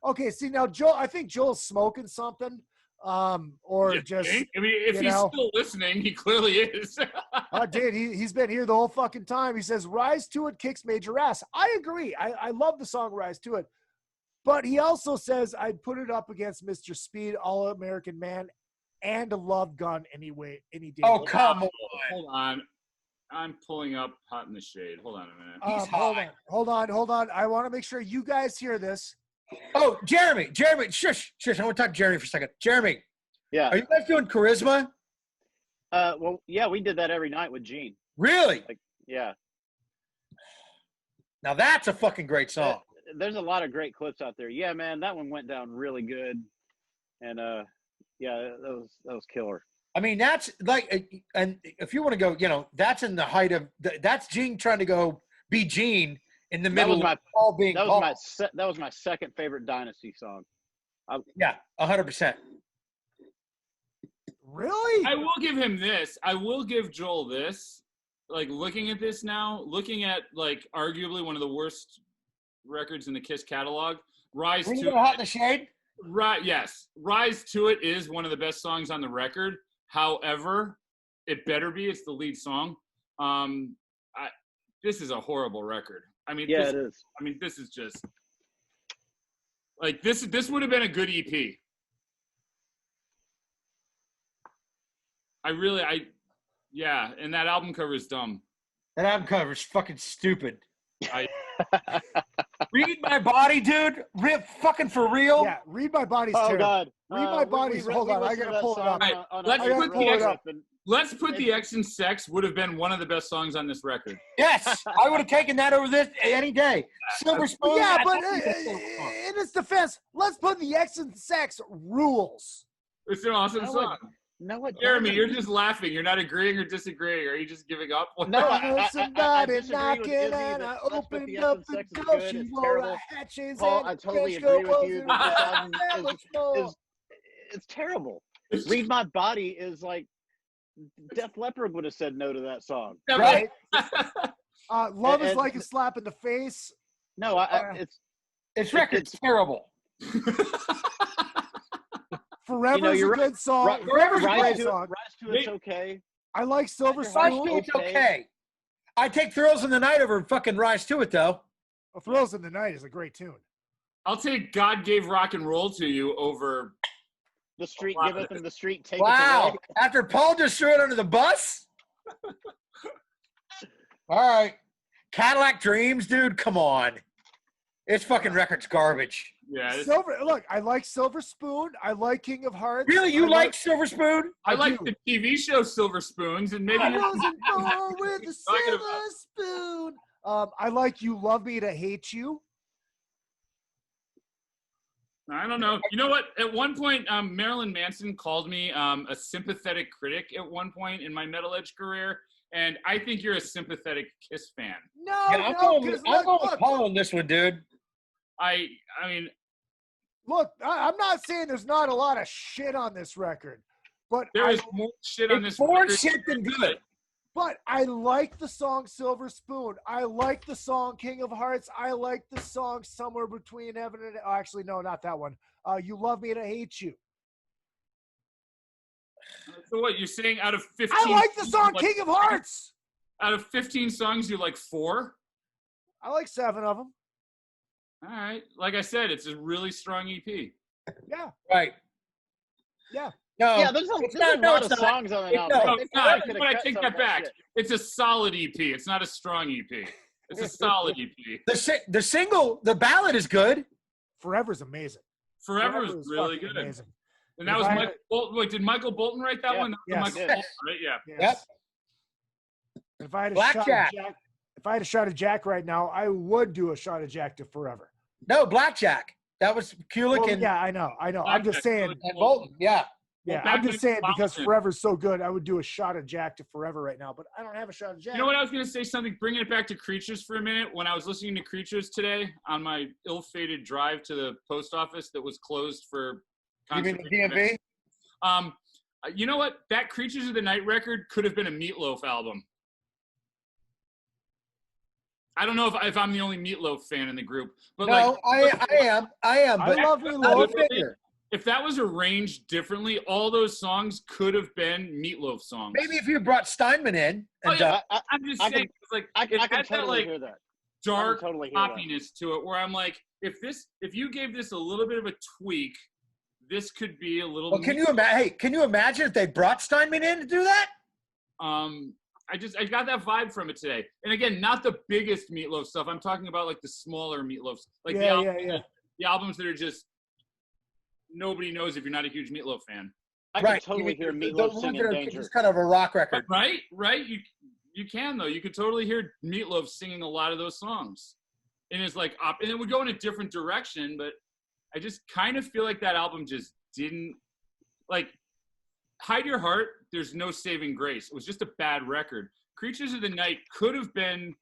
Okay, see now, Joel. I think Joel's smoking something, or just. I mean, if he's still listening, he clearly is. Dude, he's been here the whole fucking time. He says, "Rise to It" kicks major ass. I agree. I love the song "Rise to It," but he also says I'd put it up against Mr. Speed, All American Man, and a Love Gun any day. Oh, come on. Hold on. I'm pulling up Hot in the Shade. Hold on a minute. Hold on. I want to make sure you guys hear this. Oh, Jeremy, shush. I want to talk to Jeremy for a second. Jeremy, Yeah. are you guys doing Charisma? Well, yeah, we did that every night with Gene. Really? Yeah. Now that's a fucking great song. There's a lot of great clips out there. Yeah, man, that one went down really good, and yeah, that was killer. I mean, that's like, and if you want to go, that's in the height of that's Gene trying to go be Gene in the middle of all being. That was my second favorite Dynasty song. Yeah, 100%. Really? I will give him this. I will give Joel this. Like, looking at this now, looking at, like, arguably one of the worst records in the Kiss catalog, Rise to It. Hot in the Shade? Right, yes. Rise to It is one of the best songs on the record. However, it better be. It's the lead song. This is a horrible record. I mean, yeah, it is. I mean, this is just like this would have been a good EP. Yeah, and that album cover is dumb. That album cover is fucking stupid. Read My Body, dude. Fucking for real. Yeah, Read My Body's Oh, terrible. God. Read My Body's. Hold on, I gotta pull it up. Right, let's put the X and Sex would have been one of the best songs on this record. Yes, I would have taken that over this any day. Silver Spoon. Yeah, but in its defense, let's put the X and Sex rules. It's an awesome song. No, it Jeremy, doesn't. you're just laughing. You're not agreeing or disagreeing. Are you just giving up? No, I somebody disagree knocking with Izzy and that I Let's Put opened the up X the and Sex is door. good. She It's wore terrible. a hatches Paul, and I totally French agree with you. girls This and album it's terrible. Read My Body is like Def Leppard would have said no to that song. right? Love is And- like a slap in the face. No, It's record's terrible. Forever's you're a good song. Forever's a Rise great to song. Rise to It's okay. I like Silver Rise Spoon. to It's okay. I take Thrills in the Night over fucking Rise to It, though. Oh, Thrills in the Night is a great tune. I'll take God Gave Rock and Roll to You over The Street Giveth and the Street Taketh Wow. Away. After Paul just threw it under the bus? All right. Cadillac Dreams, dude, come on. This fucking record's garbage. Yeah. Look, I like Silver Spoon. I like King of Hearts. Really? You like Silver Spoon? I like the TV show Silver Spoons, and maybe I wasn't born with a silver spoon. I like You Love Me to Hate You. I don't know. You know what? At one point, Marilyn Manson called me a sympathetic critic at one point in my Metal Edge career, and I think you're a sympathetic Kiss fan. No, I'm going with Paul on this one, dude. I mean, look, I'm not saying there's not a lot of shit on this record, but there is more shit on this more record. shit than good. But I like the song Silver Spoon. I like the song King of Hearts. I like the song Somewhere Between Heaven and actually, no, not that one. You Love Me to Hate You. So what, you're saying out of 15 I like the song like, King of Hearts. Out of 15 songs, you like 4? I like 7 of them. All right. Like I said, it's a really strong EP. Yeah. Right. Yeah. No, Yeah, there's a lot of songs on that album. No, it's not. They could've But I cut take some that of back. shit. It's a solid EP. It's not a strong EP. It's a solid EP. The single, the ballad is good. Forever's amazing. Forever is really fucking good. amazing. And that was Michael Bolton. Wait, did Michael Bolton write that one? That was Yes. Michael Yes. Bolton, right? Yeah. Yes. If I had a shot of Blackjack. Jack, if I had a shot of Jack right now, I would do a shot of Jack to Forever. No, Blackjack. That was Kulik Well, and yeah, I know. I'm just saying. and Bolton. Yeah. Yeah, Well, I'm just saying because Boston. Forever's so good, I would do a shot of Jack to Forever right now, but I don't have a shot of Jack. You know what? I was going to say something, bringing it back to Creatures for a minute. When I was listening to Creatures today on my ill-fated drive to the post office that was closed for You mean the DMV? You know what? That Creatures of the Night record could have been a Meatloaf album. I don't know if I'm the only Meatloaf fan in the group, but No, like I am. But I love Meatloaf. if that was arranged differently, all those songs could have been Meatloaf songs. Maybe if you brought Steinman in. And, I'm just saying, it's like I it can had that totally like hear that. dark totally hear that. poppiness to it, where I'm like, if you gave this a little bit of a tweak, this could be a little. well, can you imagine if they brought Steinman in to do that? I got that vibe from it today. And again, not the biggest Meatloaf stuff. I'm talking about like the smaller Meatloafs, like Yeah. the albums that are just nobody knows if you're not a huge Meatloaf fan. I can totally hear Meatloaf singing Danger. It's kind of a rock record. Right. You can, though. You could totally hear Meatloaf singing a lot of those songs. And it's like, and it would go in a different direction, but I just kind of feel like that album just didn't, like, Hide Your Heart, there's no saving grace. It was just a bad record. Creatures of the Night could have been,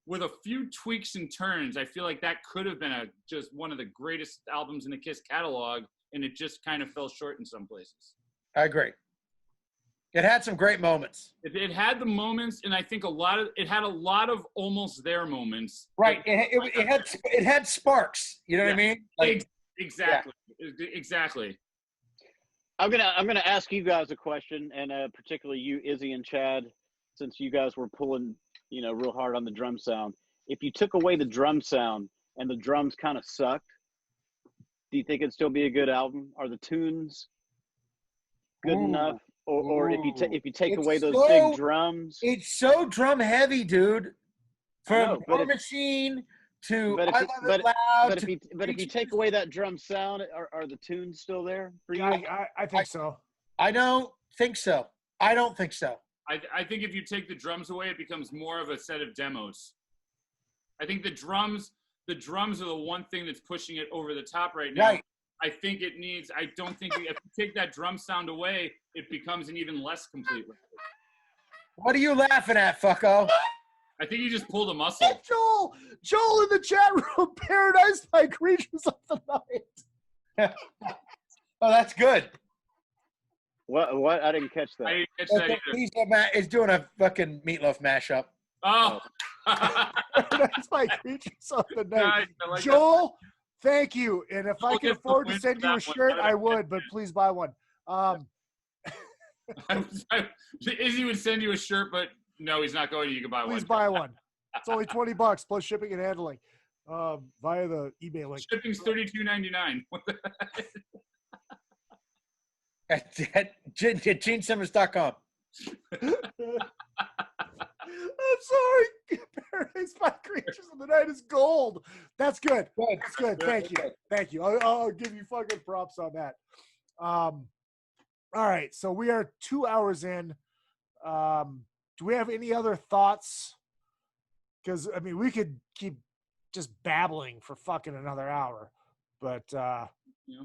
with a few tweaks and turns, I feel like that could have been just one of the greatest albums in the Kiss catalog, and it just kind of fell short in some places. I agree. It had some great moments. It had the moments, and I think it had a lot of almost there moments. Right. It had sparks. You know what I mean? Like, exactly. Yeah. Exactly. I'm gonna ask you guys a question, and particularly you, Izzy and Chad, since you guys were pulling, real hard on the drum sound. If you took away the drum sound and the drums kind of sucked, do you think it'd still be a good album? Are the tunes good enough? Or if you take away those big drums, it's so drum heavy, dude. From War Machine to I Love It Loud. But if you take away that drum sound, are the tunes still there for you? I think so. I don't think so. I don't think so. I think if you take the drums away, it becomes more of a set of demos. I think the drums are the one thing that's pushing it over the top right now. Right. I don't think if you take that drum sound away, it becomes an even less complete record. What are you laughing at, fucko? I think you just pulled a muscle. Hey, Joel in the chat room, Paralyzed by Creatures of the Night. Oh, that's good. What? I didn't catch that. I didn't catch that either. Matt is doing a fucking Meatloaf mashup. Oh. Paralyzed by Creatures of the Night. Nice, like Joel, thank you. And if I could afford to send you a shirt, I would, but please buy one. Izzy would send you a shirt, but no, he's not going to. You can buy one. Please buy one. It's only $20 plus shipping and handling via the eBay link. Shipping's $32.99. At GeneSimmons.com. I'm sorry. Paralyzed by Creatures of the Night is gold. That's good. That's good. Thank you. Thank you. I'll give you fucking props on that. All right. So we are 2 hours in. Do we have any other thoughts? Because, I mean, we could keep just babbling for fucking another hour. But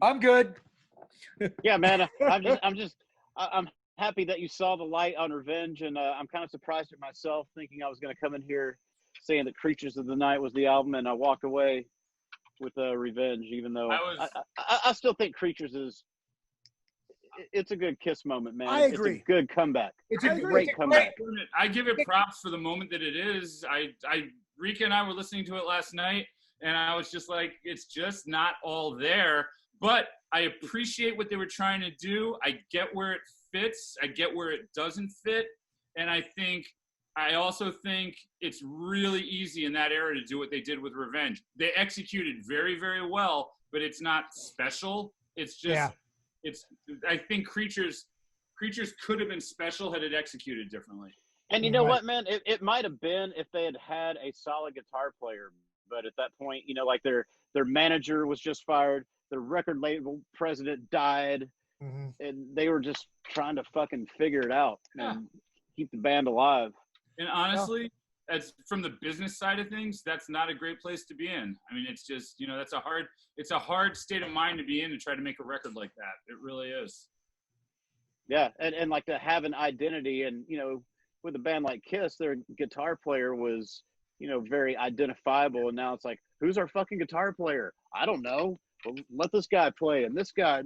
I'm good. Yeah, man. I'm happy that you saw the light on Revenge, and I'm kind of surprised at myself thinking I was going to come in here saying that Creatures of the Night was the album, and I walked away with Revenge, even though I still think Creatures is it's a good Kiss moment, man. I agree. It's a good comeback. It's a great comeback. I give it props for the moment that it is. Rika and I were listening to it last night, and I was just like, it's just not all there. But I appreciate what they were trying to do. I get where it fits. I get where it doesn't fit. And I also think it's really easy in that era to do what they did with Revenge. They executed very, very well, but it's not special. It's just, I think Creatures could have been special had it executed differently. And you know what, man? It might have been if they had a solid guitar player. But at that point, like their manager was just fired. The record label president died, and they were just trying to fucking figure it out and keep the band alive. And honestly, as from the business side of things, that's not a great place to be in. I mean, it's just, it's a hard state of mind to be in to try to make a record like that. It really is. Yeah, and like to have an identity, and with a band like Kiss, their guitar player was, very identifiable, and now it's like, who's our fucking guitar player? I don't know. Well, let this guy play, and this guy.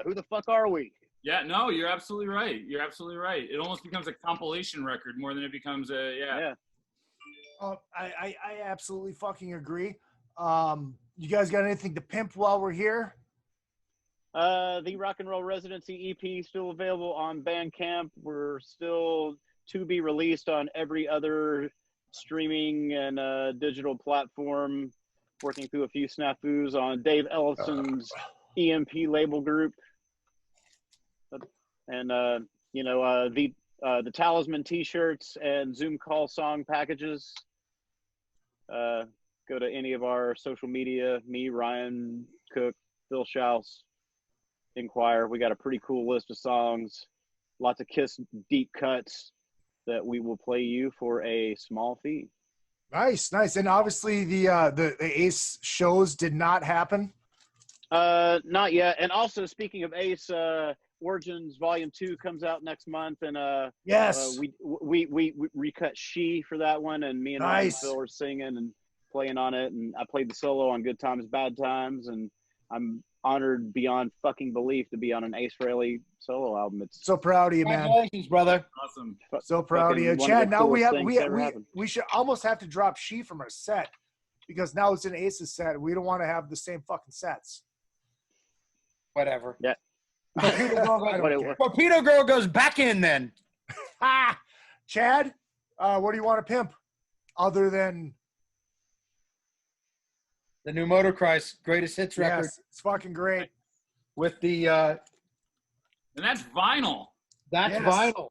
Who the fuck are we? Yeah, no, you're absolutely right. You're absolutely right. It almost becomes a compilation record more than it becomes I absolutely fucking agree. You guys got anything to pimp while we're here? The Rock N Roll Residency EP still available on Bandcamp. We're still to be released on every other streaming and digital platform. Working through a few snafus on Dave Ellison's EMP label group, and the Talisman T-shirts and Zoom call song packages. Go go to any of our social media, me, Ryan Cook, Phil Schaus, inquire. We got a pretty cool list of songs, lots of Kiss deep cuts that we will play you for a small fee. Nice. And obviously the Ace shows did not happen. Not yet. And also, speaking of Ace, Origins Volume 2 comes out next month, and yes, we recut She for that one, and me and Ryan and Phil are singing and playing on it, and I played the solo on Good Times, Bad Times, and I'm honored beyond fucking belief to be on an Ace Frehley solo album. It's so proud of you, man. Congratulations, brother. Awesome. So proud of you, Chad. Now we should almost have to drop She from our set because now it's an Ace's set. We don't want to have the same fucking sets. Whatever. Yeah. Torpedo Girl goes back in then. Chad, what do you want to pimp other than the new MotoChrist greatest hits record? Yes, it's fucking great. With the and that's vinyl. That's vinyl.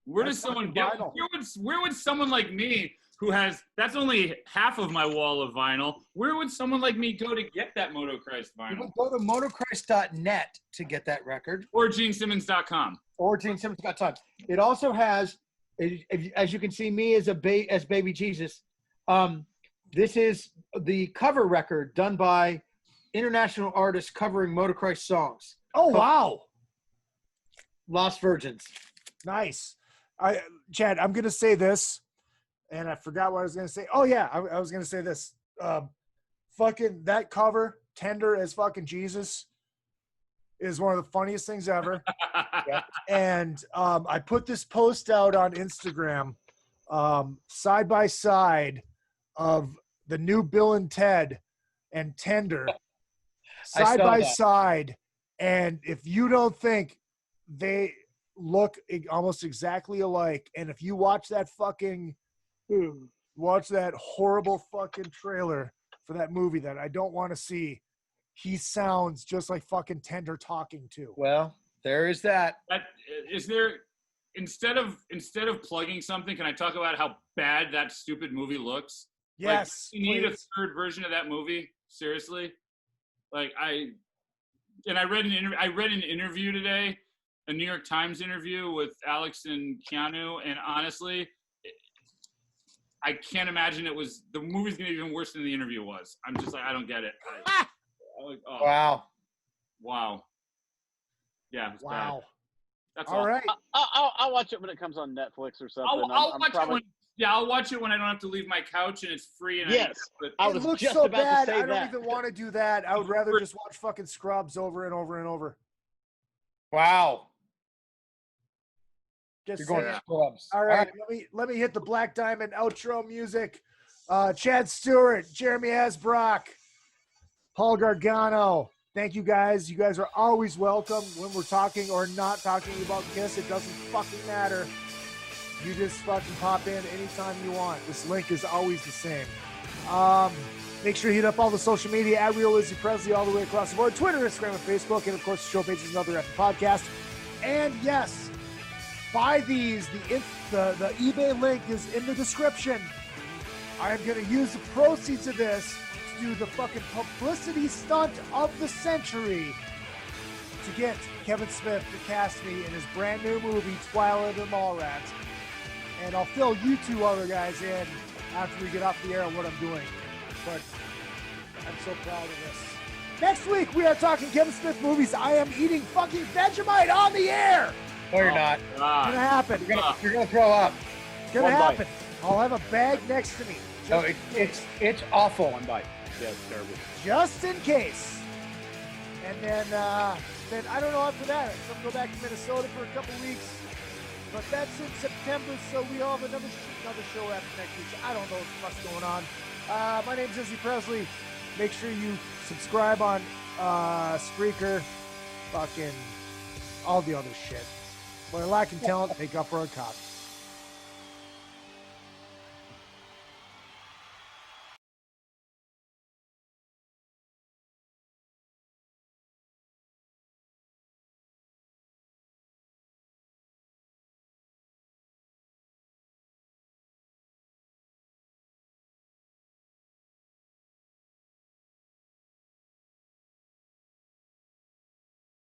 Where does someone get? Where would someone like me, who has that's only half of my wall of vinyl, where would someone like me go to get that MotoChrist vinyl? You would go to MotoChrist.net to get that record, or GeneSimmons.com, or GeneSimmons.com. It also has, as you can see, me as as baby Jesus. This is the cover record done by international artists covering MotoChrist songs. Oh wow! Lost Virgins. Nice. Chad, I'm gonna say this. And I forgot what I was going to say. Oh, yeah, I was going to say this. Fucking that cover, Tender as fucking Jesus, is one of the funniest things ever. And I put this post out on Instagram, side by side of the new Bill and Ted and Tender, side by side. And if you don't think they look almost exactly alike, and if you watch that horrible fucking trailer for that movie that I don't want to see, he sounds just like fucking Tender talking too. Well, there is that. Is there, instead of plugging something, can I talk about how bad that stupid movie looks? Yes. Like, you need a third version of that movie? Seriously? Like I read an interview today, a New York Times interview with Alex and Keanu, and honestly, I can't imagine the movie's gonna be even worse than the interview was. I'm just like, I don't get it. Wow. Yeah. It's wow. Bad. That's all right. I'll watch it when it comes on Netflix or something. I'll watch it when I don't have to leave my couch and it's free. And it looks so bad. I don't even want to do that. I would rather just watch fucking Scrubs over and over and over. Wow. Just You're going to Scrubs. All right. Let me hit the Black Diamond outro music. Chad Stewart, Jeremy Asbrock, Paul Gargano. Thank you guys. You guys are always welcome when we're talking or not talking about Kiss. It doesn't fucking matter. You just fucking pop in anytime you want. This link is always the same. Make sure you hit up all the social media at Real Izzy Presley all the way across the board. Twitter, Instagram, and Facebook. And, of course, the show page is another at the podcast. And, yes, buy these. The eBay link is in the description. I am going to use the proceeds of this to do the fucking publicity stunt of the century to get Kevin Smith to cast me in his brand new movie, Twilight of the Mallrats. And I'll fill you two other guys in after we get off the air on what I'm doing. But I'm so proud of this. Next week, we are talking Kevin Smith movies. I am eating fucking Vegemite on the air. No, you're not. It's gonna happen. You're gonna throw up. It's gonna happen. I'll have a bag next to me. No, it's awful. One bite. Yeah, it's terrible. Just in case. And then I don't know after that. I'm gonna go back to Minnesota for a couple weeks. But that's in September, so we all have another show after next week. So I don't know what's going on. My name's Izzy Presley. Make sure you subscribe on Spreaker, fucking all the other shit. We're lacking talent, make up for our cops.